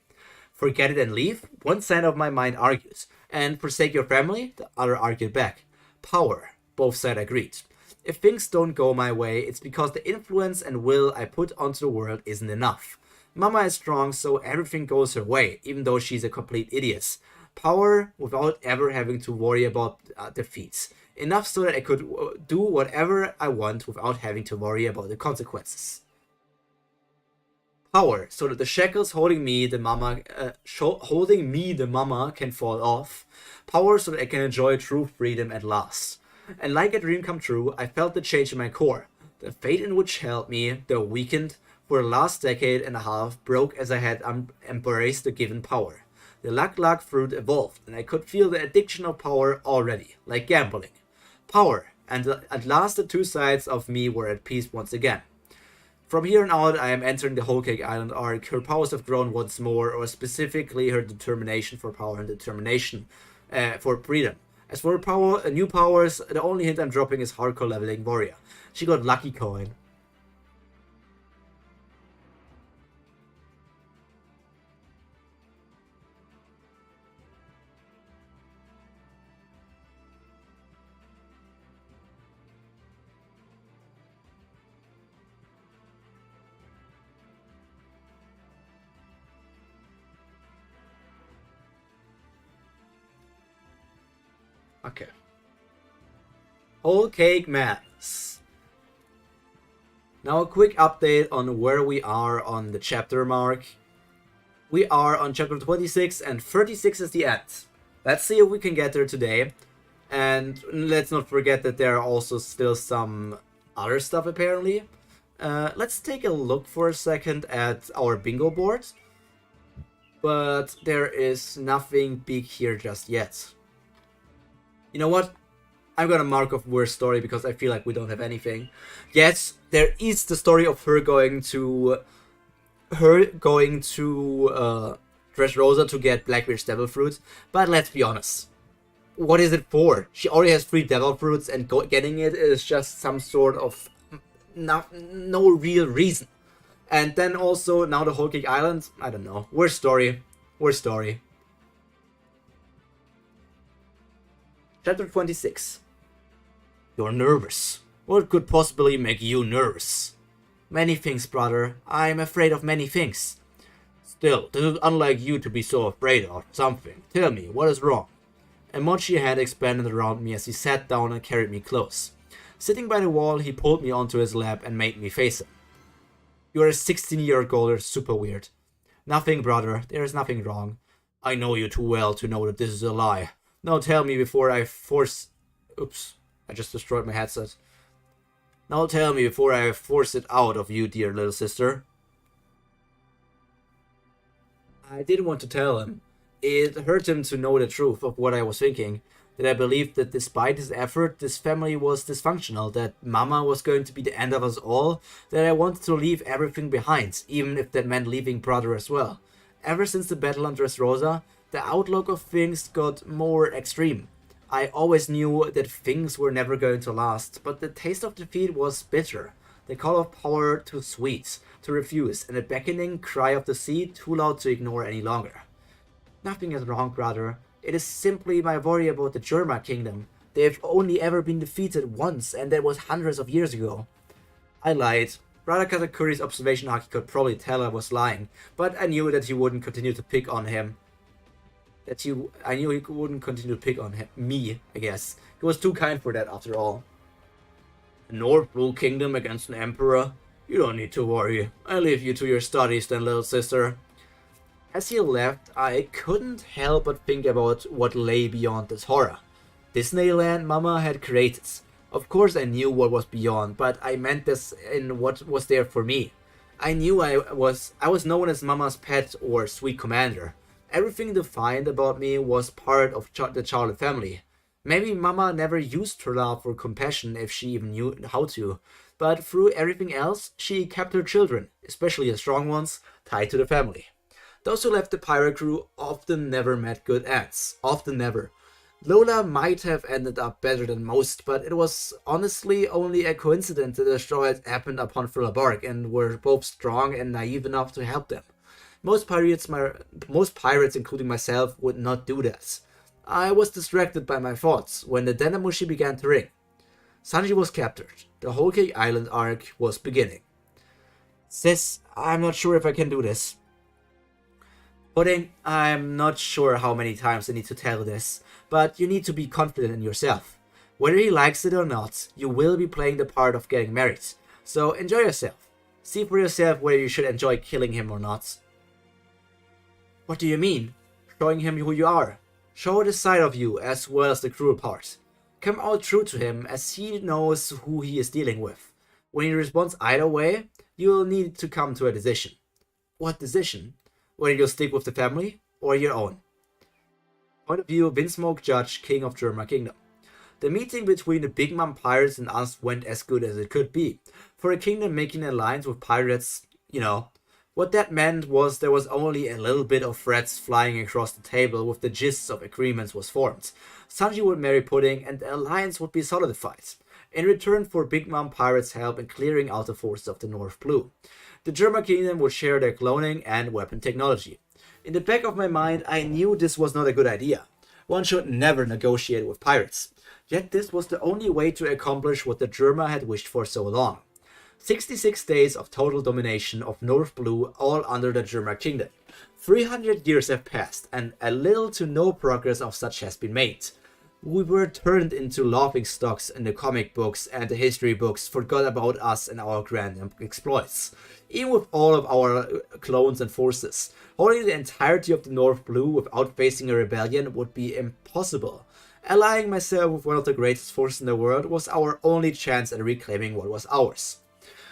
Forget it and leave, one side of my mind argues, and forsake your family, the other argued back. Power, both sides agreed. If things don't go my way, it's because the influence and will I put onto the world isn't enough. Mama is strong, so everything goes her way, even though she's a complete idiot. Power without ever having to worry about defeats. Enough so that I could do whatever I want without having to worry about the consequences. Power, so that the shackles holding me, the mama, can fall off. Power, so that I can enjoy true freedom at last. And like a dream come true, I felt the change in my core. The fate in which held me, though weakened, for the last decade and a half, broke as I had embraced the given power. The luck fruit evolved, and I could feel the addiction of power already, like gambling. Power, and at last the two sides of me were at peace once again. From here on out, I am entering the Whole Cake Island arc. Her powers have grown once more, or specifically her determination for power and determination for freedom. As for her new powers, the only hint I'm dropping is hardcore leveling warrior. She got lucky coin. Okay. Whole Cake Madness. Now a quick update on where we are on the chapter mark. We are on chapter 26 and 36 is the end. Let's see if we can get there today. And let's not forget that there are also still some other stuff apparently. Let's take a look for a second at our bingo board. But there is nothing big here just yet. You know what? I'm gonna mark off worst story because I feel like we don't have anything. Yes, there is the story of her going to Dressrosa to get Blackbeard's devil fruit, but let's be honest. What is it for? She already has 3 devil fruits and getting it is just some sort of no real reason. And then also now the Whole Cake Island, I don't know. Worst story. Worst story. Chapter 26. You're nervous. What could possibly make you nervous? Many things, brother. I'm afraid of many things. Still, this is unlike you to be so afraid of something. Tell me, what is wrong? A mochi hand expanded around me as he sat down and carried me close. Sitting by the wall, he pulled me onto his lap and made me face him. You're a 16-year-old, super weird. Nothing, brother. There is nothing wrong. I know you too well to know that this is a lie. Now tell me before I force... Oops, I just destroyed my headset. Now tell me before I force it out of you, dear little sister. I didn't want to tell him. It hurt him to know the truth of what I was thinking. That I believed that despite his effort, this family was dysfunctional, that Mama was going to be the end of us all, that I wanted to leave everything behind, even if that meant leaving brother as well. Ever since the battle on Dressrosa, the outlook of things got more extreme. I always knew that things were never going to last, but the taste of defeat was bitter. The call of power too sweet to refuse, and the beckoning cry of the sea too loud to ignore any longer. Nothing is wrong, brother. It is simply my worry about the Germa kingdom. They have only ever been defeated once, and that was hundreds of years ago. I lied. Brother Katakuri's observation haki could probably tell I was lying, but I knew that he wouldn't continue to pick on him. I knew he wouldn't continue to pick on me, I guess. He was too kind for that after all. A North Blue Kingdom against an Emperor? You don't need to worry. I leave you to your studies then, little sister. As he left, I couldn't help but think about what lay beyond this horror. Disneyland Mama had created. Of course I knew what was beyond, but I meant this in what was there for me. I knew I was known as Mama's pet or sweet commander. Everything defined about me was part of the Charlotte family. Maybe Mama never used her love or compassion if she even knew how to, but through everything else, she kept her children, especially the strong ones, tied to the family. Those who left the pirate crew often never met good ends. Often never. Lola might have ended up better than most, but it was honestly only a coincidence that the straw had happened upon Bark and were both strong and naive enough to help them. Most pirates, including myself, would not do this. I was distracted by my thoughts when the Denamushi began to ring. Sanji was captured. The Whole Cake Island arc was beginning. Sis, I'm not sure if I can do this. Pudding, I'm not sure how many times I need to tell this, but you need to be confident in yourself. Whether he likes it or not, you will be playing the part of getting married. So enjoy yourself. See for yourself whether you should enjoy killing him or not. What do you mean? Showing him who you are. Show the side of you as well as the cruel part. Come out true to him as he knows who he is dealing with. When he responds either way, you will need to come to a decision. What decision? Whether you'll stick with the family or your own. Point of view, Windsmoke Judge, King of Germa Kingdom. The meeting between the Big Mom pirates and us went as good as it could be. For a kingdom making an alliance with pirates, what that meant was there was only a little bit of threats flying across the table with the gist of agreements was formed. Sanji would marry Pudding and the alliance would be solidified. In return for Big Mom Pirates' help in clearing out the forces of the North Blue. The German kingdom would share their cloning and weapon technology. In the back of my mind, I knew this was not a good idea. One should never negotiate with pirates. Yet this was the only way to accomplish what the Germa had wished for so long. 66 days of total domination of North Blue, all under the Germa kingdom. 300 years have passed, and a little to no progress of such has been made. We were turned into laughing stocks in the comic books, and the history books forgot about us and our grand exploits. Even with all of our clones and forces, holding the entirety of the North Blue without facing a rebellion would be impossible. Allying myself with one of the greatest forces in the world was our only chance at reclaiming what was ours.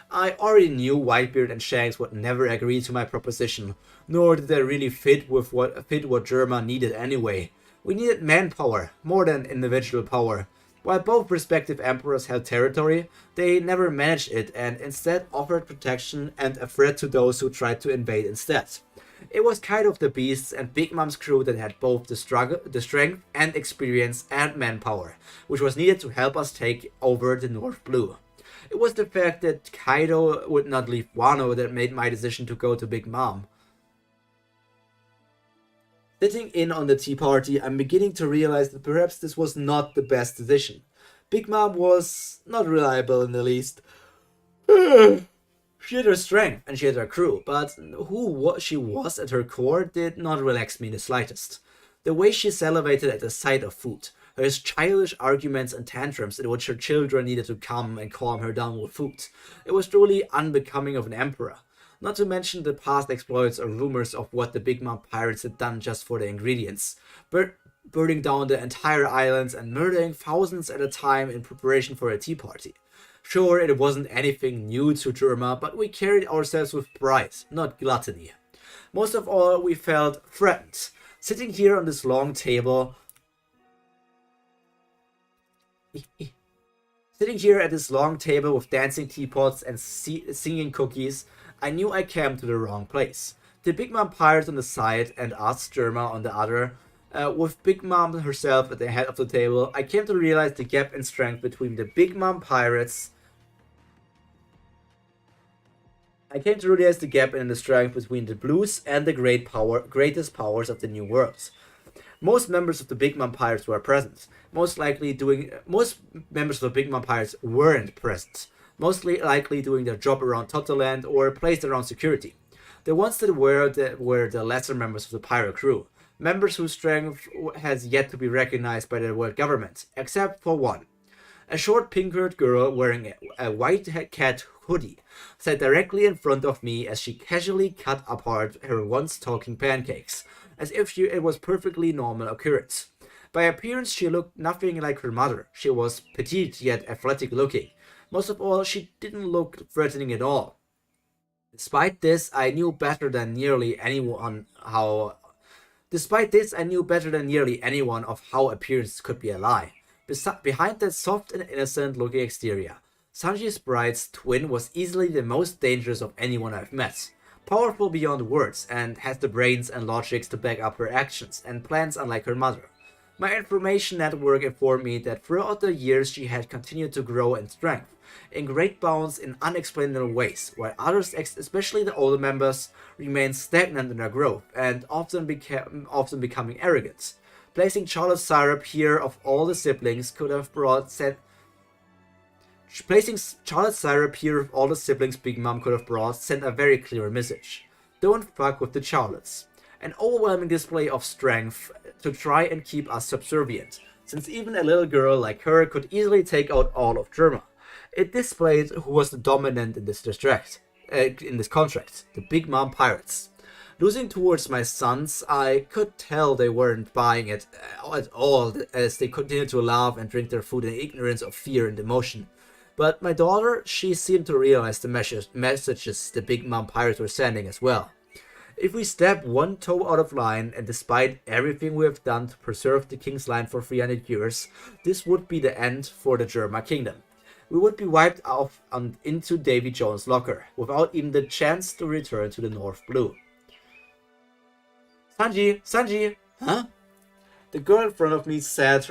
I already knew Whitebeard and Shanks would never agree to my proposition, nor did they really fit what Germa needed anyway. We needed manpower, more than individual power. While both respective emperors held territory, they never managed it and instead offered protection and a threat to those who tried to invade instead. It was kind of the Beasts and Big Mom's crew that had both the strength and experience and manpower, which was needed to help us take over the North Blue. It was the fact that Kaido would not leave Wano that made my decision to go to Big Mom. Sitting in on the tea party, I'm beginning to realize that perhaps this was not the best decision. Big Mom was not reliable in the least. She had her strength and she had her crew, but she was at her core did not relax me in the slightest. The way she salivated at the sight of food, her childish arguments and tantrums in which her children needed to come and calm her down with food. It was truly unbecoming of an emperor. Not to mention the past exploits or rumors of what the Big Mom pirates had done just for the ingredients. Burning down the entire islands and murdering thousands at a time in preparation for a tea party. Sure, it wasn't anything new to Germa, but we carried ourselves with pride, not gluttony. Most of all, we felt threatened. Sitting here on this long table... Sitting here at this long table with dancing teapots and singing cookies, I knew I came to the wrong place. The Big Mom pirates on the side and us, Germa, on the other. With Big Mom herself at the head of the table, I came to realize the gap in strength between the Big Mom pirates. I came to realize the gap in the strength between the Blues and the greatest powers of the New World. Most members of the Big Mom pirates were present. Most members of the Big Mom pirates weren't present. Mostly likely doing their job around Totoland or placed around security. The ones that were the lesser members of the pirate crew. Members whose strength has yet to be recognized by the world government, except for one. A short pink-haired girl wearing a white cat hoodie sat directly in front of me as she casually cut apart her once talking pancakes, as if it was perfectly normal occurrence. By appearance, she looked nothing like her mother. She was petite yet athletic looking. Most of all, she didn't look threatening at all. Despite this, I knew better than nearly anyone how Despite this, I knew better than nearly anyone of how appearance could be a lie. Behind that soft and innocent-looking exterior, Sanji's bride's twin was easily the most dangerous of anyone I've met. Powerful beyond words, and has the brains and logics to back up her actions and plans unlike her mother. My information network informed me that throughout the years she had continued to grow in strength, in great bounds in unexplainable ways, while others, especially the older members, remained stagnant in their growth and often becoming arrogant. Placing Charlotte Syrup here of all the siblings could have Big Mom could have brought sent a very clear message. Don't fuck with the Charlottes. An overwhelming display of strength to try and keep us subservient, since even a little girl like her could easily take out all of Germa. It displayed who was the dominant in this contract, the Big Mom Pirates. Losing towards my sons, I could tell they weren't buying it at all, as they continued to laugh and drink their food in ignorance of fear and emotion. But my daughter, she seemed to realize the messages the Big Mom Pirates were sending as well. If we step one toe out of line, and despite everything we have done to preserve the King's line for 300 years, this would be the end for the Germa Kingdom. We would be wiped off and into Davy Jones' locker, without even the chance to return to the North Blue. Sanji! Huh? The girl in front of me sat,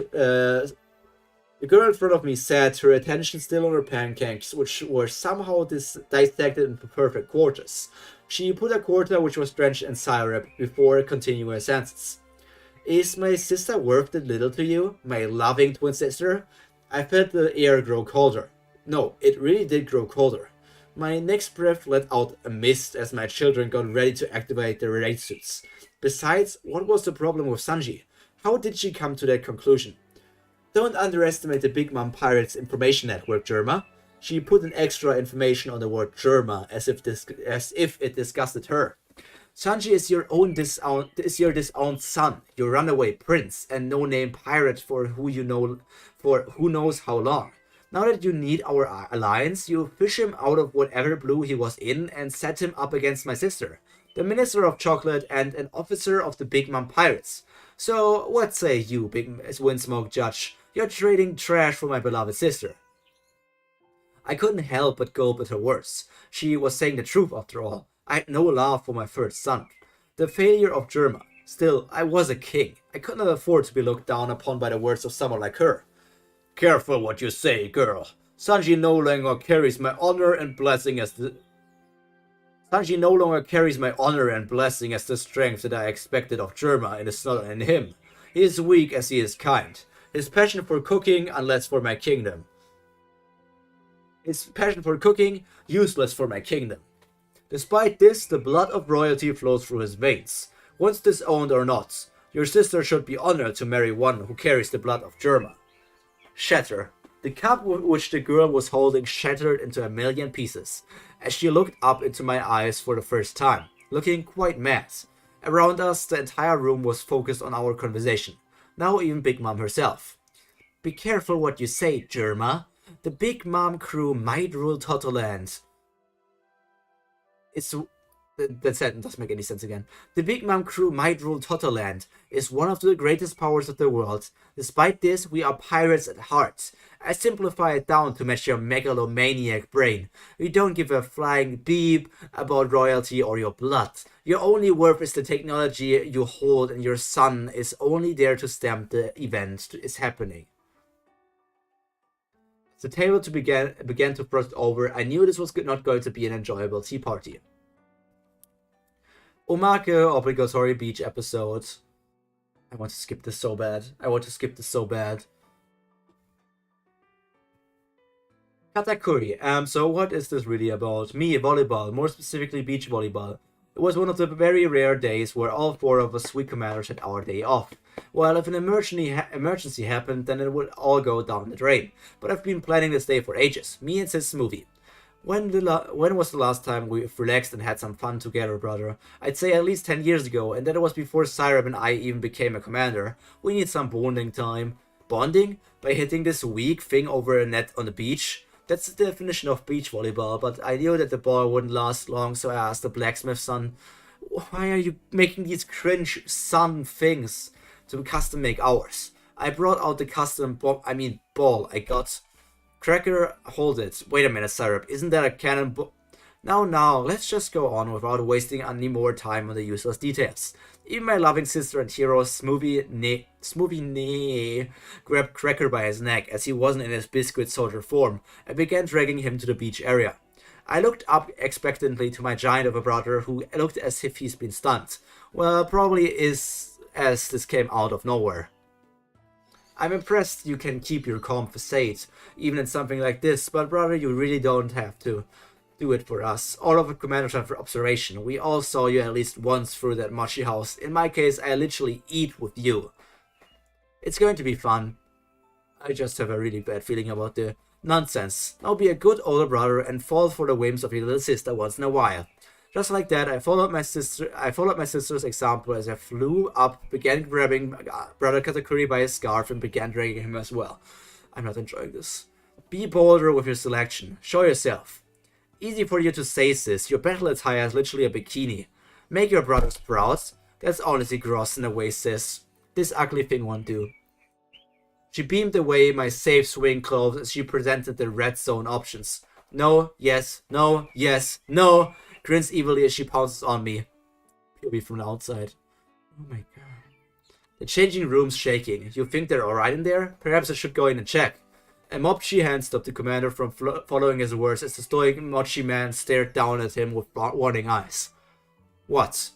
her attention still on her pancakes, which were somehow dissected into perfect quarters. She put a quarter which was drenched in syrup before continuing her sentence. Is my sister worth the little to you, my loving twin sister? I felt the air grow colder. No, it really did grow colder. My next breath let out a mist as my children got ready to activate their raid suits. Besides, what was the problem with Sanji? How did she come to that conclusion? Don't underestimate the Big Mom Pirates information network, Germa. She put an extra information on the word Germa as if it disgusted her. Sanji is your disowned son, your runaway prince, and no-name pirate for who knows how long. Now that you need our alliance, you fish him out of whatever blue he was in and set him up against my sister, the Minister of Chocolate and an officer of the Big Mom Pirates. So, what say you, Big Windsmoke Judge? You're trading trash for my beloved sister. I couldn't help but gulp at her words. She was saying the truth after all. I had no love for my first son. The failure of Germa. Still, I was a king. I could not afford to be looked down upon by the words of someone like her. Careful what you say, girl. Sanji no longer carries my honor and blessing as the strength that I expected of Germa and is not in him. He is weak as he is kind. His passion for cooking, useless for my kingdom. Despite this, the blood of royalty flows through his veins. Once disowned or not, your sister should be honored to marry one who carries the blood of Germa. Shatter. The cup which the girl was holding shattered into a million pieces, as she looked up into my eyes for the first time, looking quite mad. Around us, the entire room was focused on our conversation. Now even Big Mom herself. Be careful what you say, Germa. The Big Mom crew might rule Totoland. That sentence doesn't make any sense again. The Big Mom crew might rule Totoland, is one of the greatest powers of the world. Despite this, we are pirates at heart. I simplify it down to match your megalomaniac brain. We don't give a flying beep about royalty or your blood. Your only worth is the technology you hold, and your son is only there to stamp the event is happening. As the table began to frost over, I knew this was not going to be an enjoyable tea party. Omake obligatory beach episode. I want to skip this so bad. Katakuri. So what is this really about? Me, volleyball, more specifically beach volleyball. It was one of the very rare days where all four of us sweet commanders had our day off. Well, if an emergency happened, then it would all go down the drain. But I've been planning this day for ages. Me and Sis movie. When was the last time we relaxed and had some fun together, brother? I'd say at least 10 years ago, and that was before Syrup and I even became a commander. We need some bonding time. Bonding? By hitting this weak thing over a net on the beach? That's the definition of beach volleyball, but I knew that the ball wouldn't last long, so I asked the blacksmith's son, Why are you making these cringe sun things to custom make ours? I brought out the custom ball I got. Cracker, hold it. Wait a minute, Syrup. Isn't that a cannon ball? Now, let's just go on without wasting any more time on the useless details. Even my loving sister and hero, Smoothie Nee, grabbed Cracker by his neck as he wasn't in his biscuit soldier form and began dragging him to the beach area. I looked up expectantly to my giant of a brother who looked as if he's been stunned. Well, probably is as this came out of nowhere. I'm impressed you can keep your calm facade, even in something like this, but brother, you really don't have to do it for us. All of the commanders are for observation. We all saw you at least once through that mochi house. In my case, I literally eat with you. It's going to be fun. I just have a really bad feeling about the nonsense. I'll be a good older brother and fall for the whims of your little sister once in a while. Just like that, I followed my sister's example as I flew up, began grabbing Brother Katakuri by his scarf, and began dragging him as well. I'm not enjoying this. Be bolder with your selection. Show yourself. Easy for you to say, sis. Your battle attire is literally a bikini. Make your brothers proud. That's honestly gross in a way, sis. This ugly thing won't do. She beamed away my safe swing clothes as she presented the red zone options. No, yes, no, yes, no. Grins evilly as she pounces on me. POV from the outside. Oh my god. The changing room's shaking. You think they're alright in there? Perhaps I should go in and check. A mochi hand stopped the commander from following his words as the stoic mochi man stared down at him with warning eyes. What?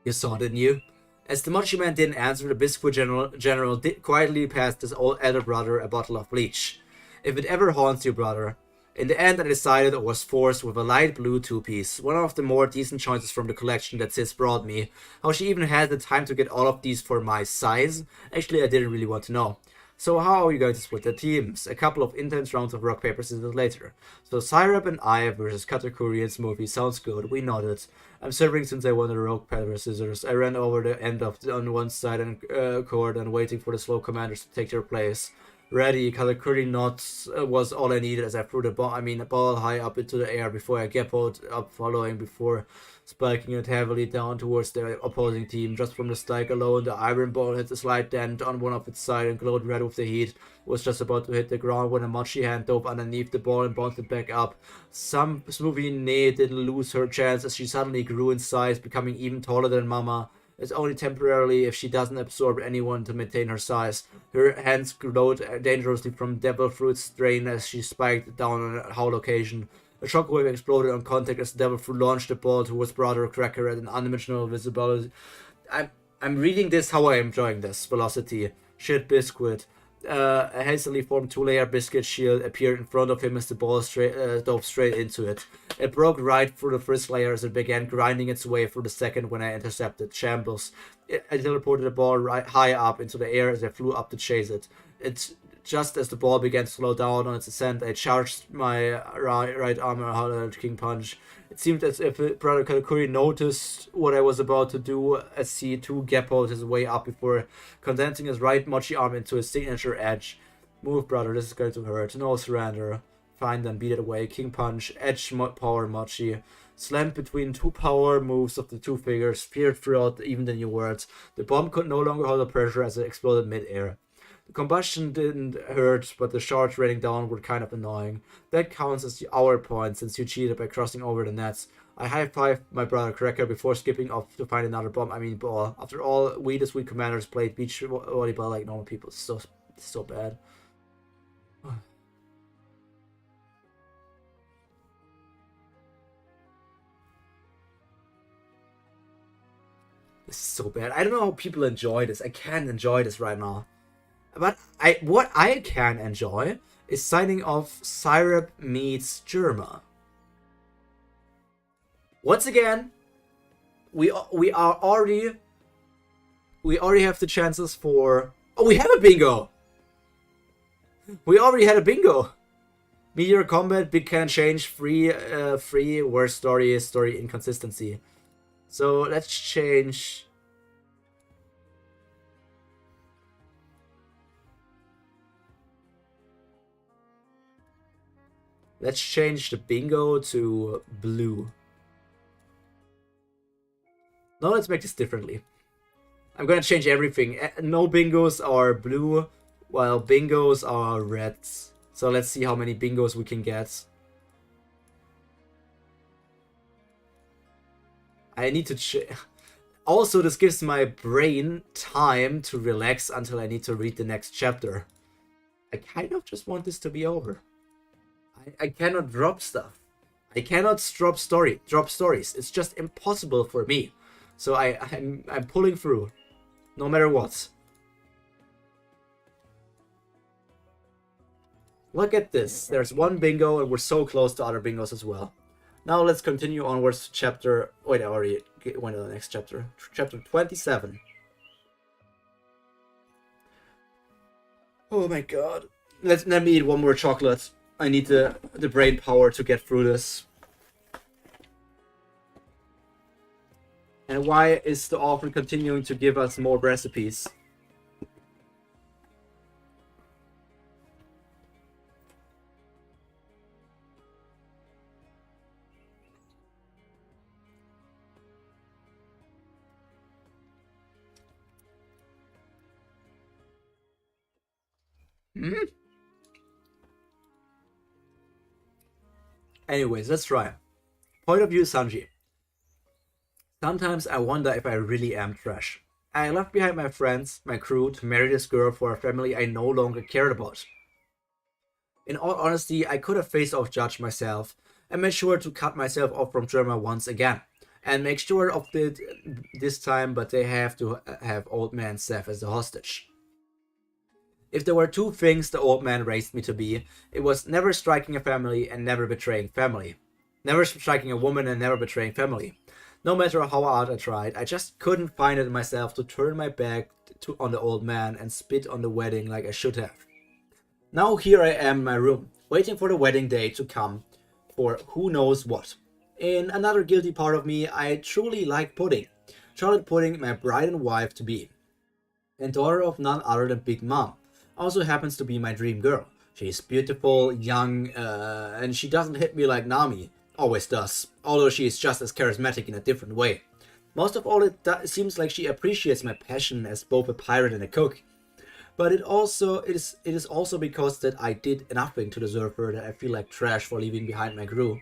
You saw, didn't you? As the mochi man didn't answer, the biscuit general quietly passed his old elder brother a bottle of bleach. If it ever haunts you, brother. In the end, I decided I was forced with a light blue two-piece, one of the more decent choices from the collection that Sis brought me. How she even had the time to get all of these for my size? Actually, I didn't really want to know. So how are we going to split the teams? A couple of intense rounds of rock, paper, scissors later. So Syrup and I versus Katakuri and Smoothie. Sounds good. We nodded. I'm serving since I won the rock, paper, scissors. I ran over the end of on one side and court and waiting for the slow commanders to take their place. Ready, Katakuri nods was all I needed as I threw the ball high up into the air before I gappled up following before spiking it heavily down towards the opposing team. Just from the strike alone, the iron ball hit a slight dent on one of its side and glowed red with the heat. It was just about to hit the ground when a mochi hand dove underneath the ball and bounced it back up. Some Smoothie Nee didn't lose her chance as she suddenly grew in size, becoming even taller than Mama. It's only temporarily if she doesn't absorb anyone to maintain her size. Her hands glowed dangerously from devil fruit strain as she spiked down on a Howl occasion. A shockwave exploded on contact as the devil fruit launched the ball towards Brother Cracker at an unimaginable visibility. I'm reading this how I'm enjoying this. Velocity. Shit biscuit. A hastily formed two-layer biscuit shield appeared in front of him as the ball dove straight into it. It broke right through the first layer as it began grinding its way through the second when I intercepted. Shambles. I teleported the ball right high up into the air as I flew up to chase it. Just as the ball began to slow down on its ascent, I charged my right arm and hollered King Punch. It seemed as if Brother Katakuri noticed what I was about to do as he too gappled his way up before condensing his right mochi arm into his signature edge. Move, brother, this is going to hurt. No surrender. Fine, then beat it away. King Punch, edge power mochi. Slammed between two power moves of the two figures, speared throughout even the new words. The bomb could no longer hold the pressure as it exploded mid-air. The combustion didn't hurt, but the shards raining down were kind of annoying. That counts as our point, since you cheated by crossing over the nets. I high-fived my brother Cracker before skipping off to find another ball. After all, we the sweet commanders played beach volleyball like normal people. It's so bad. This is so bad. I don't know how people enjoy this. I can't enjoy this right now. But what I can enjoy is signing off Syrup meets Germa. Once again, we already have the chances for. Oh, we have a bingo. We already had a bingo. Meteor combat, big can change, free, worst story inconsistency. So let's change. Let's change the bingo to blue. Now let's make this differently. I'm gonna change everything. No bingos are blue, while bingos are reds. So let's see how many bingos we can get. I need to also, this gives my brain time to relax until I need to read the next chapter. I kind of just want this to be over. I cannot drop stuff. I cannot drop stories. It's just impossible for me. So I'm pulling through, no matter what. Look at this. There's one bingo, and we're so close to other bingos as well. Now let's continue onwards to chapter... Wait, I already went to the next chapter. Chapter 27. Oh my god. Let me eat one more chocolate. I need the brain power to get through this. And why is the author continuing to give us more recipes? Anyways, let's try. Point of view, Sanji. Sometimes I wonder if I really am trash. I left behind my friends, my crew, to marry this girl for a family I no longer cared about. In all honesty, I could have faced off judged myself and made sure to cut myself off from Germa once again. And make sure of it this time, but they have to have old man Seth as a hostage. If there were two things the old man raised me to be, it was never striking a family and never betraying family. Never striking a woman and never betraying family. No matter how hard I tried, I just couldn't find it in myself to turn my back on the old man and spit on the wedding like I should have. Now here I am in my room, waiting for the wedding day to come for who knows what. In another guilty part of me, I truly like pudding. Charlotte Pudding, my bride and wife to be, and daughter of none other than Big Mom, also happens to be my dream girl. She's beautiful, young, and she doesn't hit me like Nami always does, although she is just as charismatic in a different way. Most of all, it seems like she appreciates my passion as both a pirate and a cook. But it is also because that I did nothing to deserve her that I feel like trash for leaving behind my crew.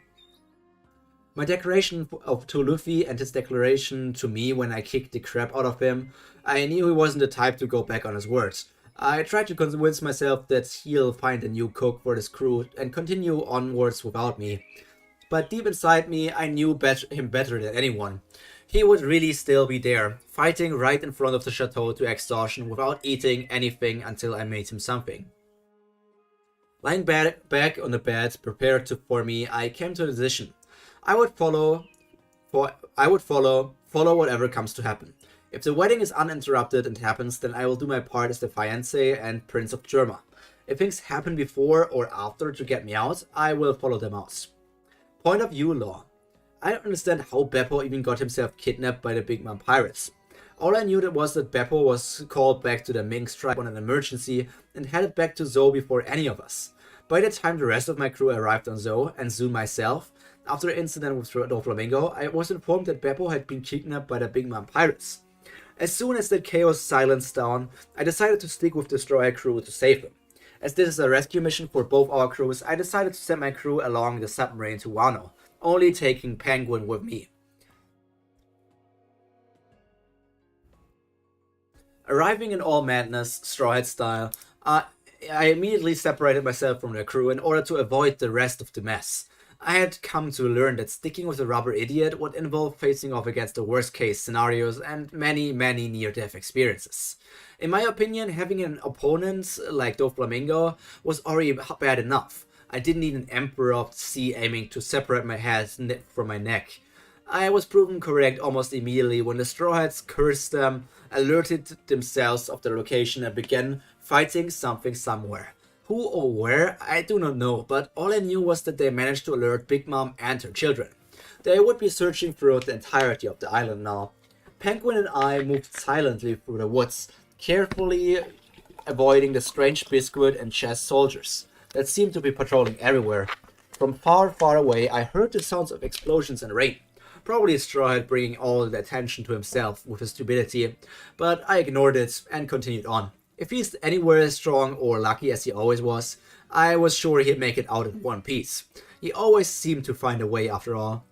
My declaration to Luffy and his declaration to me when I kicked the crap out of him, I knew he wasn't the type to go back on his words. I tried to convince myself that he'll find a new cook for this crew and continue onwards without me. But deep inside me, I knew him better than anyone. He would really still be there, fighting right in front of the chateau to exhaustion without eating anything until I made him something. Lying back on the bed, prepared for me, I came to a decision. I would follow whatever comes to happen. If the wedding is uninterrupted and happens, then I will do my part as the fiancé and Prince of Germa. If things happen before or after to get me out, I will follow them out. Point of view law. I don't understand how Beppo even got himself kidnapped by the Big Mom pirates. All I knew was that Beppo was called back to the Minx tribe on an emergency and headed back to Zou before any of us. By the time the rest of my crew arrived on Zou, and soon myself, after the incident with Doflamingo, I was informed that Beppo had been kidnapped by the Big Mom pirates. As soon as that chaos silenced down, I decided to stick with the Destroyer crew to save him. As this is a rescue mission for both our crews, I decided to send my crew along the submarine to Wano, only taking Penguin with me. Arriving in all madness, Straw Hat style, I immediately separated myself from the crew in order to avoid the rest of the mess. I had come to learn that sticking with a rubber idiot would involve facing off against the worst case scenarios and many near-death experiences. In my opinion, having an opponent like Doflamingo was already bad enough. I didn't need an Emperor of the Sea aiming to separate my head from my neck. I was proven correct almost immediately when the Straw Hats cursed them, alerted themselves of their location and began fighting something somewhere. Who or where, I do not know, but all I knew was that they managed to alert Big Mom and her children. They would be searching throughout the entirety of the island now. Penguin and I moved silently through the woods, carefully avoiding the strange Biscuit and Chess soldiers that seemed to be patrolling everywhere. From far away, I heard the sounds of explosions and rain. Probably a straw hat bringing all the attention to himself with his stupidity, but I ignored it and continued on. If he's anywhere as strong or lucky as he always was, I was sure he'd make it out in one piece. He always seemed to find a way after all.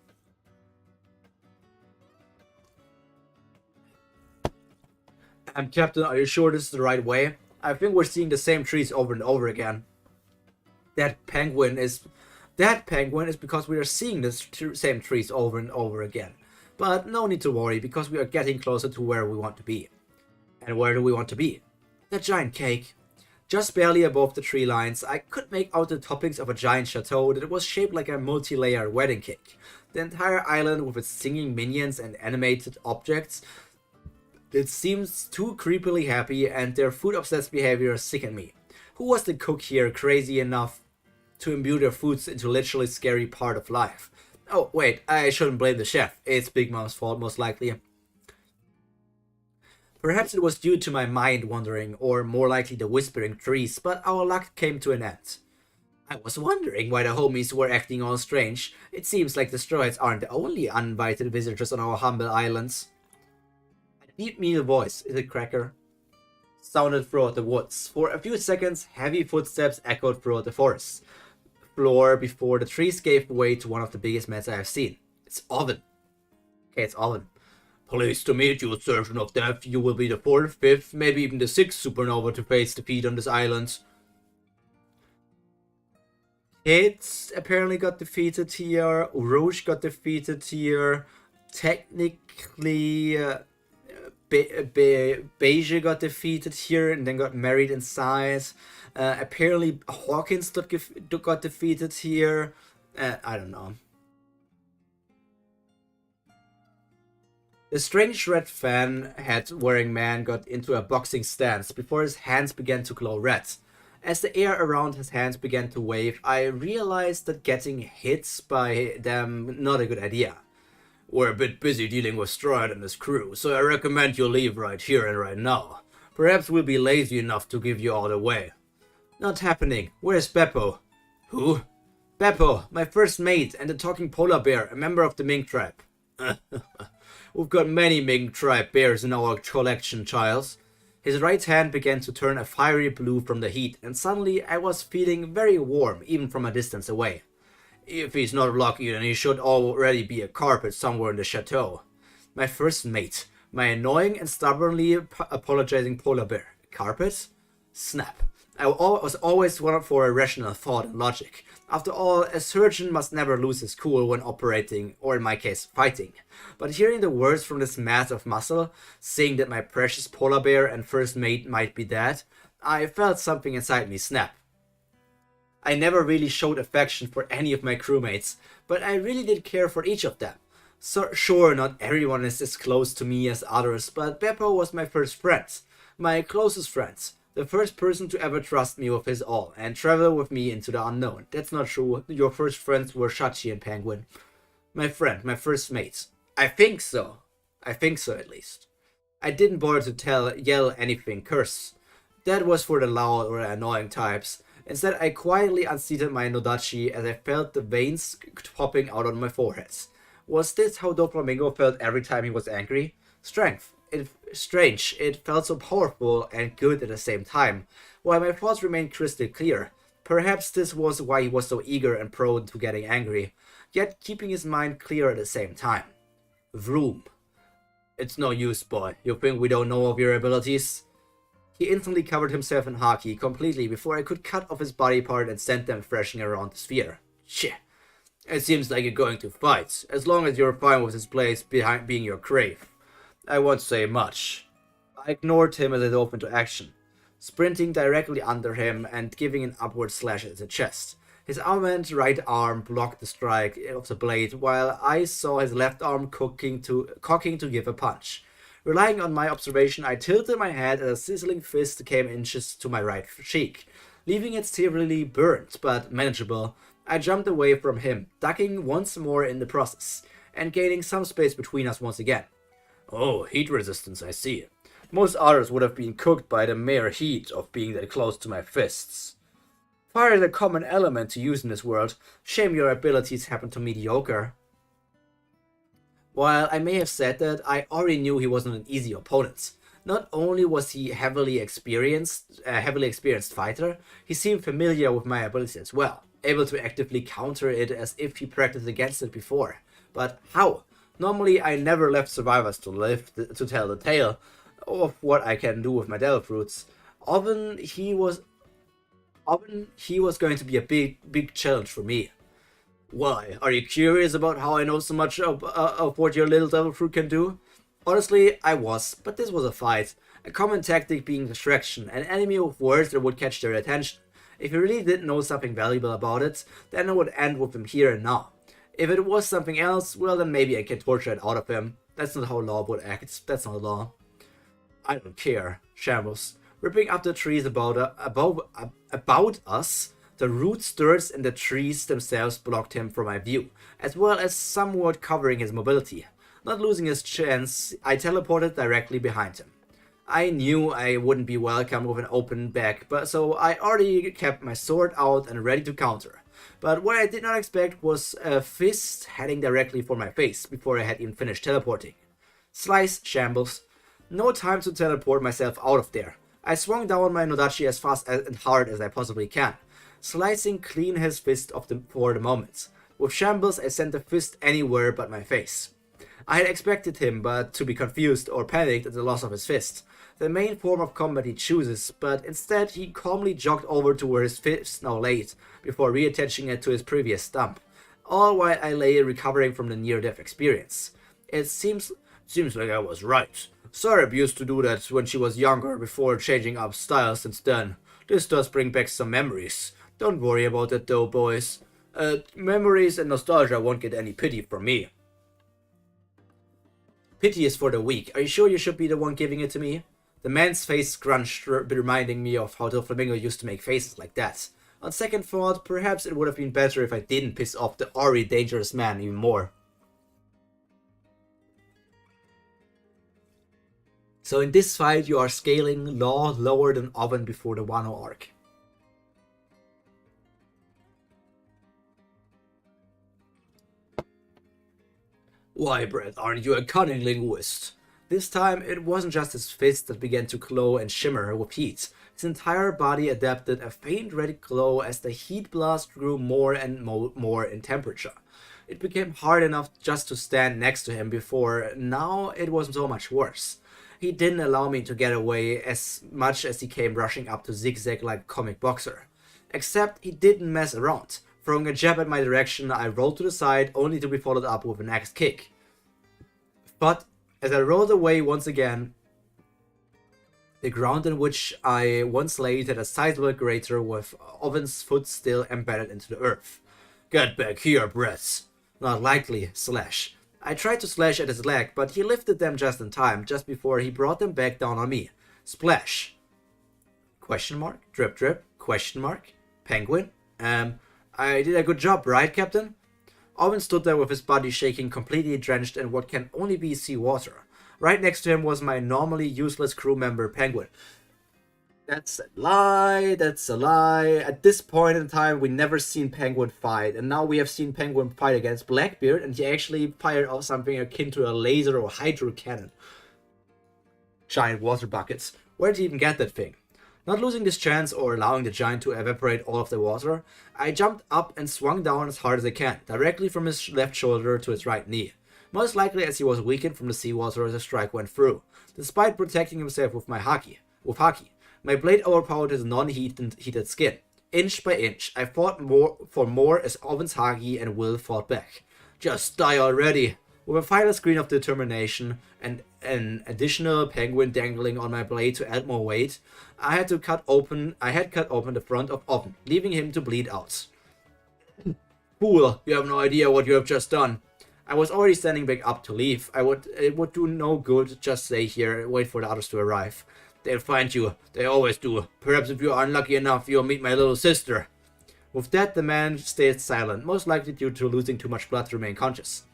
Captain, are you sure this is the right way? I think we're seeing the same trees over and over again. That penguin is because we are seeing the same trees over and over again. But no need to worry, because we are getting closer to where we want to be. And where do we want to be? The giant cake. Just barely above the tree lines, I could make out the toppings of a giant chateau that was shaped like a multi-layered wedding cake. The entire island with its singing minions and animated objects. It seems too creepily happy, and their food-obsessed behavior sickened me. Who was the cook here crazy enough to imbue their foods into literally scary part of life? Oh, wait, I shouldn't blame the chef. It's Big Mom's fault, most likely. Perhaps it was due to my mind wandering, or more likely the whispering trees, but our luck came to an end. I was wondering why the homies were acting all strange. It seems like the Straw Hats aren't the only uninvited visitors on our humble islands. A deep male voice, is it Cracker? Sounded throughout the woods. For a few seconds, heavy footsteps echoed throughout the forest floor before the trees gave way to one of the biggest mess I have seen. It's Oven. Okay, it's Oven. Pleased to meet you, Surgeon of Death. You will be the 4th, 5th, maybe even the 6th supernova to face defeat on this island. Kids apparently got defeated here. Rouge got defeated here. Technically, Beige got defeated here and then got married inside. Apparently, Hawkins got defeated here. I don't know. The strange red fan hat wearing man got into a boxing stance before his hands began to glow red. As the air around his hands began to wave, I realized that getting hit by them not a good idea. We're a bit busy dealing with Stride and his crew, so I recommend you leave right here and right now. Perhaps we'll be lazy enough to give you all the way. Not happening. Where's Beppo? Who? Beppo, my first mate and the talking polar bear, a member of the mink tribe. We've got many mink tribe bears in our collection, Childs. His right hand began to turn a fiery blue from the heat, and suddenly I was feeling very warm, even from a distance away. If he's not lucky, then he should already be a carpet somewhere in the chateau. My first mate. My annoying and stubbornly apologizing polar bear. Carpet? Snap. I was always one for a rational thought and logic. After all, a surgeon must never lose his cool when operating, or in my case, fighting. But hearing the words from this mass of muscle, saying that my precious polar bear and first mate might be dead, I felt something inside me snap. I never really showed affection for any of my crewmates, but I really did care for each of them. So, sure, not everyone is as close to me as others, but Beppo was my first friend. My closest friend. The first person to ever trust me with his all, and travel with me into the unknown. That's not true. Your first friends were Shachi and Penguin. My friend, my first mates. I think so. I think so, at least. I didn't bother to yell anything curse. That was for the loud or annoying types. Instead, I quietly unseated my Nodachi as I felt the veins popping out on my forehead. Was this how Doflamingo felt every time he was angry? Strength. Strange, it felt so powerful and good at the same time, while my thoughts remained crystal clear. Perhaps this was why he was so eager and prone to getting angry, yet keeping his mind clear at the same time. Vroom. It's no use, boy. You think we don't know of your abilities? He instantly covered himself in haki completely before I could cut off his body part and send them thrashing around the sphere. Shit. It seems like you're going to fight, as long as you're fine with this place behind being your grave. I won't say much. I ignored him as I dove into action, sprinting directly under him and giving an upward slash at the chest. His armed right arm blocked the strike of the blade, while I saw his left arm cocking to give a punch. Relying on my observation, I tilted my head as a sizzling fist came inches to my right cheek, leaving it severely burnt but manageable. I jumped away from him, ducking once more in the process, and gaining some space between us once again. Oh, heat resistance, I see. Most others would have been cooked by the mere heat of being that close to my fists. Fire is a common element to use in this world. Shame your abilities happen to mediocre. While I may have said that, I already knew he wasn't an easy opponent. Not only was he heavily experienced fighter, he seemed familiar with my abilities as well, able to actively counter it as if he practiced against it before. But how? Normally, I never left survivors to tell the tale of what I can do with my devil fruits. Often he was going to be a big challenge for me. Why? Are you curious about how I know so much of what your little devil fruit can do? Honestly, I was, but this was a fight. A common tactic being distraction, an enemy with words that would catch their attention. If he really did know something valuable about it, then I would end with him here and now. If it was something else, well then maybe I can torture it out of him. That's not how law would act, that's not law. I don't care. Shambles. Ripping up the trees about us, the root stirds in the trees themselves blocked him from my view, as well as somewhat covering his mobility. Not losing his chance, I teleported directly behind him. I knew I wouldn't be welcome with an open back, but so I already kept my sword out and ready to counter. But what I did not expect was a fist heading directly for my face before I had even finished teleporting. Slice, Shambles. No time to teleport myself out of there. I swung down my Nodachi as fast and hard as I possibly can, slicing clean his fist for the moment. With Shambles, I sent the fist anywhere but my face. I had expected him but to be confused or panicked at the loss of his fist, the main form of combat he chooses, but instead he calmly jogged over to where his fist now laid, before reattaching it to his previous stump, all while I lay recovering from the near-death experience. It seems like I was right. Sarab used to do that when she was younger, before changing up style since then. This does bring back some memories. Don't worry about it though, boys. Memories and nostalgia won't get any pity from me. Pity is for the weak. Are you sure you should be the one giving it to me? The man's face scrunched, reminding me of how Doflamingo used to make faces like that. On second thought, perhaps it would have been better if I didn't piss off the already dangerous man even more. So in this fight you are scaling Law lower than Oven before the Wano arc. Why, Brett, aren't you a cunning linguist? This time, it wasn't just his fist that began to glow and shimmer with heat. His entire body adapted a faint red glow as the heat blast grew more and more in temperature. It became hard enough just to stand next to him before, now it was so much worse. He didn't allow me to get away as much as he came rushing up to zigzag like a comic boxer. Except he didn't mess around. Throwing a jab at my direction, I rolled to the side, only to be followed up with an axe kick. But as I rolled away once again, the ground in which I once laid had a sizable crater with Oven's foot still embedded into the earth. Get back here, Brett. Not likely, slash. I tried to slash at his leg, but he lifted them just in time, just before he brought them back down on me. Splash. Question mark? Drip drip? Question mark? Penguin? I did a good job, right, Captain? Owen stood there with his body shaking, completely drenched in what can only be seawater. Right next to him was my normally useless crew member, Penguin. That's a lie, that's a lie. At this point in time, we never seen Penguin fight, and now we have seen Penguin fight against Blackbeard, and he actually fired off something akin to a laser or hydro cannon. Giant water buckets. Where did he even get that thing? Not losing this chance or allowing the giant to evaporate all of the water, I jumped up and swung down as hard as I can, directly from his left shoulder to his right knee. Most likely as he was weakened from the seawater as the strike went through. Despite protecting himself with haki, my blade overpowered his non-heated skin. Inch by inch, I fought for more as Oven's haki and will fought back. Just die already! With a final screen of determination and an additional penguin dangling on my blade to add more weight, I had cut open the front of Oven, leaving him to bleed out. Fool, you have no idea what you have just done. I was already standing back up to leave. It would do no good just stay here and wait for the others to arrive. They'll find you, they always do. Perhaps if you are unlucky enough, you'll meet my little sister. With that, the man stayed silent, most likely due to losing too much blood to remain conscious.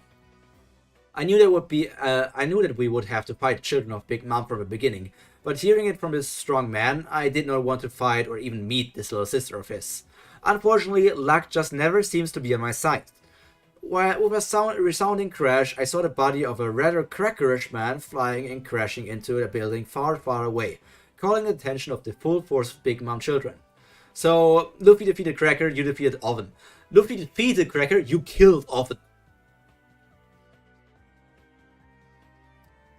I knew that we would have to fight children of Big Mom from the beginning, but hearing it from this strong man, I did not want to fight or even meet this little sister of his. Unfortunately, luck just never seems to be on my side. With a resounding crash, I saw the body of a rather crackerish man flying and crashing into a building far, far away, calling the attention of the full force of Big Mom children. So, Luffy defeated Cracker, you defeated Oven. Luffy defeated Cracker, you killed Oven.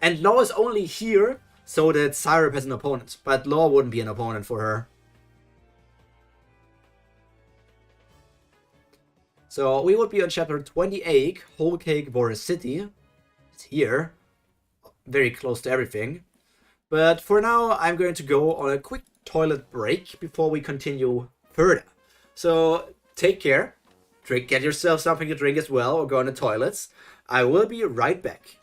And Law is only here so that Syrup has an opponent, but Law wouldn't be an opponent for her. So we would be on chapter 28, Whole Cake Boris City. It's here, very close to everything. But for now, I'm going to go on a quick toilet break before we continue further. So take care, get yourself something to drink as well, or go on the toilets. I will be right back.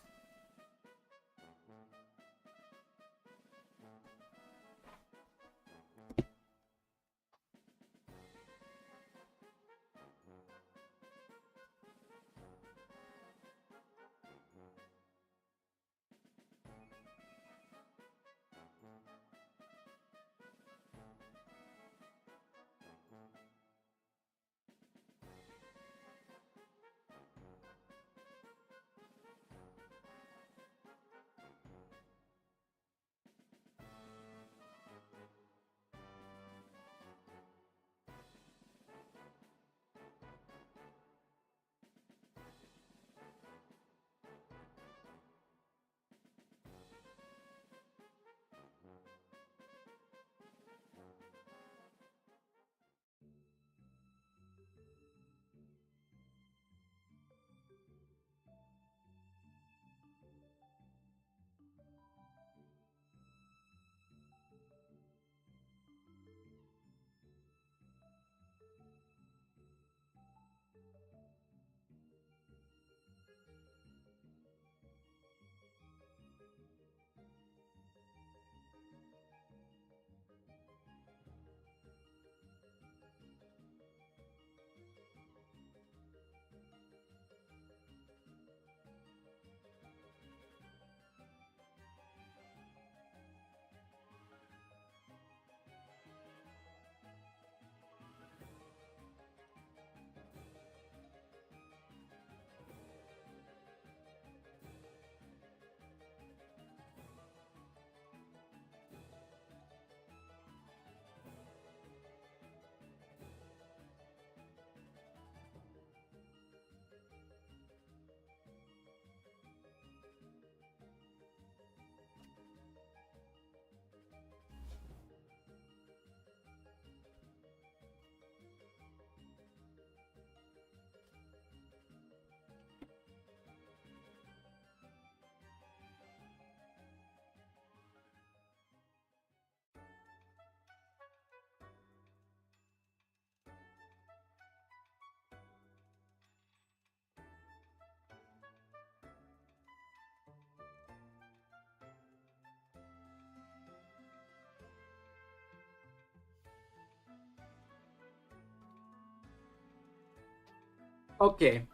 Okay.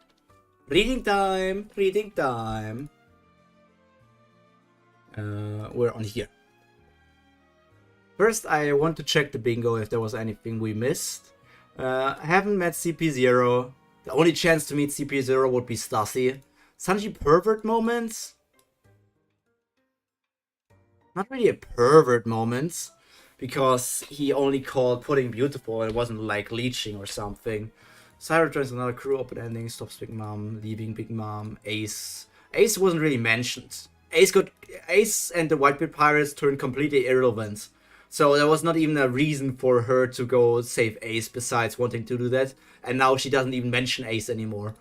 Reading time. Reading time. We're on here. First, I want to check the bingo if there was anything we missed. I haven't met CP0. The only chance to meet CP0 would be Stassi. Sanji pervert moments? Not really a pervert moment, because he only called Pudding beautiful and it wasn't like leeching or something. Syra joins another crew, open ending, stops Big Mom, leaving Big Mom, Ace. Ace wasn't really mentioned. Ace and the Whitebeard Pirates turned completely irrelevant. So there was not even a reason for her to go save Ace besides wanting to do that. And now she doesn't even mention Ace anymore.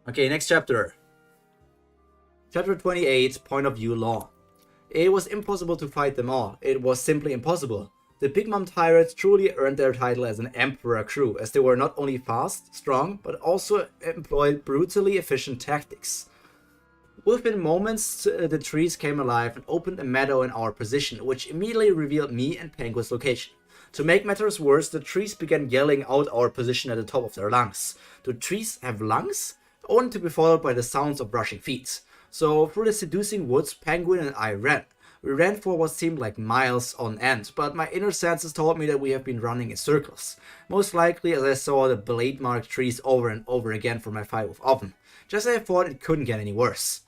Okay, next chapter. Chapter 28, Point of View Law. It was impossible to fight them all. It was simply impossible. The Big Mom Pirates truly earned their title as an Emperor crew, as they were not only fast, strong, but also employed brutally efficient tactics. Within moments, the trees came alive and opened a meadow in our position, which immediately revealed me and Penguin's location. To make matters worse, the trees began yelling out our position at the top of their lungs. Do trees have lungs? Only to be followed by the sounds of rushing feet. So through the seducing woods, Penguin and I ran. We ran for what seemed like miles on end, but my inner senses told me that we have been running in circles. Most likely as I saw the blade-marked trees over and over again for my fight with Oven. Just as I thought it couldn't get any worse.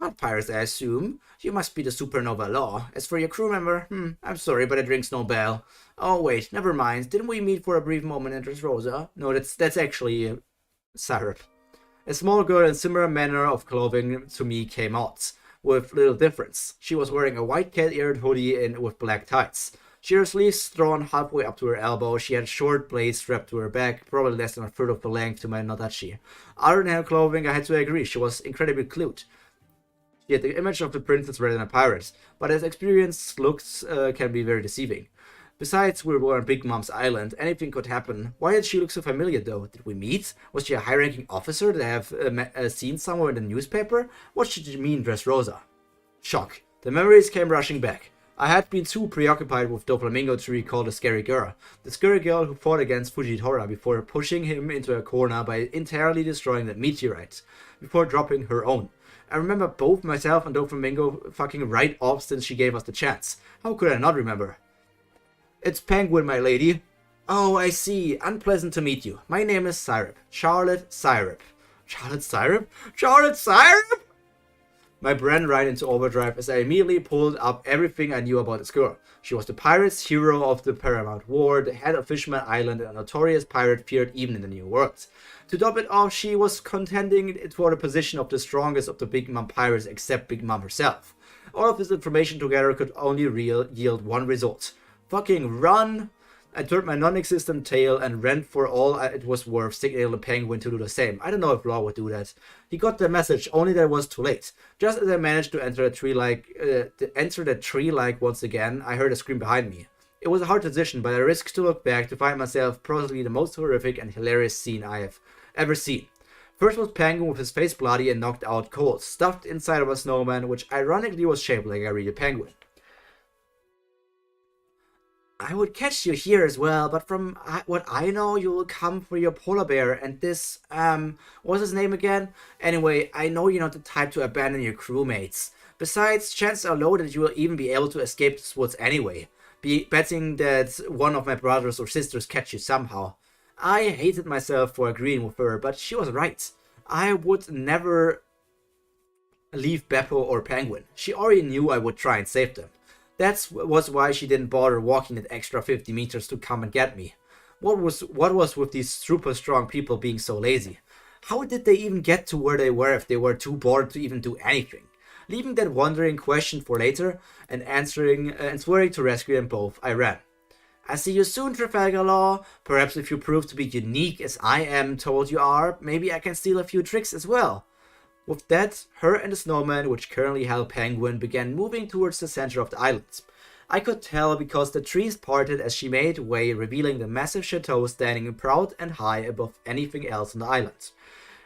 Not pirates, I assume. You must be the Supernova Law. As for your crew member, I'm sorry, but it rings no bell. Oh wait, never mind. Didn't we meet for a brief moment in Dressrosa? No, that's actually Syrup. A small girl in similar manner of clothing to me came out, with little difference. She was wearing a white cat-eared hoodie and with black tights. She had her sleeves drawn halfway up to her elbow. She had short blades strapped to her back, probably less than a third of the length to my Nadachi. Other than her clothing, I had to agree, she was incredibly cute. She had the image of the princess rather than a pirate, but as experienced looks can be very deceiving. Besides, we were on Big Mom's island, anything could happen. Why did she look so familiar though? Did we meet? Was she a high-ranking officer that I have seen somewhere in the newspaper? What should she mean, Dressrosa? Shock. The memories came rushing back. I had been too preoccupied with Doflamingo to recall the scary girl who fought against Fujitora before pushing him into a corner by entirely destroying the meteorite, before dropping her own. I remember both myself and Doflamingo fucking right off since she gave us the chance. How could I not remember? It's Penguin, my lady. Oh, I see. Unpleasant to meet you. My name is Syrup. Charlotte Syrup. Charlotte Syrup? Charlotte Syrup? My brain ran into overdrive as I immediately pulled up everything I knew about this girl. She was the pirate's hero of the Paramount War, the head of Fisherman Island, and a notorious pirate feared even in the New World. To top it off, she was contending for the position of the strongest of the Big Mom pirates except Big Mom herself. All of this information together could only yield one result. Fucking run! I turned my non-existent tail and ran for all it was worth, signaling the Penguin to do the same. I don't know if Law would do that. He got the message, only that it was too late. Just as I managed to enter the tree-like once again, I heard a scream behind me. It was a hard decision, but I risked to look back to find myself possibly the most horrific and hilarious scene I have ever seen. First was Penguin with his face bloody and knocked out cold, stuffed inside of a snowman, which ironically was shaped like a real penguin. I would catch you here as well, but from what I know, you will come for your polar bear and this, what's his name again? Anyway, I know you're not the type to abandon your crewmates. Besides, chances are low that you will even be able to escape this woods anyway, betting that one of my brothers or sisters catch you somehow. I hated myself for agreeing with her, but she was right. I would never leave Beppo or Penguin. She already knew I would try and save them. That was why she didn't bother walking that extra 50 meters to come and get me. What was with these super strong people being so lazy? How did they even get to where they were if they were too bored to even do anything? Leaving that wondering question for later and swearing to rescue them both, I ran. I see you soon, Trafalgar Law. Perhaps if you prove to be unique as I am told you are, maybe I can steal a few tricks as well. With that, her and the snowman, which currently held Penguin, began moving towards the center of the island. I could tell because the trees parted as she made way, revealing the massive chateau standing proud and high above anything else on the island.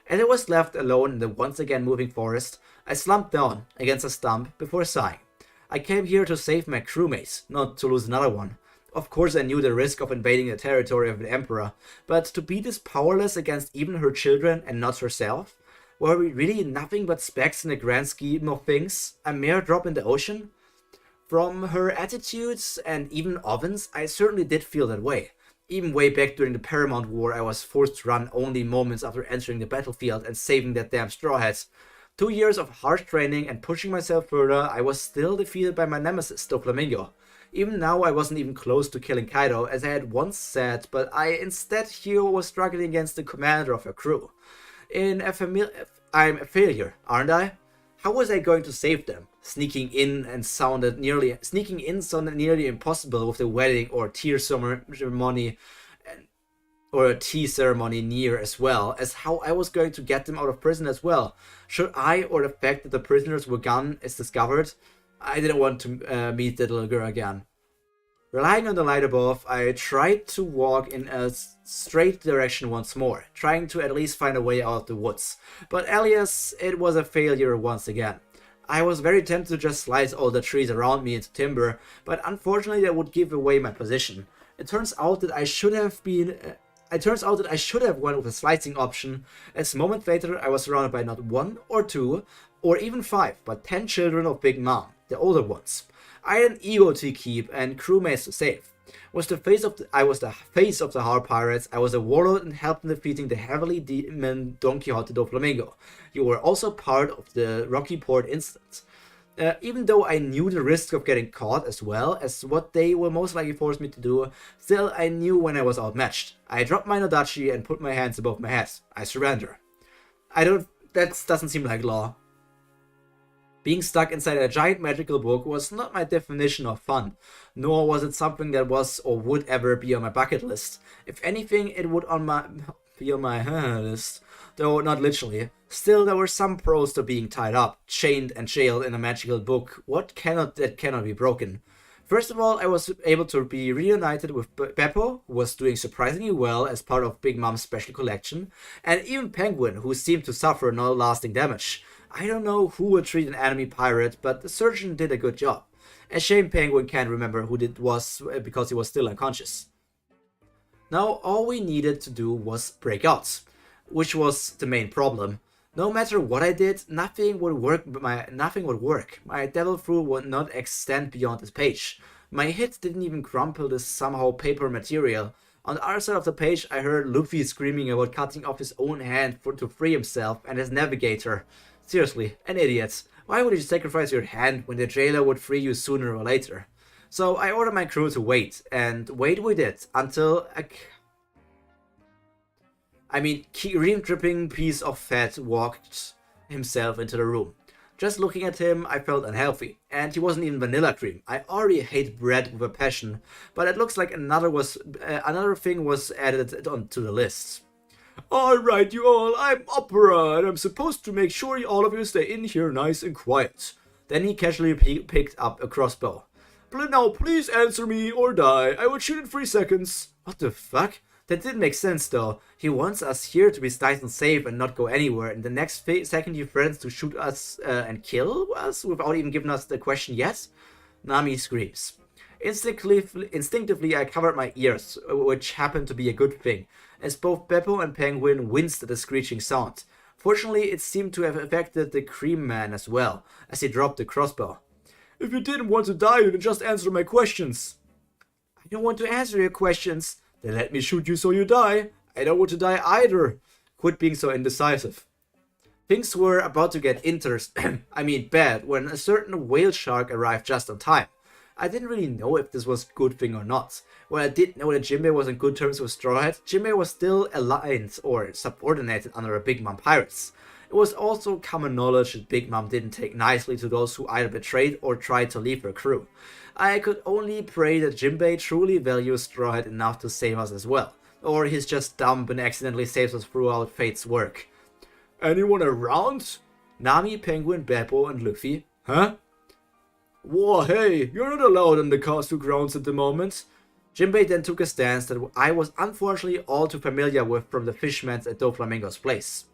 As I was left alone in the once again moving forest, I slumped down against a stump before sighing. I came here to save my crewmates, not to lose another one. Of course I knew the risk of invading the territory of the Emperor, but to be this powerless against even her children and not herself? Were we really nothing but specks in the grand scheme of things? A mere drop in the ocean? From her attitudes and even Oven's, I certainly did feel that way. Even way back during the Paramount War, I was forced to run only moments after entering the battlefield and saving that damn straw hats. 2 years of harsh training and pushing myself further, I was still defeated by my nemesis, Doflamingo. Even now, I wasn't even close to killing Kaido, as I had once said, but I instead here was struggling against the commander of her crew. I'm a failure, aren't I? How was I going to save them? Sneaking in sounded nearly impossible with the wedding or tea ceremony near as well as how I was going to get them out of prison as well. Should I, or the fact that the prisoners were gone, is discovered? I didn't want to meet the little girl again. Relying on the light above, I tried to walk in a straight direction once more, trying to at least find a way out of the woods. But alias, it was a failure once again. I was very tempted to just slice all the trees around me into timber, but unfortunately that would give away my position. It turns out that I should have went with a slicing option, as moments later I was surrounded by not 1 or 2, or even 5, but 10 children of Big Mom. the older ones. I had an ego to keep and crewmates to save. I was the face of the Hard Pirates. I was a warlord and helped in defeating the heavily demon Don Quixote do Flamengo. You were also part of the Rocky Port incident. Even though I knew the risk of getting caught as well as what they will most likely force me to do, still I knew when I was outmatched. I dropped my Nodachi and put my hands above my head. I surrender. That doesn't seem like law. Being stuck inside a giant magical book was not my definition of fun, nor was it something that was or would ever be on my bucket list. If anything, it would be on my list, though not literally. Still, there were some pros to being tied up, chained and jailed in a magical book. That cannot be broken? First of all, I was able to be reunited with Beppo, who was doing surprisingly well as part of Big Mom's special collection, and even Penguin, who seemed to suffer no lasting damage. I don't know who would treat an enemy pirate, but the surgeon did a good job. A shame Penguin can't remember who it was because he was still unconscious. Now all we needed to do was break out, which was the main problem. No matter what I did, nothing would work. My devil fruit would not extend beyond this page. My hit didn't even crumple this somehow paper material. On the other side of the page, I heard Luffy screaming about cutting off his own hand to free himself and his navigator. Seriously, an idiot. Why would you sacrifice your hand when the jailer would free you sooner or later? So I ordered my crew to wait, and wait we did, until cream-dripping piece of fat walked himself into the room. Just looking at him, I felt unhealthy, and he wasn't even vanilla cream. I already hate bread with a passion, but it looks like another thing was added onto the list. Alright you all, I'm Opera, and I'm supposed to make sure all of you stay in here nice and quiet. Then he casually picked up a crossbow. Now please answer me or die. I will shoot in 3 seconds. What the fuck? That didn't make sense though. He wants us here to be nice and safe and not go anywhere, and the next second he threatens to shoot us and kill us without even giving us the question yet? Nami screams. Instinctively I covered my ears, which happened to be a good thing, as both Beppo and Penguin winced at the screeching sound. Fortunately, it seemed to have affected the Cream Man as well, as he dropped the crossbow. If you didn't want to die, then just answer my questions. I don't want to answer your questions. Then let me shoot you so you die. I don't want to die either. Quit being so indecisive. Things were about to get bad, when a certain whale shark arrived just on time. I didn't really know if this was a good thing or not. While I did know that Jinbei was on good terms with Straw Hat, Jinbei was still aligned or subordinated under the Big Mom pirates. It was also common knowledge that Big Mom didn't take nicely to those who either betrayed or tried to leave her crew. I could only pray that Jinbei truly values Straw Hat enough to save us as well, or he's just dumb and accidentally saves us throughout Fate's work. Anyone around? Nami, Penguin, Beppo, and Luffy. Huh? Whoa, hey, you're not allowed on the castle grounds at the moment. Jinbei then took a stance that I was unfortunately all too familiar with from the Fishman's at Doflamingo's place.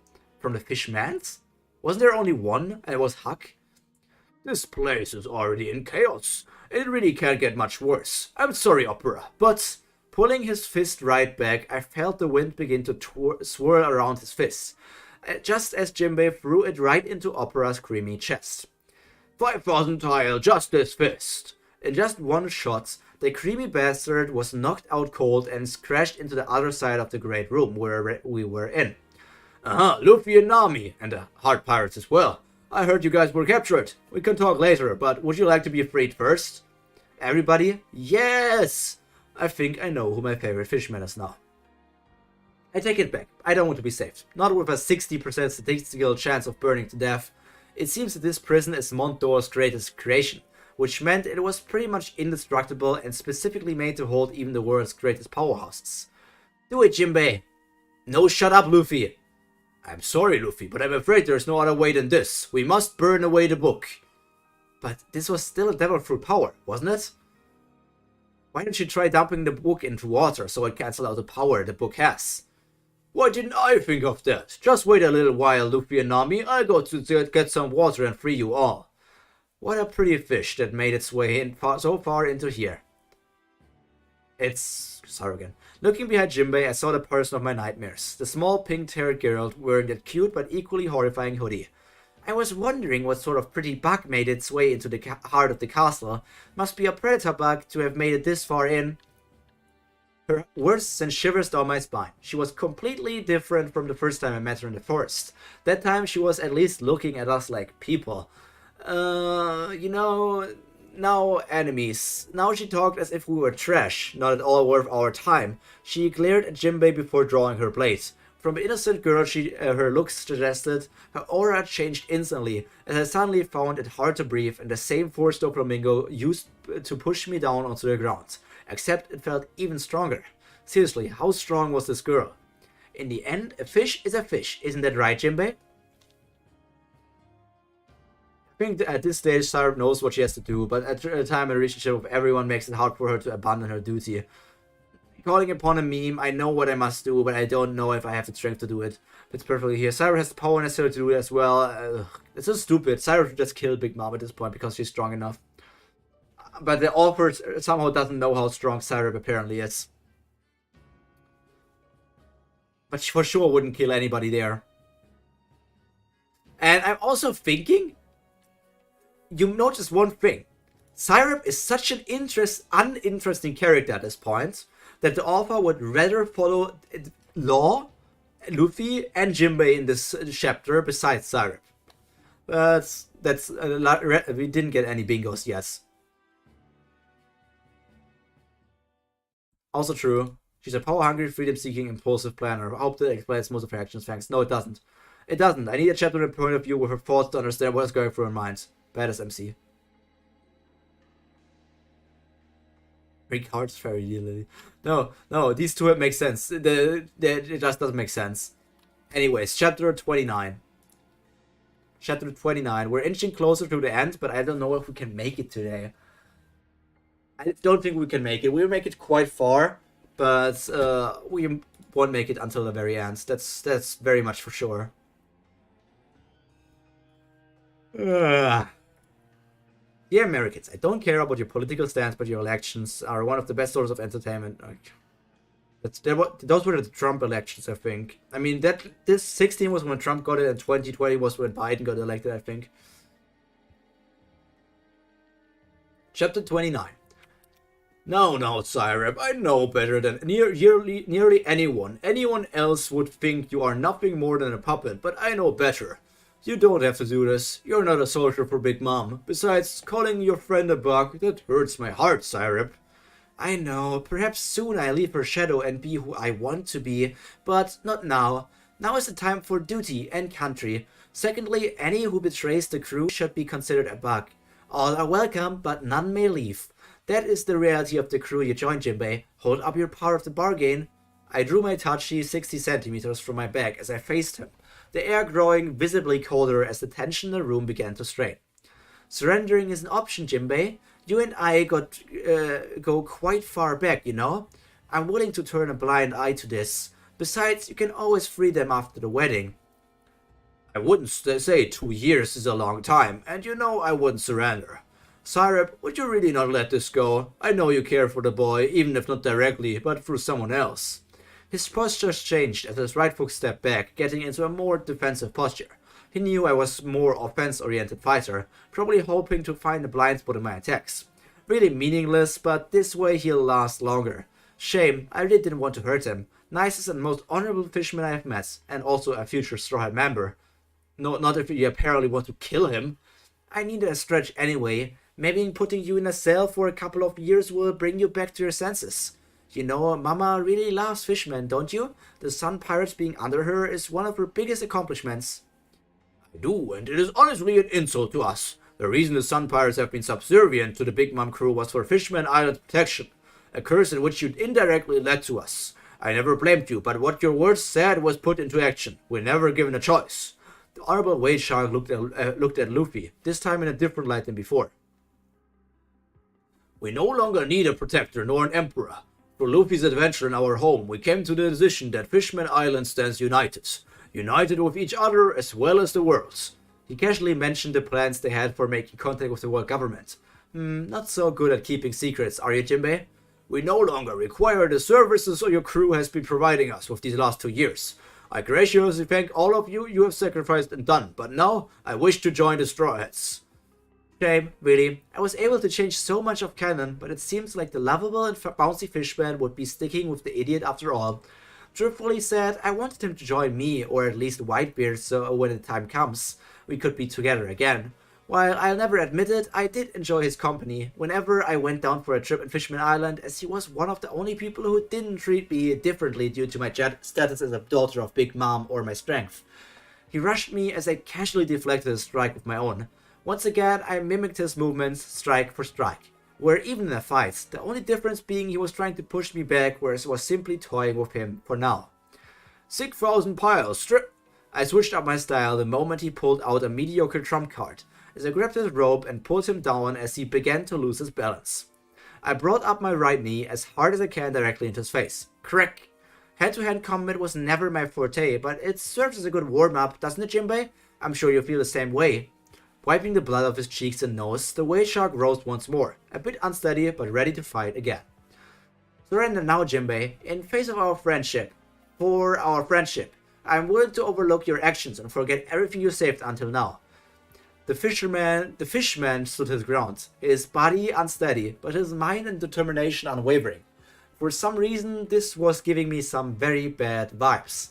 From the Fishman's? Wasn't there only one, and it was Huck? This place is already in chaos. It really can't get much worse. I'm sorry, Opera, but... Pulling his fist right back, I felt the wind begin to swirl around his fist, just as Jinbei threw it right into Opera's creamy chest. 5,000 tile, just this fist. In just one shot, the creamy bastard was knocked out cold and crashed into the other side of the great room where we were in. Luffy and Nami, and the Hard Pirates as well. I heard you guys were captured. We can talk later, but would you like to be freed first? Everybody? Yes! I think I know who my favorite fishman is now. I take it back. I don't want to be saved. Not with a 60% statistical chance of burning to death. It seems that this prison is Montdoor's greatest creation, which meant it was pretty much indestructible and specifically made to hold even the world's greatest powerhouses. Do it, Jinbei! No, shut up, Luffy! I'm sorry, Luffy, but I'm afraid there's no other way than this. We must burn away the book. But this was still a devil fruit power, wasn't it? Why don't you try dumping the book into water so it cancels out the power the book has? Why didn't I think of that? Just wait a little while, Luffy and Nami. I'll go to get some water and free you all. What a pretty fish that made its way in so far into here. Sorry again. Looking behind Jinbei, I saw the person of my nightmares. The small pink-haired girl wearing that cute but equally horrifying hoodie. I was wondering what sort of pretty bug made its way into the heart of the castle. Must be a predator bug to have made it this far in. Her words sent shivers down my spine. She was completely different from the first time I met her in the forest. That time she was at least looking at us like people. You know, now enemies. Now she talked as if we were trash, not at all worth our time. She glared at Jinbei before drawing her blade. From the innocent girl her looks suggested, her aura changed instantly, as I suddenly found it hard to breathe, and the same force Doflamingo used to push me down onto the ground. Except it felt even stronger. Seriously, how strong was this girl? In the end, a fish is a fish, isn't that right, Jinbei? I think that at this stage, Syrup knows what she has to do, but at a time a relationship with everyone makes it hard for her to abandon her duty. Calling upon a meme, I know what I must do, but I don't know if I have the strength to do it. It's perfectly here. Syrup has the power necessary to do it as well. It's so stupid. Syrup should just kill Big Mom at this point because she's strong enough. But the author somehow doesn't know how strong Syrup apparently is. But she for sure wouldn't kill anybody there. And I'm also thinking, you notice one thing. Syrup is such an uninteresting character at this point that the author would rather follow Law, Luffy, and Jinbei in this chapter besides Syrup. But that's we didn't get any bingos yet. Also true. She's a power-hungry, freedom-seeking, impulsive planner. I hope that explains most of her actions, thanks. No, it doesn't. It doesn't. I need a chapter with a point of view with her thoughts to understand what is going through her mind. Badass MC. Big hearts, very dearly. No, these two make sense. It just doesn't make sense. Anyways, chapter 29. Chapter 29. We're inching closer to the end, but I don't know if we can make it today. I don't think we can make it. We'll make it quite far, but we won't make it until the very end. That's very much for sure. Dear Americans, I don't care about your political stance, but your elections are one of the best sources of entertainment. Those were the Trump elections, I think. I mean, this 16 was when Trump got it, and 2020 was when Biden got elected, I think. Chapter 29. No, Syrup, I know better than nearly anyone else would think you are nothing more than a puppet, but I know better. You don't have to do this. You're not a soldier for Big Mom. Besides, calling your friend a bug, that hurts my heart, Syrup. I know, perhaps soon I leave her shadow and be who I want to be, but not now. Now is the time for duty and country. Secondly, any who betrays the crew should be considered a bug. All are welcome, but none may leave. That is the reality of the crew you joined, Jinbei. Hold up your part of the bargain. I drew my Tachi 60 centimeters from my back as I faced him, the air growing visibly colder as the tension in the room began to strain. Surrendering is an option, Jinbei. You and I go quite far back, you know? I'm willing to turn a blind eye to this. Besides, you can always free them after the wedding. I wouldn't say 2 years is a long time, and you know I wouldn't surrender. Syrup, would you really not let this go? I know you care for the boy, even if not directly, but through someone else. His posture changed as his right foot stepped back, getting into a more defensive posture. He knew I was a more offense-oriented fighter, probably hoping to find a blind spot in my attacks. Really meaningless, but this way he'll last longer. Shame, I really didn't want to hurt him. Nicest and most honorable fisherman I have met, and also a future Straw Hat member. No, not if you apparently want to kill him. I needed a stretch anyway. Maybe putting you in a cell for a couple of years will bring you back to your senses. You know, Mama really loves fishermen, don't you? The Sun Pirates being under her is one of her biggest accomplishments. I do, and it is honestly an insult to us. The reason the Sun Pirates have been subservient to the Big Mom crew was for Fisherman Island protection, a curse in which you indirectly led to us. I never blamed you, but what your words said was put into action. We're never given a choice. The Honorable Whale Shark looked at Luffy, this time in a different light than before. We no longer need a protector nor an emperor. For Luffy's adventure in our home, we came to the decision that Fishman Island stands united. United with each other as well as the world. He casually mentioned the plans they had for making contact with the world government. Not so good at keeping secrets, are you, Jinbei? We no longer require the services your crew has been providing us with these last 2 years. I graciously thank all of you have sacrificed and done, but now I wish to join the Straw Hats. Shame, really. I was able to change so much of canon, but it seems like the lovable and bouncy fishman would be sticking with the idiot after all. Truthfully said, I wanted him to join me, or at least Whitebeard, so when the time comes, we could be together again. While I'll never admit it, I did enjoy his company whenever I went down for a trip in Fishman Island, as he was one of the only people who didn't treat me differently due to my status as a daughter of Big Mom or my strength. He rushed me as I casually deflected his strike with my own. Once again, I mimicked his movements, strike for strike. Where even in a fight, the only difference being he was trying to push me back, whereas I was simply toying with him for now. 6,000 piles, strip! I switched up my style the moment he pulled out a mediocre trump card, as I grabbed his rope and pulled him down as he began to lose his balance. I brought up my right knee as hard as I can directly into his face. Crack! Hand-to-hand combat was never my forte, but it serves as a good warm-up, doesn't it, Jinbei? I'm sure you feel the same way. Wiping the blood off his cheeks and nose, the whale shark rose once more, a bit unsteady but ready to fight again. Surrender now, Jinbei, in face of our friendship. For our friendship. I am willing to overlook your actions and forget everything you saved until now. The fishman stood his ground, his body unsteady, but his mind and determination unwavering. For some reason, this was giving me some very bad vibes.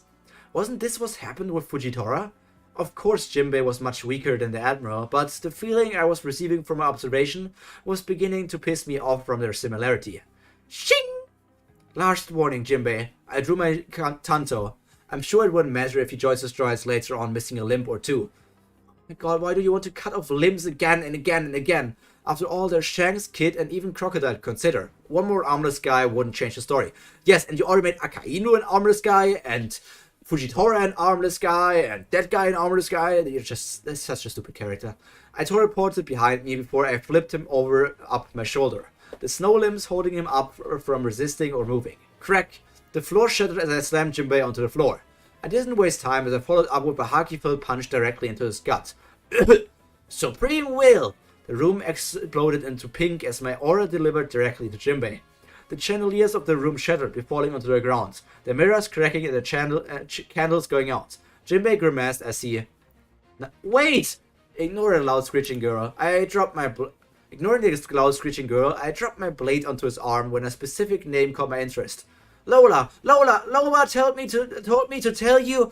Wasn't this what happened with Fujitora? Of course Jinbei was much weaker than the Admiral, but the feeling I was receiving from my observation was beginning to piss me off from their similarity. Shing! Last warning, Jinbei. I drew my tanto. I'm sure it wouldn't matter if he joins the Straw Hats later on missing a limb or two. Oh my god, why do you want to cut off limbs again and again and again? After all, there's Shanks, Kid, and even Crocodile to consider. One more armless guy wouldn't change the story. Yes, and you already made Akainu an armless guy, and Fujitora an armless guy, and that guy an armless guy. That's such a stupid character. I teleported behind me before I flipped him over up my shoulder, the snow limbs holding him up from resisting or moving. Crack! The floor shattered as I slammed Jinbei onto the floor. I didn't waste time as I followed up with a haki-filled punch directly into his gut. Supreme Will! The room exploded into pink as my aura delivered directly to Jinbei. The chandeliers of the room shattered before falling onto the ground, the mirrors cracking and the candles going out. Jinbei grimaced as he... Wait! Ignoring the loud screeching girl, I dropped my blade onto his arm when a specific name caught my interest. Lola! Lola! Lola told me to tell you...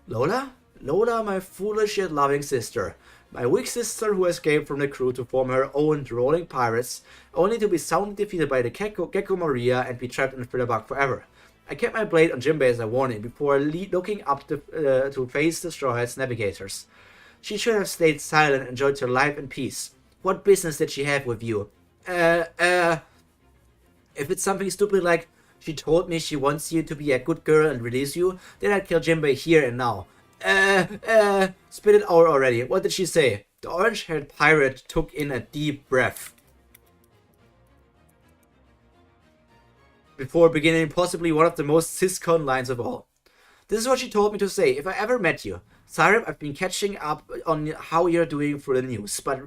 Lola? Lola, my foolish yet loving sister. My weak sister who escaped from the crew to form her own rolling pirates, only to be soundly defeated by the Gecko Maria and be trapped in the Fritterbug forever. I kept my blade on Jinbei as a warning before looking up to face the Straw Hats navigators. She should have stayed silent and enjoyed her life in peace. What business did she have with you? If it's something stupid like, she told me she wants you to be a good girl and release you, then I'd kill Jinbei here and now. Spit it out already. What did she say? The orange-haired pirate took in a deep breath before beginning possibly one of the most ciscon lines of all. This is what she told me to say if I ever met you. Sirip, I've been catching up on how you're doing through the news, but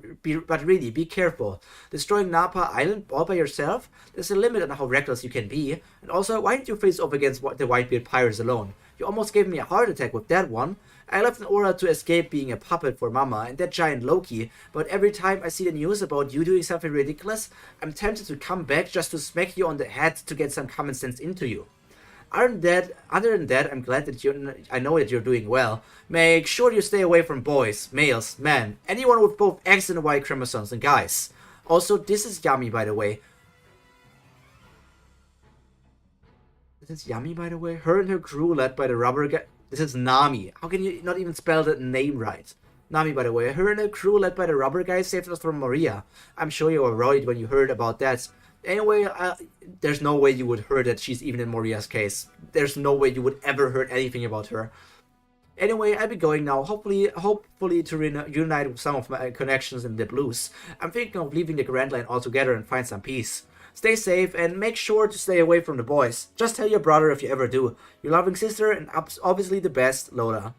really, be careful. Destroying Napa Island all by yourself? There's a limit on how reckless you can be. And also, why didn't you face off against the Whitebeard pirates alone? You almost gave me a heart attack with that one. I left in order to escape being a puppet for Mama and that giant Loki, but every time I see the news about you doing something ridiculous, I'm tempted to come back just to smack you on the head to get some common sense into you. Other than that, I'm glad that I know that you're doing well. Make sure you stay away from boys, males, men, anyone with both X and Y chromosomes, and guys. Also, this is Yami, by the way. This is Yami, by the way. Her and her crew, led by the rubber guy. This is Nami. How can you not even spell the name right? Nami, by the way. Her and her crew, led by the rubber guy, saved us from Maria. I'm sure you were worried when you heard about that. Anyway, there's no way you would heard that she's even in Maria's case. There's no way you would ever heard anything about her. Anyway, I'll be going now, hopefully to reunite with some of my connections in the blues. I'm thinking of leaving the Grand Line altogether and find some peace. Stay safe and make sure to stay away from the boys. Just tell your brother if you ever do. Your loving sister and obviously the best, Lola.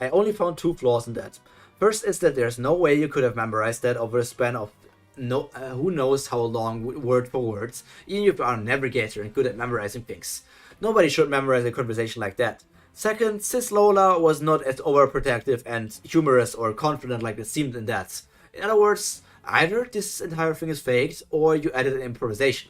I only found 2 flaws in that. First is that there's no way you could have memorized that over a span of no, who knows how long word for words, even if you are a navigator and good at memorizing things. Nobody should memorize a conversation like that. Second, Sis Lola was not as overprotective and humorous or confident like it seemed in that. In other words, either this entire thing is faked, or you added an improvisation.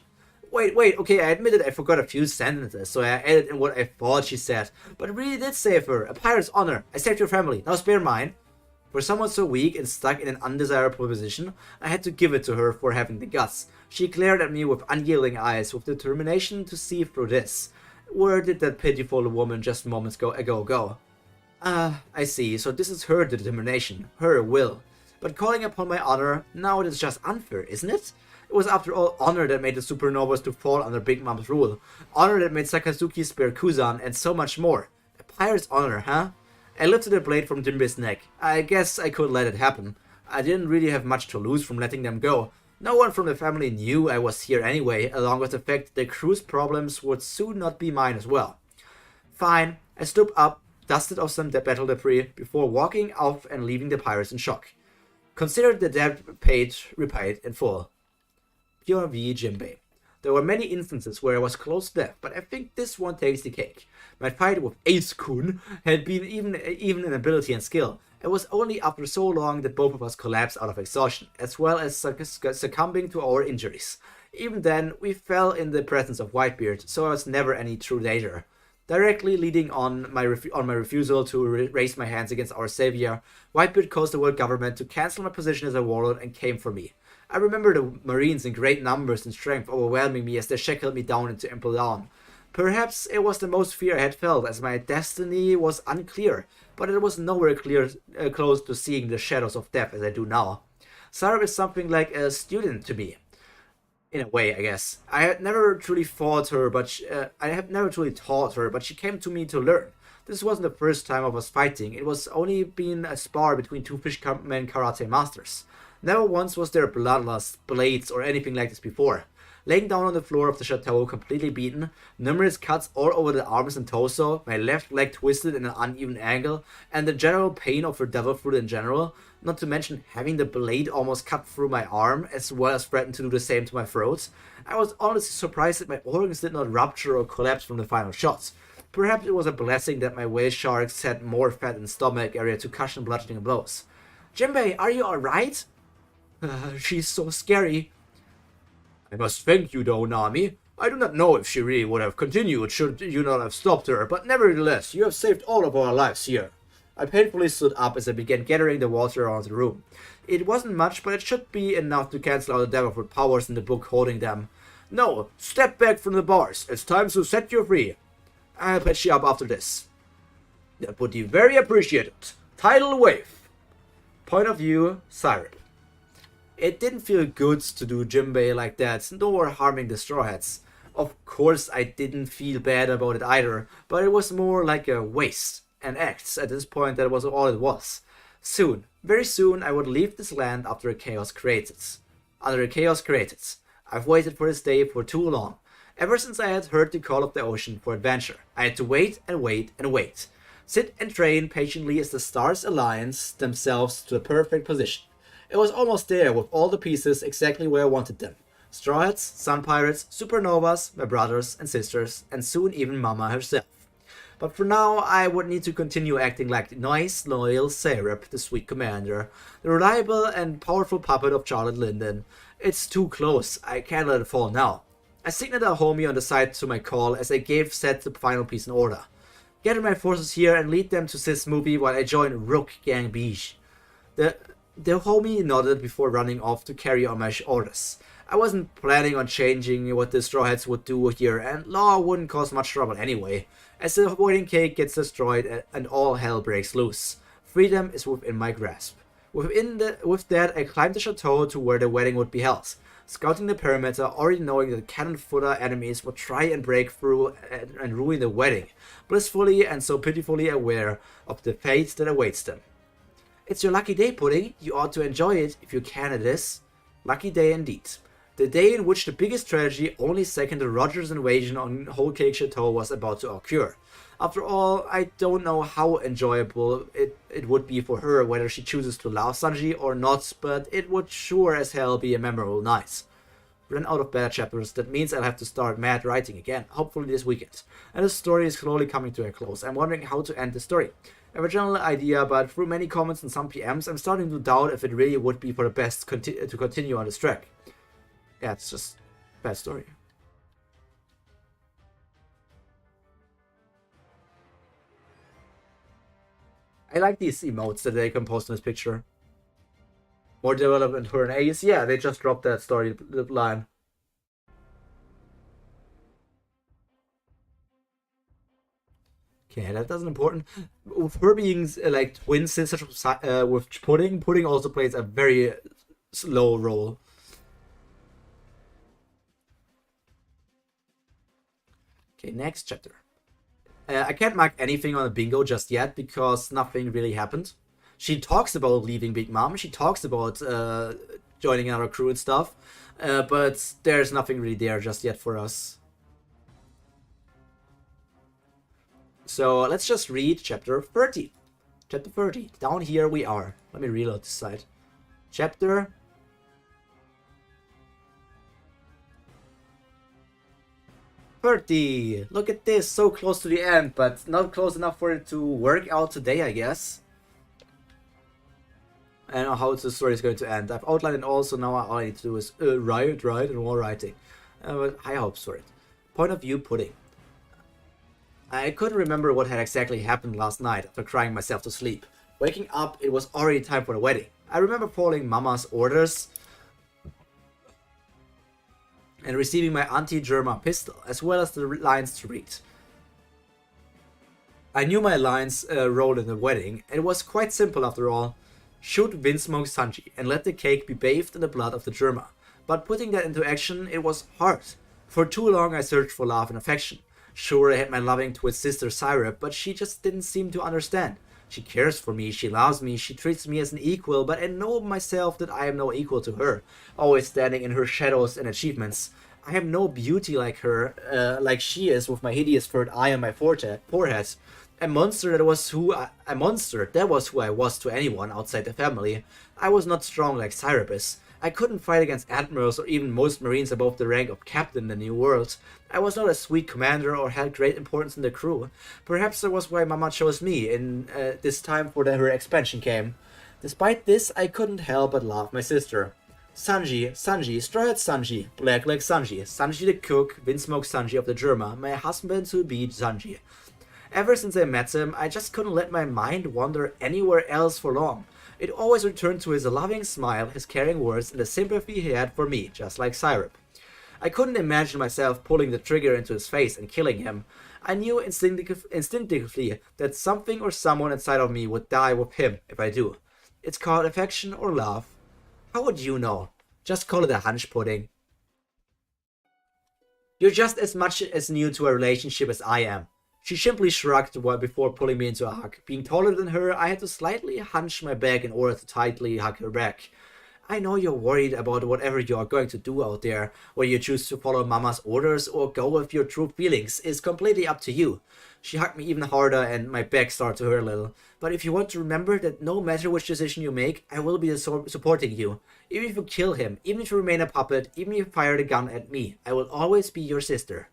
Wait, okay, I admitted I forgot a few sentences, so I added in what I thought she said, but it really did save her. A pirate's honor. I saved your family, now spare mine. For someone so weak and stuck in an undesirable position, I had to give it to her for having the guts. She glared at me with unyielding eyes, with determination to see through this. Where did that pitiful woman just moments ago go? I see, so this is her determination, her will. But calling upon my honor, now it is just unfair, isn't it? It was after all honor that made the supernovas to fall under Big Mom's rule. Honor that made Sakazuki spare Kuzan, and so much more. A pirate's honor, huh? I lifted the blade from Jinbei's neck. I guess I could let it happen. I didn't really have much to lose from letting them go. No one from the family knew I was here anyway, along with the fact that the crew's problems would soon not be mine as well. Fine, I stood up, dusted off some battle debris, before walking off and leaving the pirates in shock. Considered the debt repaid in full. Pure V. Jinbei. There were many instances where I was close to death, but I think this one takes the cake. My fight with Ace-kun had been even in ability and skill. It was only after so long that both of us collapsed out of exhaustion, as well as succumbing to our injuries. Even then, we fell in the presence of Whitebeard, so I was never any true danger. Directly leading on my refusal to raise my hands against our savior, Whitebeard caused the world government to cancel my position as a warlord and came for me. I remember the Marines in great numbers and strength overwhelming me as they shackled me down into Impel Down. Perhaps it was the most fear I had felt, as my destiny was unclear, but it was nowhere close to seeing the shadows of death as I do now. Sarah is something like a student to me. In a way, I guess. I had never truly taught her, but she came to me to learn. This wasn't the first time of us fighting. It was only been a spar between two fishman karate masters. Never once was there bloodlust, blades, or anything like this before. Laying down on the floor of the chateau, completely beaten, numerous cuts all over the arms and torso, my left leg twisted in an uneven angle, and the general pain of her devil fruit in general, not to mention having the blade almost cut through my arm, as well as threaten to do the same to my throat. I was honestly surprised that my organs did not rupture or collapse from the final shots. Perhaps it was a blessing that my whale sharks had more fat in the stomach area to cushion bludgeoning blows. Jinbei, are you alright? She's so scary. I must thank you though, Nami. I do not know if she really would have continued should you not have stopped her, but nevertheless, you have saved all of our lives here. I painfully stood up as I began gathering the water around the room. It wasn't much, but it should be enough to cancel out the devil powers in the book holding them. No, step back from the bars. It's time to set you free. I'll patch you up after this. That would be very appreciated. Tidal wave. Point of view, Syrup. It didn't feel good to do Jinbei like that, nor harming the Straw Hats. Of course I didn't feel bad about it either, but it was more like a waste. An act at this point that was all it was. Soon, very soon, I would leave this land after a chaos created. Under a chaos created. I've waited for this day for too long. Ever since I had heard the call of the ocean for adventure, I had to wait and wait and wait. Sit and train patiently as the stars align themselves to a perfect position. It was almost there with all the pieces exactly where I wanted them. Straw Hats, Sun Pirates, Supernovas, my brothers and sisters, and soon even Mama herself. But for now, I would need to continue acting like the nice, loyal Syrup, the sweet commander, the reliable and powerful puppet of Charlotte Linden. It's too close, I can't let it fall now. I signaled a homie on the side to my call as I gave set the final piece in order. Gather my forces here and lead them to Sis movie while I join Rook Gang Beach. The homie nodded before running off to carry on my orders. I wasn't planning on changing what the Straw Hats would do here, and law wouldn't cause much trouble anyway, as the wedding cake gets destroyed and all hell breaks loose. Freedom is within my grasp. With that, I climbed the chateau to where the wedding would be held, scouting the perimeter, already knowing that cannon-fodder enemies would try and break through and ruin the wedding, blissfully and so pitifully aware of the fate that awaits them. It's your lucky day, Pudding. You ought to enjoy it if you can at this. Lucky day indeed. The day in which the biggest tragedy, only second to Roger's invasion on Whole Cake Chateau, was about to occur. After all, I don't know how enjoyable it would be for her whether she chooses to love Sanji or not, but it would sure as hell be a memorable night. Run out of beta chapters, that means I'll have to start mad writing again, hopefully this weekend. And the story is slowly coming to a close. I'm wondering how to end the story. I have a general idea, but through many comments and some PMs, I'm starting to doubt if it really would be for the best to continue on this track. Yeah, it's just a bad story. I like these emotes that they composed in this picture. More development for an Ace. Yeah, they just dropped that story line. Okay, that doesn't important. With her being like twin sisters with Pudding, Pudding also plays a very slow role. Okay, next chapter. I can't mark anything on the bingo just yet because nothing really happened. She talks about leaving Big Mom. She talks about joining another crew and stuff. But there's nothing really there just yet for us. So let's just read chapter 30. Chapter 30. Down here we are. Let me reload this side. Chapter 30. Look at this, so close to the end, but not close enough for it to work out today, I guess. I don't know how the story is going to end. I've outlined it all, so now all I need to do is write, and more writing. But high hopes for it. Point of view Pudding. I couldn't remember what had exactly happened last night after crying myself to sleep. Waking up, it was already time for the wedding. I remember following Mama's orders and receiving my Auntie Germa pistol, as well as the lines to read. I knew my lines role in the wedding, and it was quite simple after all. Shoot Windsmoke Sanji, and let the cake be bathed in the blood of the Germa. But putting that into action, it was hard. For too long I searched for love and affection. Sure, I had my loving twin sister Syrup, but she just didn't seem to understand. She cares for me, she loves me, she treats me as an equal, but I know myself that I am no equal to her, always standing in her shadows and achievements. I have no beauty like her, like she is with my hideous third eye on my forehead. A monster that was who I was to anyone outside the family. I was not strong like Syrup is. I couldn't fight against admirals or even most marines above the rank of captain in the New World. I was not a sweet commander or had great importance in the crew. Perhaps that was why Mama chose me in this time for her expansion came. Despite this, I couldn't help but love my sister. Sanji, Straw Hat Sanji, Blackleg Sanji, Sanji the cook, Windsmoke Sanji of the Germa, my husband-to-be Sanji. Ever since I met him, I just couldn't let my mind wander anywhere else for long. It always returned to his loving smile, his caring words, and the sympathy he had for me, just like Syrup. I couldn't imagine myself pulling the trigger into his face and killing him. I knew instinctively that something or someone inside of me would die with him if I do. It's called affection or love. How would you know? Just call it a hunch, Pudding. You're just as much as new to a relationship as I am. She simply shrugged before pulling me into a hug. Being taller than her, I had to slightly hunch my back in order to tightly hug her back. I know you're worried about whatever you are going to do out there, whether you choose to follow Mama's orders or go with your true feelings is completely up to you. She hugged me even harder and my back started to hurt a little. But if you want to remember that no matter which decision you make, I will be supporting you. Even if you kill him, even if you remain a puppet, even if you fire the gun at me, I will always be your sister.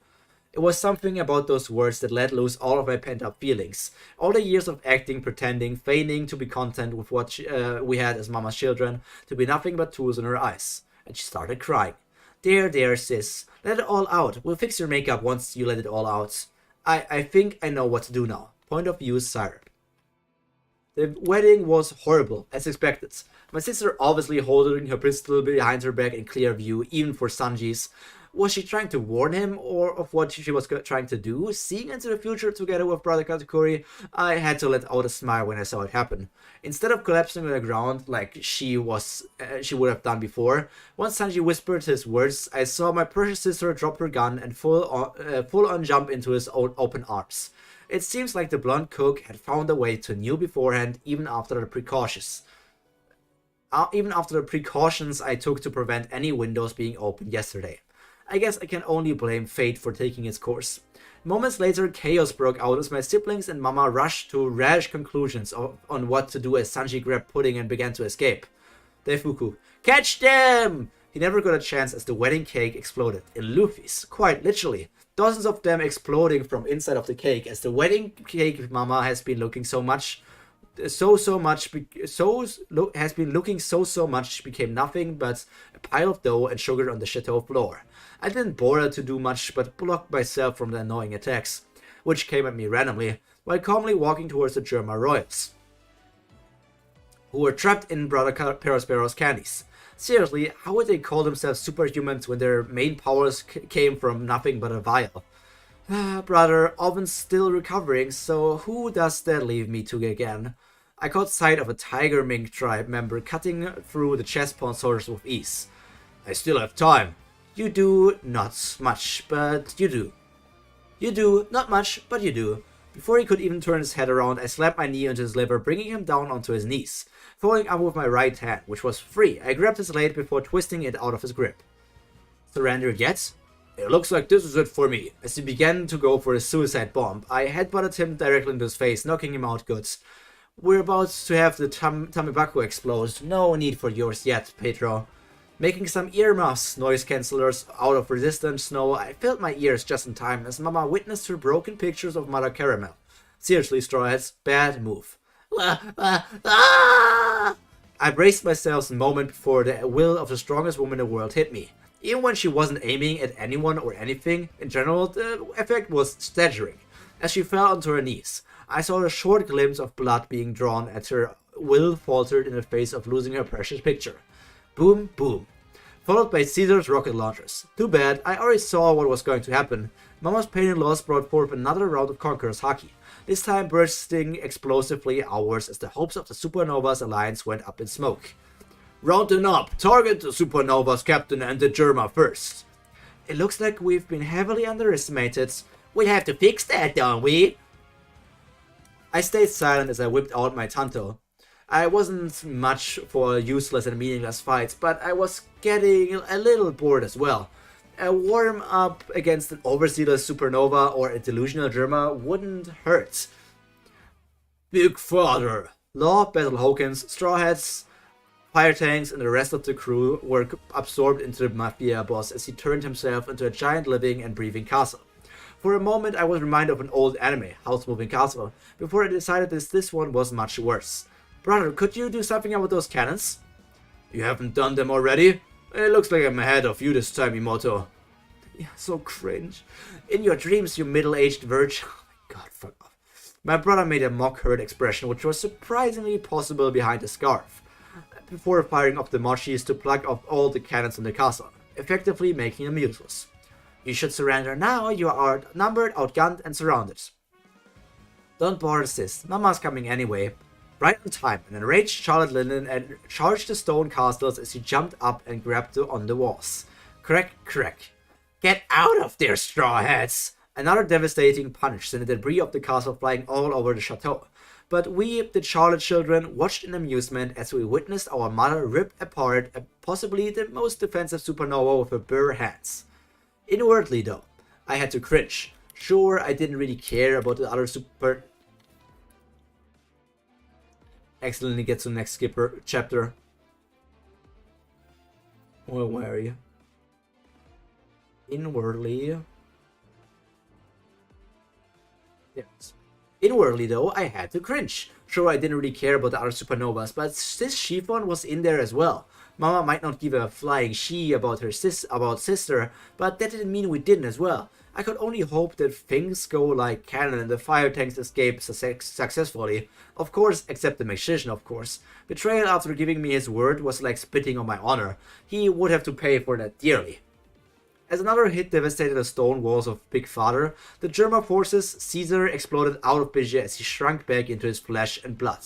It was something about those words that let loose all of my pent-up feelings. All the years of acting, pretending, feigning to be content with what we had as Mama's children, to be nothing but tools in her eyes. And she started crying. There, sis. Let it all out. We'll fix your makeup once you let it all out. I think I know what to do now. Point of view, Syrup. The wedding was horrible, as expected. My sister obviously holding her pistol behind her back in clear view, even for Sanji's. Was she trying to warn him or of what she was trying to do? Seeing into the future together with Brother Katakuri, I had to let out a smile when I saw it happen. Instead of collapsing on the ground like she would have done before, once Sanji whispered his words, I saw my precious sister drop her gun and full on jump into his open arms. It seems like the blonde cook had found a way to knew beforehand, even after the precautions. even after the precautions I took to prevent any windows being opened yesterday. I guess I can only blame fate for taking its course. Moments later, chaos broke out as my siblings and Mama rushed to rash conclusions on what to do as Sanji grabbed Pudding and began to escape. Daifuku, catch them! He never got a chance as the wedding cake exploded, in Luffy's, quite literally. Dozens of them exploding from inside of the cake as the wedding cake Mama has been looking so much became nothing but a pile of dough and sugar on the chateau floor. I didn't bother to do much but blocked myself from the annoying attacks, which came at me randomly, while calmly walking towards the Germa royals, who were trapped in Brother Perospero's candies. Seriously, how would they call themselves superhumans when their main powers came from nothing but a vial? Brother, Oven's still recovering, so who does that leave me to again? I caught sight of a tiger mink tribe member cutting through the chest pawn soldiers with ease. I still have time. You do not much, but you do. You do, not much, but you do. Before he could even turn his head around, I slapped my knee into his liver, bringing him down onto his knees. Following up with my right hand, which was free, I grabbed his blade before twisting it out of his grip. Surrendered yet? It looks like this is it for me. As he began to go for his suicide bomb, I headbutted him directly into his face, knocking him out good. We're about to have the Tamibaku explode. No need for yours yet, Pyro. Making some earmuffs noise cancellers out of resistant snow, I filled my ears just in time as Mama witnessed her broken pictures of Mother Caramel. Seriously, Straw Hats, bad move. I braced myself a moment before the will of the strongest woman in the world hit me. Even when she wasn't aiming at anyone or anything, in general, the effect was staggering. As she fell onto her knees, I saw a short glimpse of blood being drawn as her will faltered in the face of losing her precious picture. Boom, boom. Followed by Caesar's rocket launchers. Too bad, I already saw what was going to happen. Mama's pain and loss brought forth another round of Conqueror's Haki, this time bursting explosively outwards as the hopes of the Supernova's alliance went up in smoke. Rounding up, target the Supernova's captain and the Germa first. It looks like we've been heavily underestimated. We'll have to fix that, don't we? I stayed silent as I whipped out my Tanto. I wasn't much for useless and meaningless fights, but I was getting a little bored as well. A warm up against an overzealous supernova or a delusional Germa wouldn't hurt. Big Father! Law, Battle Hawkins, Straw Hats, Fire Tanks, and the rest of the crew were absorbed into the Mafia boss as he turned himself into a giant living and breathing castle. For a moment I was reminded of an old anime, House Moving Castle, before I decided this one was much worse. Brother, could you do something about those cannons? You haven't done them already? It looks like I'm ahead of you this time, Imoto. Yeah, so cringe. In your dreams, you middle-aged virgin. Oh my god, fuck off. My brother made a mock-hurt expression, which was surprisingly possible behind the scarf, before firing up the mochis to plug off all the cannons in the castle, effectively making them useless. You should surrender now, you are outnumbered, outgunned, and surrounded. Don't bother, sis. Mama's coming anyway. Right on time, an enraged Charlotte Linden and charged the stone castles as he jumped up and grabbed on the walls. Crack, crack. Get out of there, Straw Hats! Another devastating punch sent the debris of the castle flying all over the chateau. But we, the Charlotte children, watched in amusement as we witnessed our mother rip apart possibly the most defensive supernova with her bare hands. Inwardly, though, I had to cringe. Sure, I didn't really care about the other super... Excellently gets to the next chapter. Well, where are you? Inwardly. Yes. Inwardly, though, I had to cringe. Sure, I didn't really care about the other supernovas, but this chiffon was in there as well. Mama might not give a flying she about her sister, but that didn't mean we didn't as well. I could only hope that things go like canon and the fire tanks escape successfully. Of course, except the magician, of course. Betrayal after giving me his word was like spitting on my honor. He would have to pay for that dearly. As another hit devastated the stone walls of Big Father, the German forces, Caesar exploded out of vision as he shrunk back into his flesh and blood.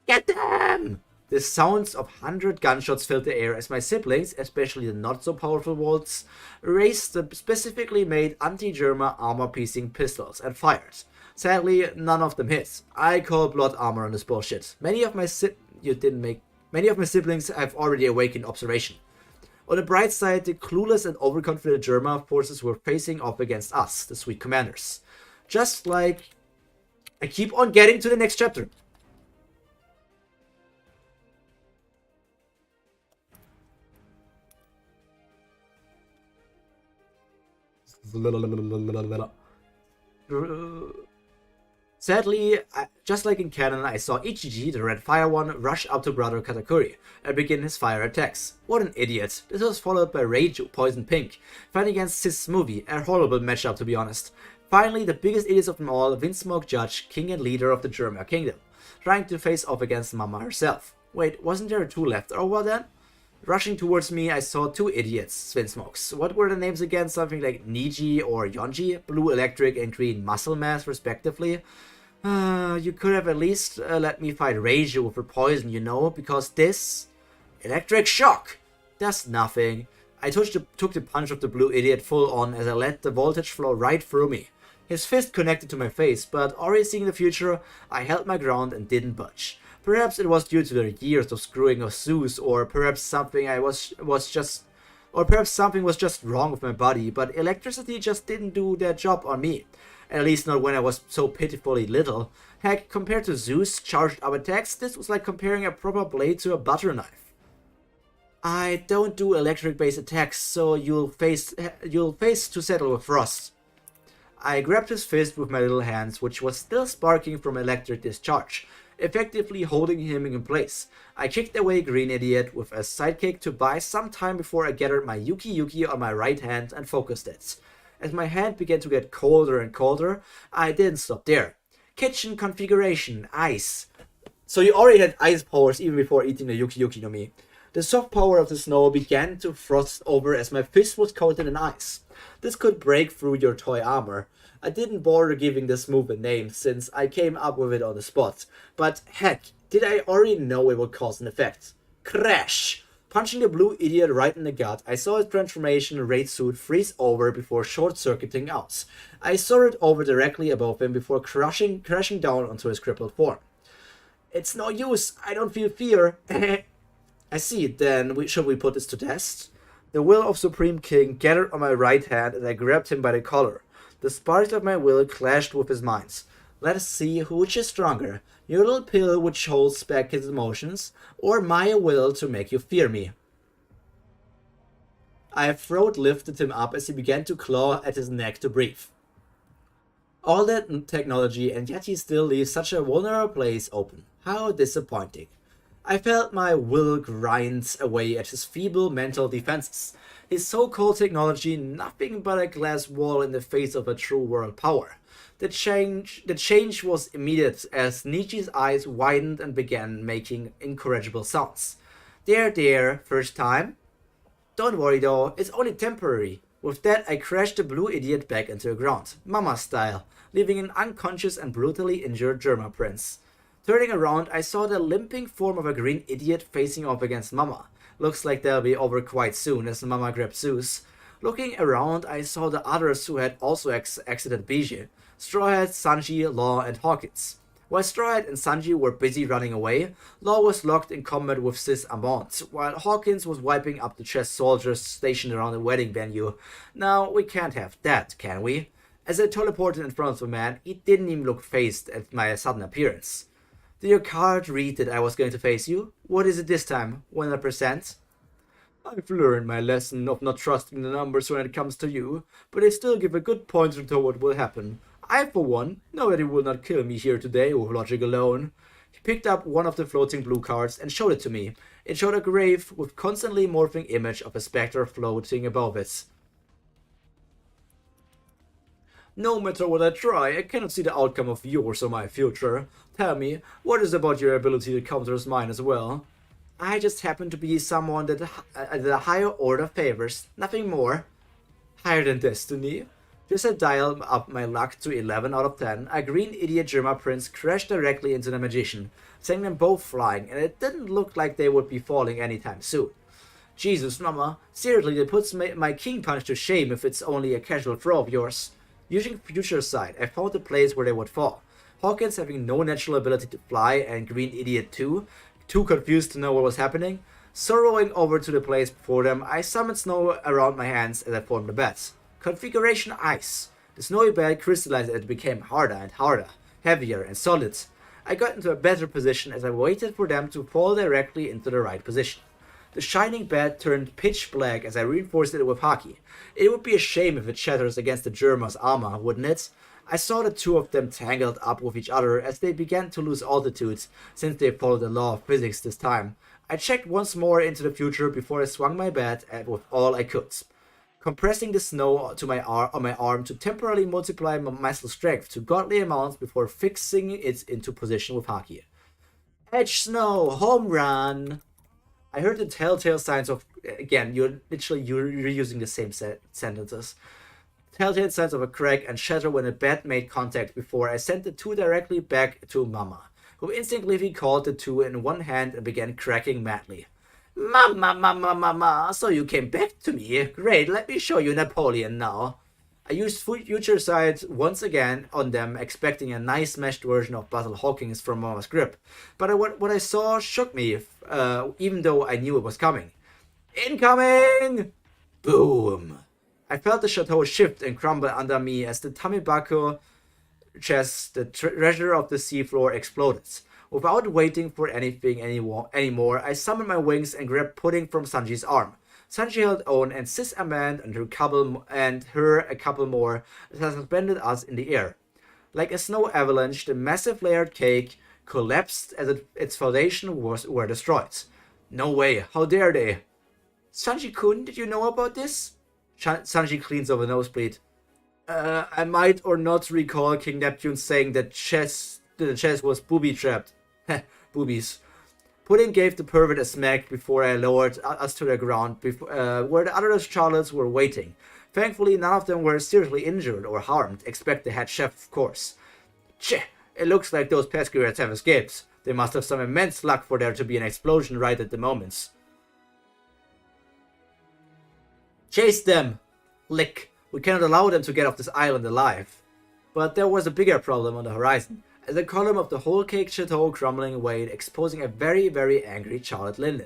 Get them! The sounds of 100 gunshots filled the air as my siblings, especially the not-so-powerful ones, raised the specifically made anti-Germa armor-piercing pistols and fired. Sadly, none of them hit. I call blood armor on this bullshit. Many Many of my siblings have already awakened observation. On the bright side, the clueless and overconfident Germa forces were facing off against us, the sweet commanders. Just like I keep on getting to the next chapter. Sadly, just like in canon, I saw Ichiji, the Red Fire one, rush up to Brother Katakuri and begin his fire attacks. What an idiot. This was followed by Reiju, Poison Pink, fighting against Sis Smoothie, a horrible matchup to be honest. Finally, the biggest idiots of them all, Windsmoke Judge, king and leader of the Germa Kingdom, trying to face off against Mama herself. Wait, wasn't there two left over then? Rushing towards me, I saw two idiots, Swinsmokes. What were the names again? Something like Niji or Yonji? Blue Electric and Green Muscle Mass, respectively. You could have at least let me fight Reiju for poison, you know, because this Electric Shock does nothing. I took the punch of the blue idiot full on as I let the voltage flow right through me. His fist connected to my face, but already seeing the future, I held my ground and didn't budge. Perhaps it was due to the years of screwing of Zeus, or perhaps something was just wrong with my body, but electricity just didn't do their job on me. At least not when I was so pitifully little. Heck, compared to Zeus' charged up attacks, this was like comparing a proper blade to a butter knife. I don't do electric-based attacks, so you'll face to settle with Frost. I grabbed his fist with my little hands, which was still sparking from electric discharge, effectively holding him in place. I kicked away Green Idiot with a sidekick to buy some time before I gathered my Yuki on my right hand and focused it. As my hand began to get colder and colder, I didn't stop there. Kitchen configuration, ice. So you already had ice powers even before eating the Yuki no Mi. The soft power of the snow began to frost over as my fist was coated in ice. This could break through your toy armor. I didn't bother giving this move a name since I came up with it on the spot. But heck, did I already know it would cause an effect? Crash! Punching the blue idiot right in the gut, I saw his transformation raid suit freeze over before short-circuiting out. I soared over directly above him before crashing down onto his crippled form. It's no use, I don't feel fear. I see, then should we put this to test? The will of Supreme King gathered on my right hand as I grabbed him by the collar. The sparks of my will clashed with his mind's. Let us see which is stronger, your little pill which holds back his emotions, or my will to make you fear me. I throat lifted him up as he began to claw at his neck to breathe. All that technology, and yet he still leaves such a vulnerable place open. How disappointing. I felt my will grind away at his feeble mental defenses. His so-called technology, nothing but a glass wall in the face of a true world power. The change was immediate as Nichi's eyes widened and began making incorrigible sounds. There, first time? Don't worry though, it's only temporary. With that, I crashed the blue idiot back into the ground, Mama style, leaving an unconscious and brutally injured Germa prince. Turning around, I saw the limping form of a green idiot facing off against Mama. Looks like they'll be over quite soon as Mama grabbed Zeus. Looking around, I saw the others who had also exited Biji. Straw Hat, Sanji, Law, and Hawkins. While Straw Hat and Sanji were busy running away, Law was locked in combat with Sis Amont, while Hawkins was wiping up the chess soldiers stationed around the wedding venue. Now, we can't have that, can we? As I teleported in front of the man, he didn't even look phased at my sudden appearance. Did your card read that I was going to face you? What is it this time? 100%? I've learned my lesson of not trusting the numbers when it comes to you, but they still give a good pointer to what will happen. I, for one, know that he will not kill me here today with logic alone. He picked up one of the floating blue cards and showed it to me. It showed a grave with constantly morphing image of a specter floating above it. No matter what I try, I cannot see the outcome of yours or my future. Tell me, what is about your ability to counter mine as well? I just happen to be someone that the higher order favors, nothing more. Higher than destiny? Just I dial up my luck to 11 out of 10, a green idiot Germa prince crashed directly into the magician, sending them both flying, and it didn't look like they would be falling anytime soon. Jesus, Mama, seriously, that puts my king punch to shame if it's only a casual throw of yours. Using future sight, I found the place where they would fall. Hawkins having no natural ability to fly, and Green Idiot too, too confused to know what was happening. Sorrowing over to the place before them, I summoned snow around my hands as I formed the bed. Configuration ice. The snowy bed crystallized and it became harder and harder, heavier and solid. I got into a better position as I waited for them to fall directly into the right position. The shining bed turned pitch black as I reinforced it with haki. It would be a shame if it shatters against the Germa's armor, wouldn't it? I saw the two of them tangled up with each other as they began to lose altitude, since they followed the law of physics this time. I checked once more into the future before I swung my bat with all I could, compressing the snow to on my arm to temporarily multiply my muscle strength to godly amounts before fixing it into position with haki. Edge snow, home run! I heard the telltale signs of, again, you're reusing the same sentences. Telltale signs of a crack and shatter when a bat made contact before I sent the two directly back to Mama, who instinctively caught the two in one hand and began cracking madly. Mama, so you came back to me. Great, let me show you Napoleon now. I used future sight once again on them, expecting a nice meshed version of Basil Hawkins from Mama's grip. But what I saw shook me, even though I knew it was coming. Incoming! Boom! I felt the chateau shift and crumble under me as the Tamibako chest, the treasure of the seafloor, exploded. Without waiting for anything anymore, I summoned my wings and grabbed pudding from Sanji's arm. Sanji held on, and Sis Amand and her a couple more suspended us in the air. Like a snow avalanche, the massive layered cake collapsed as its foundation were destroyed. No way, how dare they? Sanji-kun, did you know about this? Sanji cleans over nosebleed. I might or not recall King Neptune saying that the chest was booby-trapped. Heh, boobies. Pudding gave the pervert a smack before I lowered us to the ground, where the other Charlottes were waiting. Thankfully, none of them were seriously injured or harmed, except the head chef, of course. Tch, it looks like those pescators have escaped. They must have some immense luck for there to be an explosion right at the moment. Chase them! Lick. We cannot allow them to get off this island alive. But there was a bigger problem on the horizon. The column of the whole cake chateau crumbling away, exposing a very, very angry Charlotte Linden,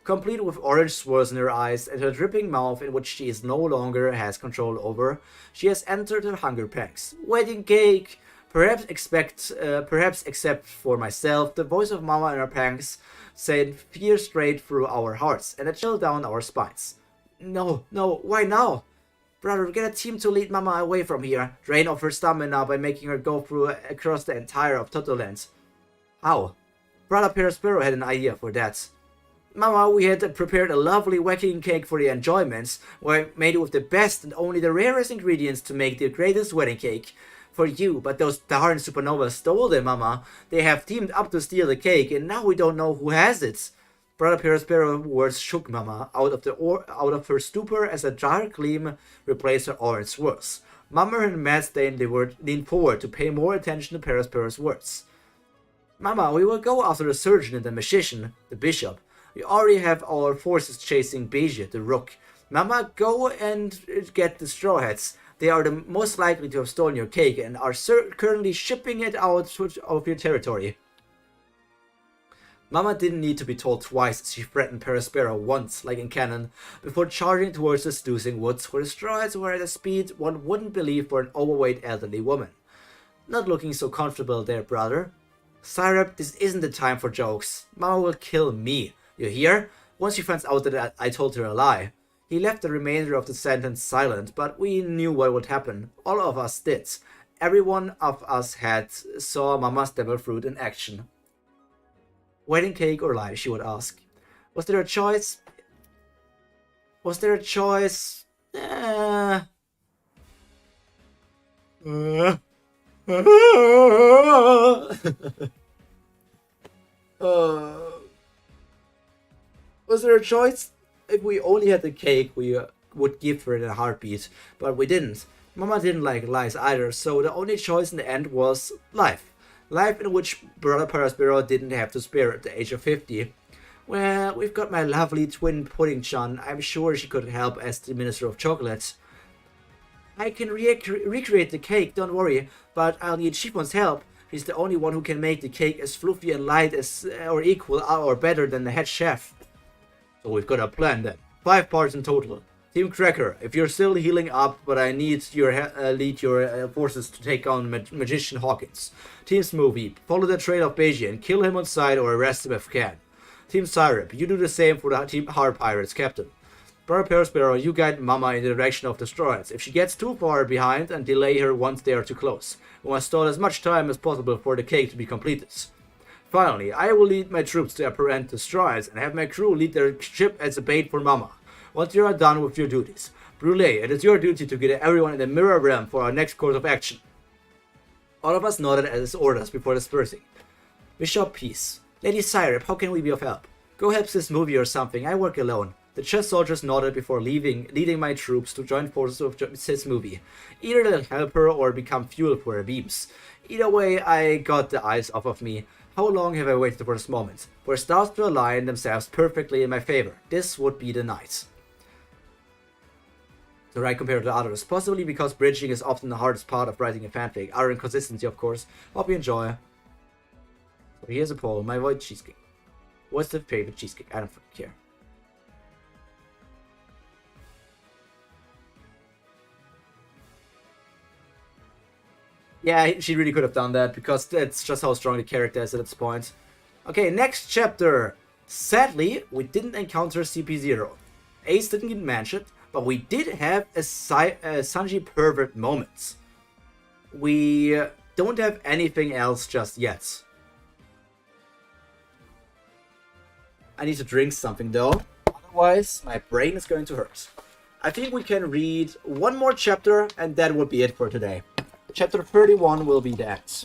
complete with orange swirls in her eyes and her dripping mouth in which she is no longer has control over. She has entered her hunger pangs. Wedding cake! Perhaps except for myself, the voice of Mama in her pangs sent fear straight through our hearts and a chill down our spines. No, why now? Brother, get a team to lead Mama away from here. Drain off her stamina by making her go across the entire of Totoland. How? Brother Perospero had an idea for that. Mama, we had prepared a lovely wedding cake for the enjoyments. We made it with the best and only the rarest ingredients to make the greatest wedding cake for you, but those darn supernovas stole them, Mama. They have teamed up to steal the cake, and now we don't know who has it. Brother Perospero words shook Mama out of her stupor as a dark gleam replaced her orange swirls. Mama and Mad Stain leaned forward to pay more attention to Perospero's words. Mama, we will go after the surgeon and the magician, the bishop. We already have our forces chasing Beja, the rook. Mama, go and get the straw hats. They are the most likely to have stolen your cake and are currently shipping it out of your territory. Mama didn't need to be told twice as she threatened Perospero once, like in canon, before charging towards the snoozing woods where the straw hats were at a speed one wouldn't believe for an overweight elderly woman. Not looking so comfortable there, brother. Syrup, this isn't the time for jokes. Mama will kill me. You hear? Once she finds out that I told her a lie. He left the remainder of the sentence silent, but we knew what would happen. All of us did. Every one of us saw Mama's devil fruit in action. Wedding cake or life, she would ask. Was there a choice? Was there a choice? If we only had the cake, we would give her in a heartbeat, but we didn't. Mama didn't like lies either, so the only choice in the end was life. Life in which Brother Perospero didn't have to spare at the age of 50. Well, we've got my lovely twin Pudding-chan. I'm sure she could help as the Minister of Chocolate. I can recreate the cake, don't worry, but I'll need Chiffon's help. She's the only one who can make the cake as fluffy and light as, or equal or better than the head chef. So we've got a plan then. 5 parts in total. Team Cracker, if you're still healing up, but I need your lead your forces to take on Magician Hawkins. Team Smoothie, follow the trail of Beiji and kill him on sight or arrest him if you can. Team Syrup, you do the same for the Team Hard Pirates Captain. Brother Sparrow, you guide Mama in the direction of the droids. If she gets too far behind, and delay her once they are too close. We must stall as much time as possible for the cake to be completed. Finally, I will lead my troops to apprehend the droids and have my crew lead their ship as a bait for Mama. Once you are done with your duties, Brule, it is your duty to get everyone in the Mirror Realm for our next course of action. All of us nodded at his orders before dispersing. Bishop Peace. Lady Syrup, how can we be of help? Go help this movie or something, I work alone. The chess soldiers nodded before leading my troops to join forces with Sis Movie. Either they'll help her or become fuel for her beams. Either way, I got the eyes off of me. How long have I waited for this moment? For stars to align themselves perfectly in my favor. This would be the night. So right compared to others, possibly because bridging is often the hardest part of writing a fanfic. Our inconsistency, of course. Hope you enjoy. So here's a poll. My void cheesecake. What's the favorite cheesecake? I don't fucking care. Yeah, she really could have done that, because that's just how strong the character is at this point. Okay, next chapter. Sadly, we didn't encounter CP0. Ace didn't get mentioned, but we did have a Sanji pervert moment. We don't have anything else just yet. I need to drink something though, otherwise my brain is going to hurt. I think we can read one more chapter and that would be it for today. Chapter 31 will be the end.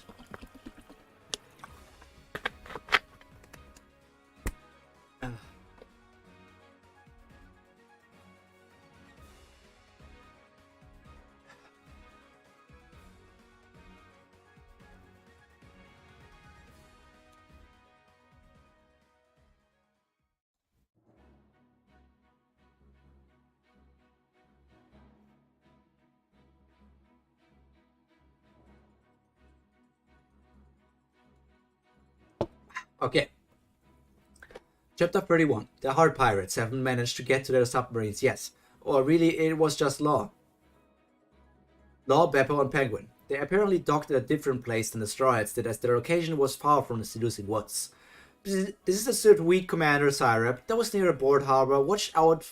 Okay. Chapter 31. The Hard Pirates haven't managed to get to their submarines yet. Or really, it was just Law. Law, Beppo, and Penguin. They apparently docked at a different place than the Droids did, as their location was far from the seducing woods. This is the third week, Commander Syrup. That was near a board harbor. Watch out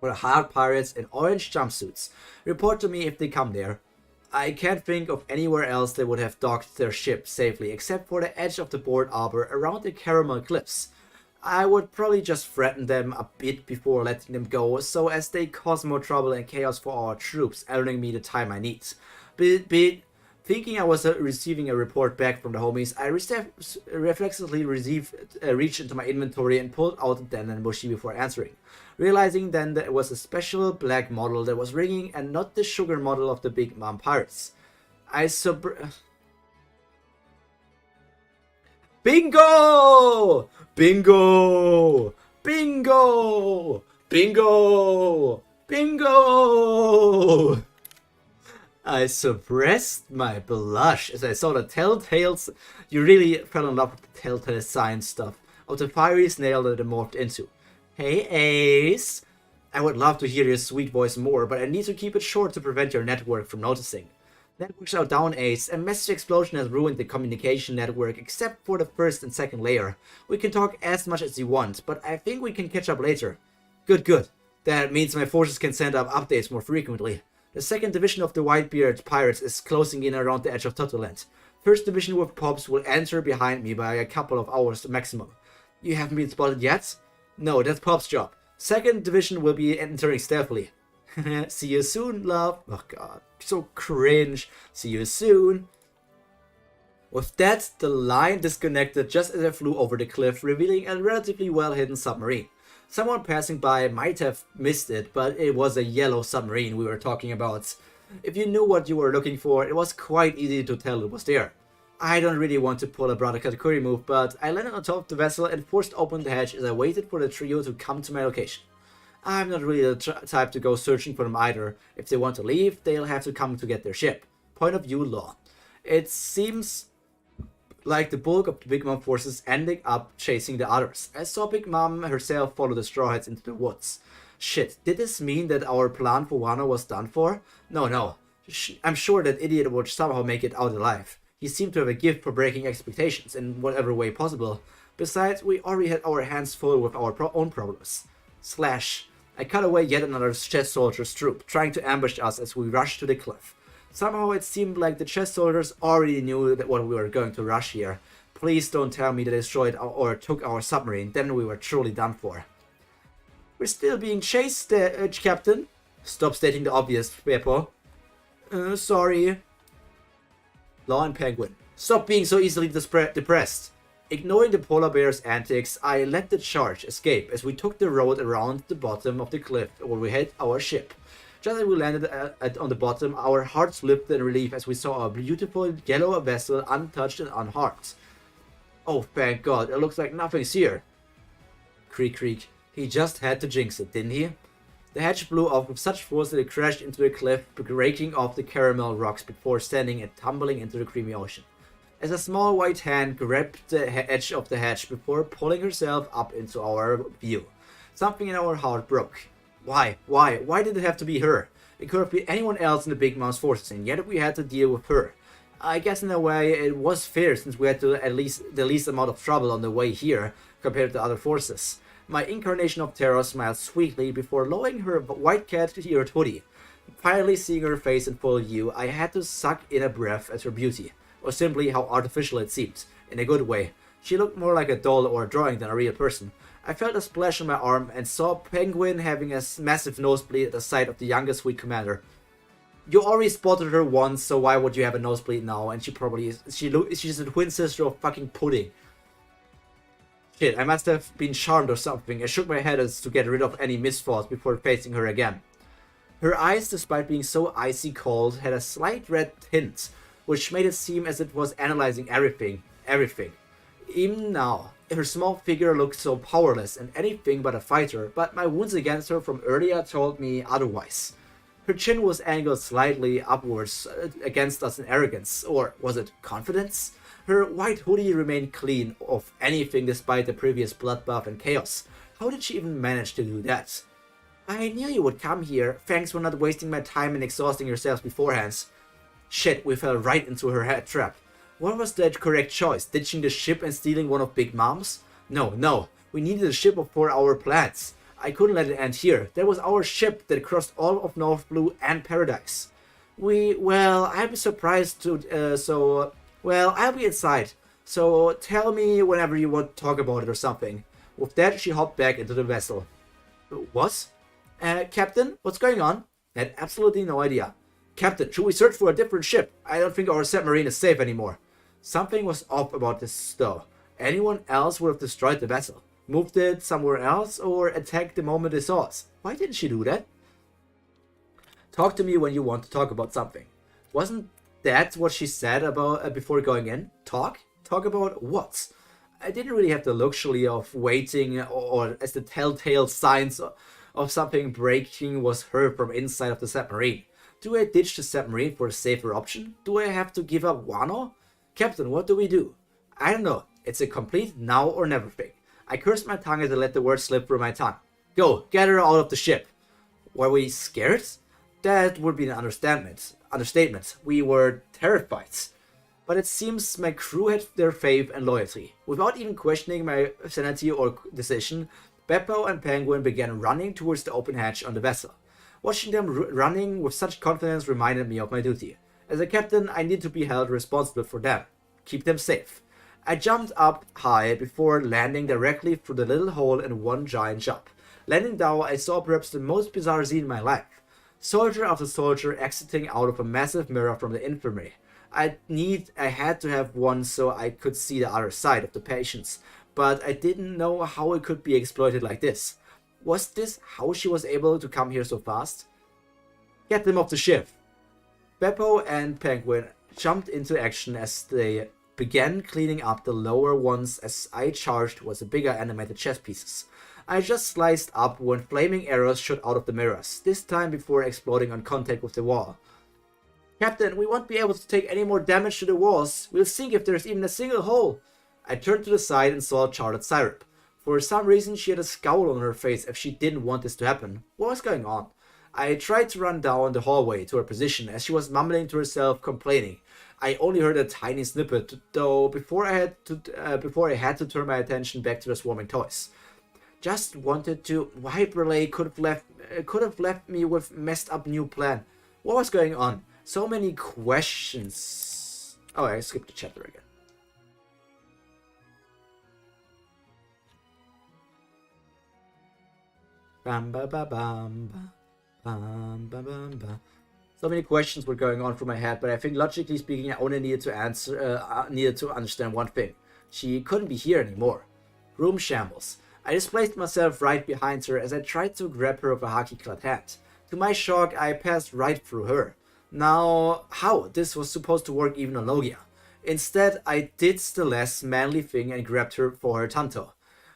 for the Hard Pirates in orange jumpsuits. Report to me if they come there. I can't think of anywhere else they would have docked their ship safely, except for the edge of the board harbor around the Caramel Cliffs. I would probably just threaten them a bit before letting them go, so as they cause more trouble and chaos for our troops, earning me the time I need. But thinking I was receiving a report back from the homies, I reflexively reached into my inventory and pulled out the Den and Bushi before answering. Realizing then that it was a special black model that was ringing and not the sugar model of the Big Mom Pirates. Bingo! Bingo! Bingo! Bingo! Bingo! I suppressed my blush as I saw the telltales. You really fell in love with the telltale sign stuff of the fiery snail that it morphed into. Hey Ace! I would love to hear your sweet voice more, but I need to keep it short to prevent your network from noticing. Networks are down, Ace. A massive explosion has ruined the communication network except for the first and second layer. We can talk as much as you want, but I think we can catch up later. Good, good. That means my forces can send up updates more frequently. The second division of the Whitebeard Pirates is closing in around the edge of Totoland. First division with Pops will enter behind me by a couple of hours maximum. You haven't been spotted yet? No, that's Pop's job. Second division will be entering stealthily. See you soon, love. Oh god, so cringe. See you soon. With that, the line disconnected just as I flew over the cliff, revealing a relatively well-hidden submarine. Someone passing by might have missed it, but it was a yellow submarine we were talking about. If you knew what you were looking for, it was quite easy to tell it was there. I don't really want to pull a Brother Katakuri move, but I landed on top of the vessel and forced open the hatch as I waited for the trio to come to my location. I'm not really the type to go searching for them either. If they want to leave, they'll have to come to get their ship. Point of view, Law. It seems like the bulk of the Big Mom forces ending up chasing the others. I saw Big Mom herself follow the Straw Hats into the woods. Shit, did this mean that our plan for Wano was done for? No, no. I'm sure that idiot would somehow make it out alive. He seemed to have a gift for breaking expectations in whatever way possible. Besides, we already had our hands full with our own problems. Slash. I cut away yet another chest soldier's troop, trying to ambush us as we rushed to the cliff. Somehow it seemed like the chest soldiers already knew that what we were going to rush here. Please don't tell me they destroyed or took our submarine, then we were truly done for. We're still being chased, Captain. Stop stating the obvious, Beppo. Sorry. Law and Penguin. Stop being so easily depressed. Ignoring the polar bear's antics, I let the charge escape as we took the road around the bottom of the cliff where we had our ship. Just as we landed on the bottom, our hearts leaped in relief as we saw our beautiful yellow vessel untouched and unharmed. Oh, thank God, it looks like nothing's here. Creak, creak. He just had to jinx it, didn't he? The hatch blew off with such force that it crashed into the cliff, breaking off the caramel rocks before standing and tumbling into the creamy ocean. As a small white hand grabbed the edge of the hatch before pulling herself up into our view. Something in our heart broke. Why? Why did it have to be her? It could have been anyone else in the Big Mom's forces, and yet we had to deal with her. I guess in a way it was fair since we had the least amount of trouble on the way here compared to other forces. My incarnation of terror smiled sweetly before lowering her white cat-eared hoodie. Finally seeing her face in full view, I had to suck in a breath at her beauty, or simply how artificial it seemed, in a good way. She looked more like a doll or a drawing than a real person. I felt a splash on my arm and saw Penguin having a massive nosebleed at the sight of the youngest sweet commander. You already spotted her once, so why would you have a nosebleed now? And she probably is. She's a twin sister of fucking Pudding. Shit, I must have been charmed or something. I shook my head as to get rid of any misthoughts before facing her again. Her eyes, despite being so icy cold, had a slight red tint, which made it seem as it was analyzing everything. Even now, her small figure looked so powerless and anything but a fighter, but my wounds against her from earlier told me otherwise. Her chin was angled slightly upwards against us in arrogance, or was it confidence? Her white hoodie remained clean of anything despite the previous bloodbath and chaos. How did she even manage to do that? I knew you would come here. Thanks for not wasting my time and exhausting yourselves beforehand. Shit, we fell right into her head trap. What was the correct choice? Ditching the ship and stealing one of Big Mom's? No. We needed a ship for our plans. I couldn't let it end here. That was our ship that crossed all of North Blue and Paradise. I'd be surprised to, I'll be inside. So tell me whenever you want to talk about it or something. With that, she hopped back into the vessel. What? Captain, what's going on? I had absolutely no idea. Captain, should we search for a different ship? I don't think our submarine is safe anymore. Something was off about this though. Anyone else would have destroyed the vessel, moved it somewhere else, or attacked the moment they saw us. Why didn't she do that? Talk to me when you want to talk about something. Wasn't that what she said about before going in? Talk? Talk about what? I didn't really have the luxury of waiting, or as the telltale signs of something breaking was heard from inside of the submarine. Do I ditch the submarine for a safer option? Do I have to give up Wano? Captain, what do we do? I don't know. It's a complete now or never thing. I cursed my tongue as I let the words slip through my tongue. Go, get her out of the ship. Were we scared? That would be an understatement. We were terrified. But it seems my crew had their faith and loyalty. Without even questioning my sanity or decision, Beppo and Penguin began running towards the open hatch on the vessel. Watching them running with such confidence reminded me of my duty. As a captain, I need to be held responsible for them. Keep them safe. I jumped up high before landing directly through the little hole in one giant jump. Landing down, I saw perhaps the most bizarre scene in my life. Soldier after soldier exiting out of a massive mirror from the infirmary. I had to have one so I could see the other side of the patients, but I didn't know how it could be exploited like this. Was this how she was able to come here so fast? Get them off the ship. Beppo and Penguin jumped into action as they began cleaning up the lower ones as I charged with the bigger animated chess pieces. I just sliced up when flaming arrows shot out of the mirrors, this time before exploding on contact with the wall. Captain, we won't be able to take any more damage to the walls. We'll sink if there's even a single hole. I turned to the side and saw Charlotte Syrup. For some reason, she had a scowl on her face if she didn't want this to happen. What was going on? I tried to run down the hallway to her position as she was mumbling to herself, complaining. I only heard a tiny snippet, though, before I had to turn my attention back to the swarming toys. Just wanted to. Wipe relay could have left me with messed up new plan. What was going on? So many questions. Oh, I skipped the chapter again. Bam ba ba bam ba bam ba bam ba. So many questions were going on through my head, but I think logically speaking, I only needed to understand one thing. She couldn't be here anymore. Room shambles. I displaced myself right behind her as I tried to grab her with a hockey-clad hand. To my shock, I passed right through her. Now, how this was supposed to work even on Logia. Instead, I did the less manly thing and grabbed her for her tanto.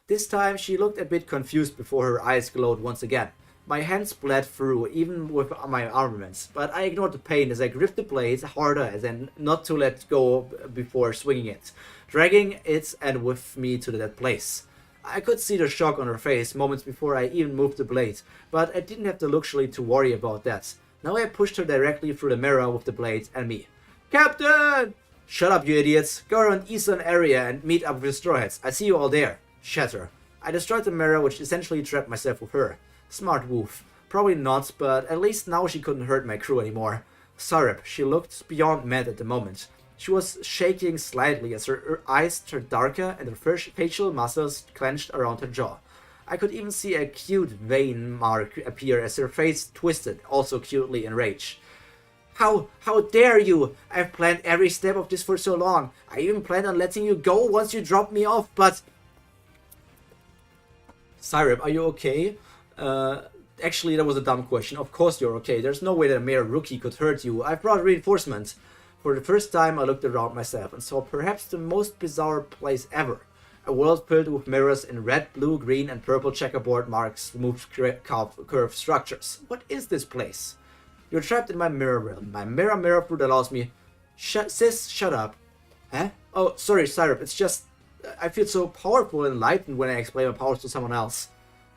This time, she looked a bit confused before her eyes glowed once again. My hands bled through, even with my armaments, but I ignored the pain as I gripped the blade harder as in not to let go before swinging it, dragging it and with me to that place. I could see the shock on her face moments before I even moved the blade, but I didn't have the luxury to worry about that. Now I pushed her directly through the mirror with the blade and me. Captain! Shut up, you idiots. Go around eastern area and meet up with the Straw Hats. I see you all there. Shatter. I destroyed the mirror, which essentially trapped myself with her. Smart move. Probably not, but at least now she couldn't hurt my crew anymore. Syrup, she looked beyond mad at the moment. She was shaking slightly as her eyes turned darker and her facial muscles clenched around her jaw. I could even see a cute vein mark appear as her face twisted, also cutely in rage. How dare you! I've planned every step of this for so long. I even planned on letting you go once you dropped me off, but... Syrup, are you okay? Actually, that was a dumb question. Of course you're okay. There's no way that a mere rookie could hurt you. I've brought reinforcements. For the first time, I looked around myself and saw perhaps the most bizarre place ever. A world filled with mirrors in red, blue, green, and purple checkerboard marks smooth curved structures. What is this place? You're trapped in my mirror realm. My mirror fruit allows me... Sis, shut up. Huh? Oh, sorry, Syrup. It's just... I feel so powerful and enlightened when I explain my powers to someone else.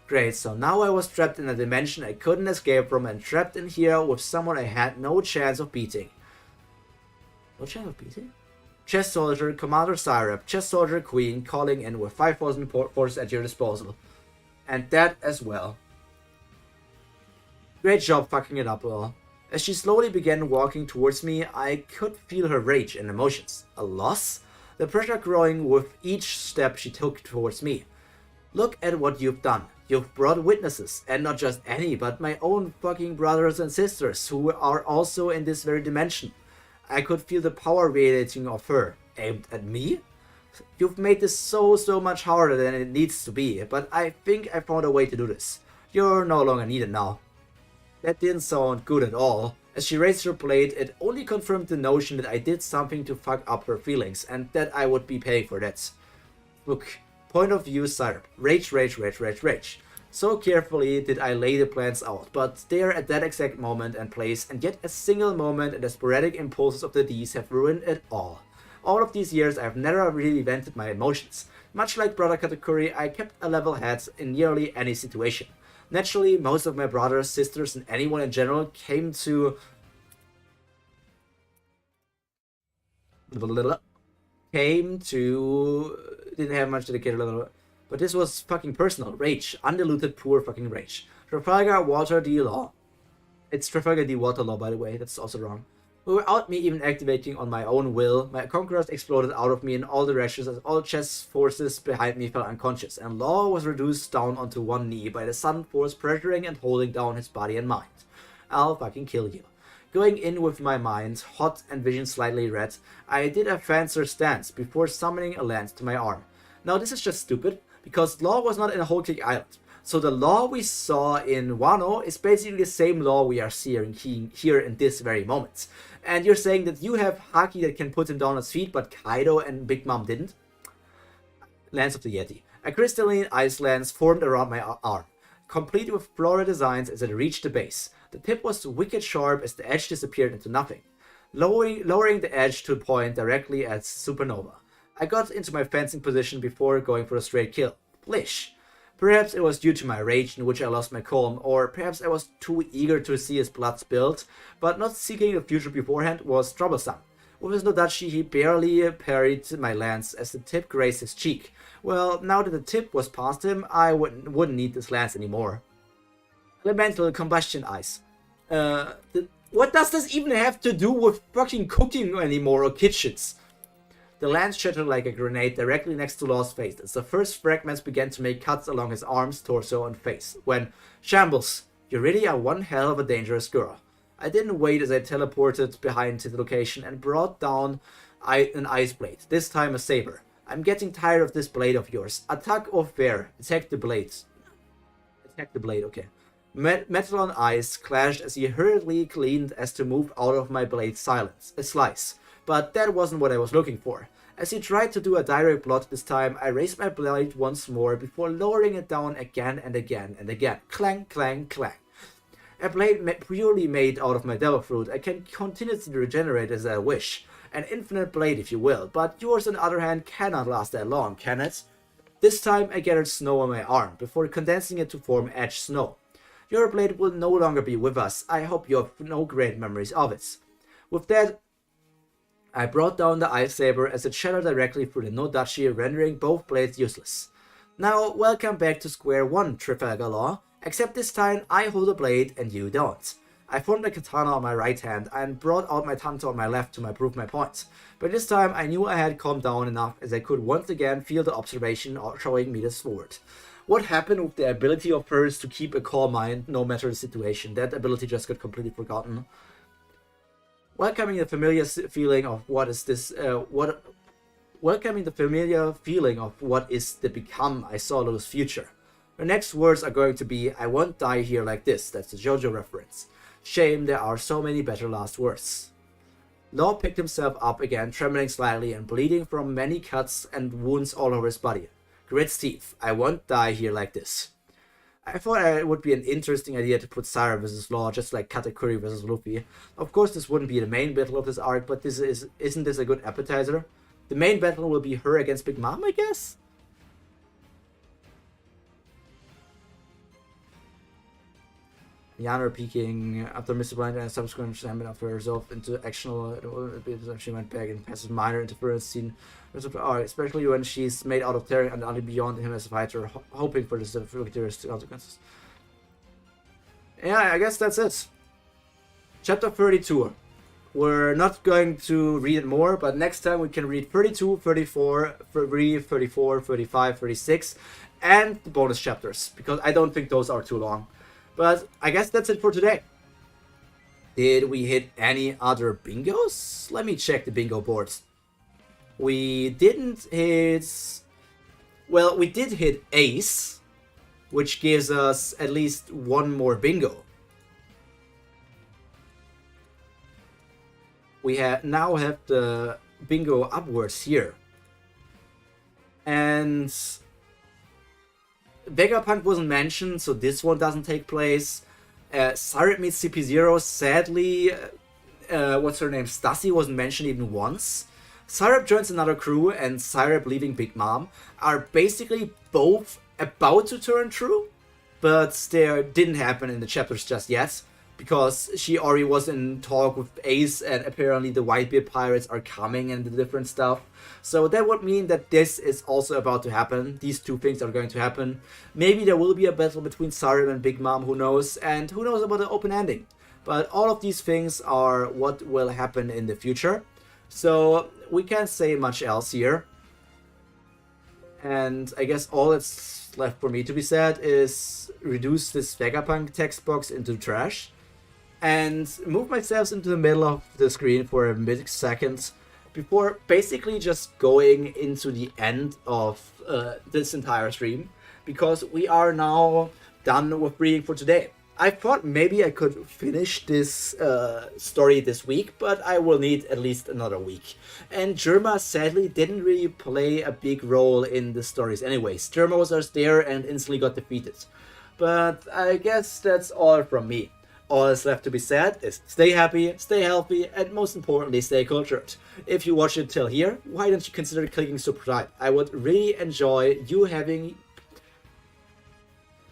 Great, so now I was trapped in a dimension I couldn't escape from and trapped in here with someone I had no chance of beating. No chance of beating? Chess Soldier, Commander Syrup, Chess Soldier Queen calling in with 5,000 forces at your disposal. And that as well. Great job fucking it up, Will. As she slowly began walking towards me, I could feel her rage and emotions. A loss? The pressure growing with each step she took towards me. Look at what you've done. You've brought witnesses, and not just any, but my own fucking brothers and sisters, who are also in this very dimension. I could feel the power radiating off her. Aimed at me? You've made this so much harder than it needs to be, but I think I found a way to do this. You're no longer needed now. That didn't sound good at all. As she raised her blade, it only confirmed the notion that I did something to fuck up her feelings, and that I would be paying for that. Look, point of view Syrup. Rage, rage, rage, rage, rage. So carefully did I lay the plans out, but there at that exact moment and place, and yet a single moment and the sporadic impulses of the D's have ruined it all. All of these years I have never really vented my emotions. Much like Brother Katakuri, I kept a level head in nearly any situation. Naturally, most of my brothers, sisters, and anyone in general came to... Didn't have much dedicated level... But this was fucking personal. Rage. Undiluted, pure fucking rage. Trafalgar Water D Law. It's Trafalgar D Water Law, by the way. That's also wrong. Without me even activating on my own will, my conquerors exploded out of me in all directions as all chess forces behind me fell unconscious, and Law was reduced down onto one knee by the sudden force pressuring and holding down his body and mind. I'll fucking kill you. Going in with my mind, hot and vision slightly red, I did a fancier stance before summoning a lance to my arm. Now this is just stupid, because Law was not in a whole click island. So the Law we saw in Wano is basically the same Law we are seeing here in this very moment. And you're saying that you have Haki that can put him down on his feet, but Kaido and Big Mom didn't? Lance of the Yeti. A crystalline ice lance formed around my arm, complete with floral designs as it reached the base. The tip was wicked sharp as the edge disappeared into nothing. lowering the edge to point directly at Supernova. I got into my fencing position before going for a straight kill. Plish. Perhaps it was due to my rage in which I lost my calm, or perhaps I was too eager to see his blood spilled, but not seeking the future beforehand was troublesome. With his Nodachi, he barely parried my lance as the tip grazed his cheek. Well, now that the tip was past him, I wouldn't need this lance anymore. Elemental combustion ice. What does this even have to do with fucking cooking anymore or kitchens? The lance shattered like a grenade directly next to Law's face as the first fragments began to make cuts along his arms, torso, and face. When, Shambles, you really are one hell of a dangerous girl. I didn't wait as I teleported behind the location and brought down an ice blade, this time a saber. I'm getting tired of this blade of yours. Attack or fair? Attack the blade. Attack the blade, okay. Metal on ice clashed as he hurriedly leaned as to move out of my blade's slice. But that wasn't what I was looking for. As he tried to do a direct blot this time, I raised my blade once more before lowering it down again and again and again. Clang, clang, clang. A blade purely made out of my devil fruit, I can continuously regenerate as I wish. An infinite blade, if you will, but yours on the other hand cannot last that long, can it? This time I gathered snow on my arm, before condensing it to form edge snow. Your blade will no longer be with us. I hope you have no great memories of it. With that, I brought down the ice saber as it shattered directly through the Nodachi, rendering both blades useless. Now, welcome back to square one, Trafalgar Law, except this time I hold a blade and you don't. I formed a katana on my right hand and brought out my tanto on my left to prove my point. But this time I knew I had calmed down enough as I could once again feel the observation showing me the sword. What happened with the ability of hers to keep a calm mind no matter the situation? That ability just got completely forgotten. Welcoming the familiar feeling of welcoming the familiar feeling of what is to become, I saw Lu's future. The next words are going to be, I won't die here like this. That's a JoJo reference. Shame there are so many better last words. Law picked himself up again, trembling slightly and bleeding from many cuts and wounds all over his body. Grit's teeth. I won't die here like this. I thought it would be an interesting idea to put Sarah versus Law, just like Katakuri versus Luffy. Of course, this wouldn't be the main battle of this arc, but isn't this a good appetizer? The main battle will be her against Big Mom, I guess? Yana peeking after Mr. Blind and subsequent stamina of herself into actional. She went back and passes minor interference scene. Especially when she's made out of tearing and only beyond him as a fighter, hoping for the victorious consequences. Yeah, I guess that's it. Chapter 32. We're not going to read it more, but next time we can read 32, 34, 33, 34, 35, 36, and the bonus chapters, because I don't think those are too long. But I guess that's it for today. Did we hit any other bingos? Let me check the bingo boards. We didn't hit... Well, we did hit Ace, which gives us at least one more bingo. We now have the bingo upwards here. And Vegapunk wasn't mentioned, so this one doesn't take place. Syrup meets CP0, sadly, what's her name? Stassi wasn't mentioned even once. Syrup joins another crew, and Syrup leaving Big Mom are basically both about to turn true, but they didn't happen in the chapters just yet, because she already was in talk with Ace, and apparently the Whitebeard pirates are coming and the different stuff. So that would mean that this is also about to happen. These two things are going to happen. Maybe there will be a battle between Syrup and Big Mom, who knows, and who knows about the open ending. But all of these things are what will happen in the future. So we can't say much else here. And I guess all that's left for me to be said is reduce this Vegapunk text box into trash and move myself into the middle of the screen for a mid-second before basically just going into the end of this entire stream, because we are now done with reading for today. I thought maybe I could finish this story this week, but I will need at least another week. And Germa sadly didn't really play a big role in the stories anyways. Germa was just there and instantly got defeated. But I guess that's all from me. all that's left to be said is stay happy, stay healthy, and most importantly, stay cultured. If you watched it till here, why don't you consider clicking subscribe? I would really enjoy you having...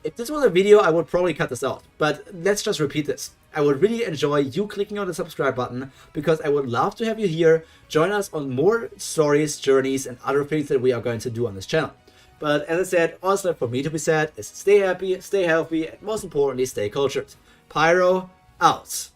If this was a video, I would probably cut this out, but let's just repeat this. I would really enjoy you clicking on the subscribe button, because I would love to have you here, join us on more stories, journeys, and other things that we are going to do on this channel. But as I said, all that's left for me to be said is stay happy, stay healthy, and most importantly, stay cultured. Pyro, out.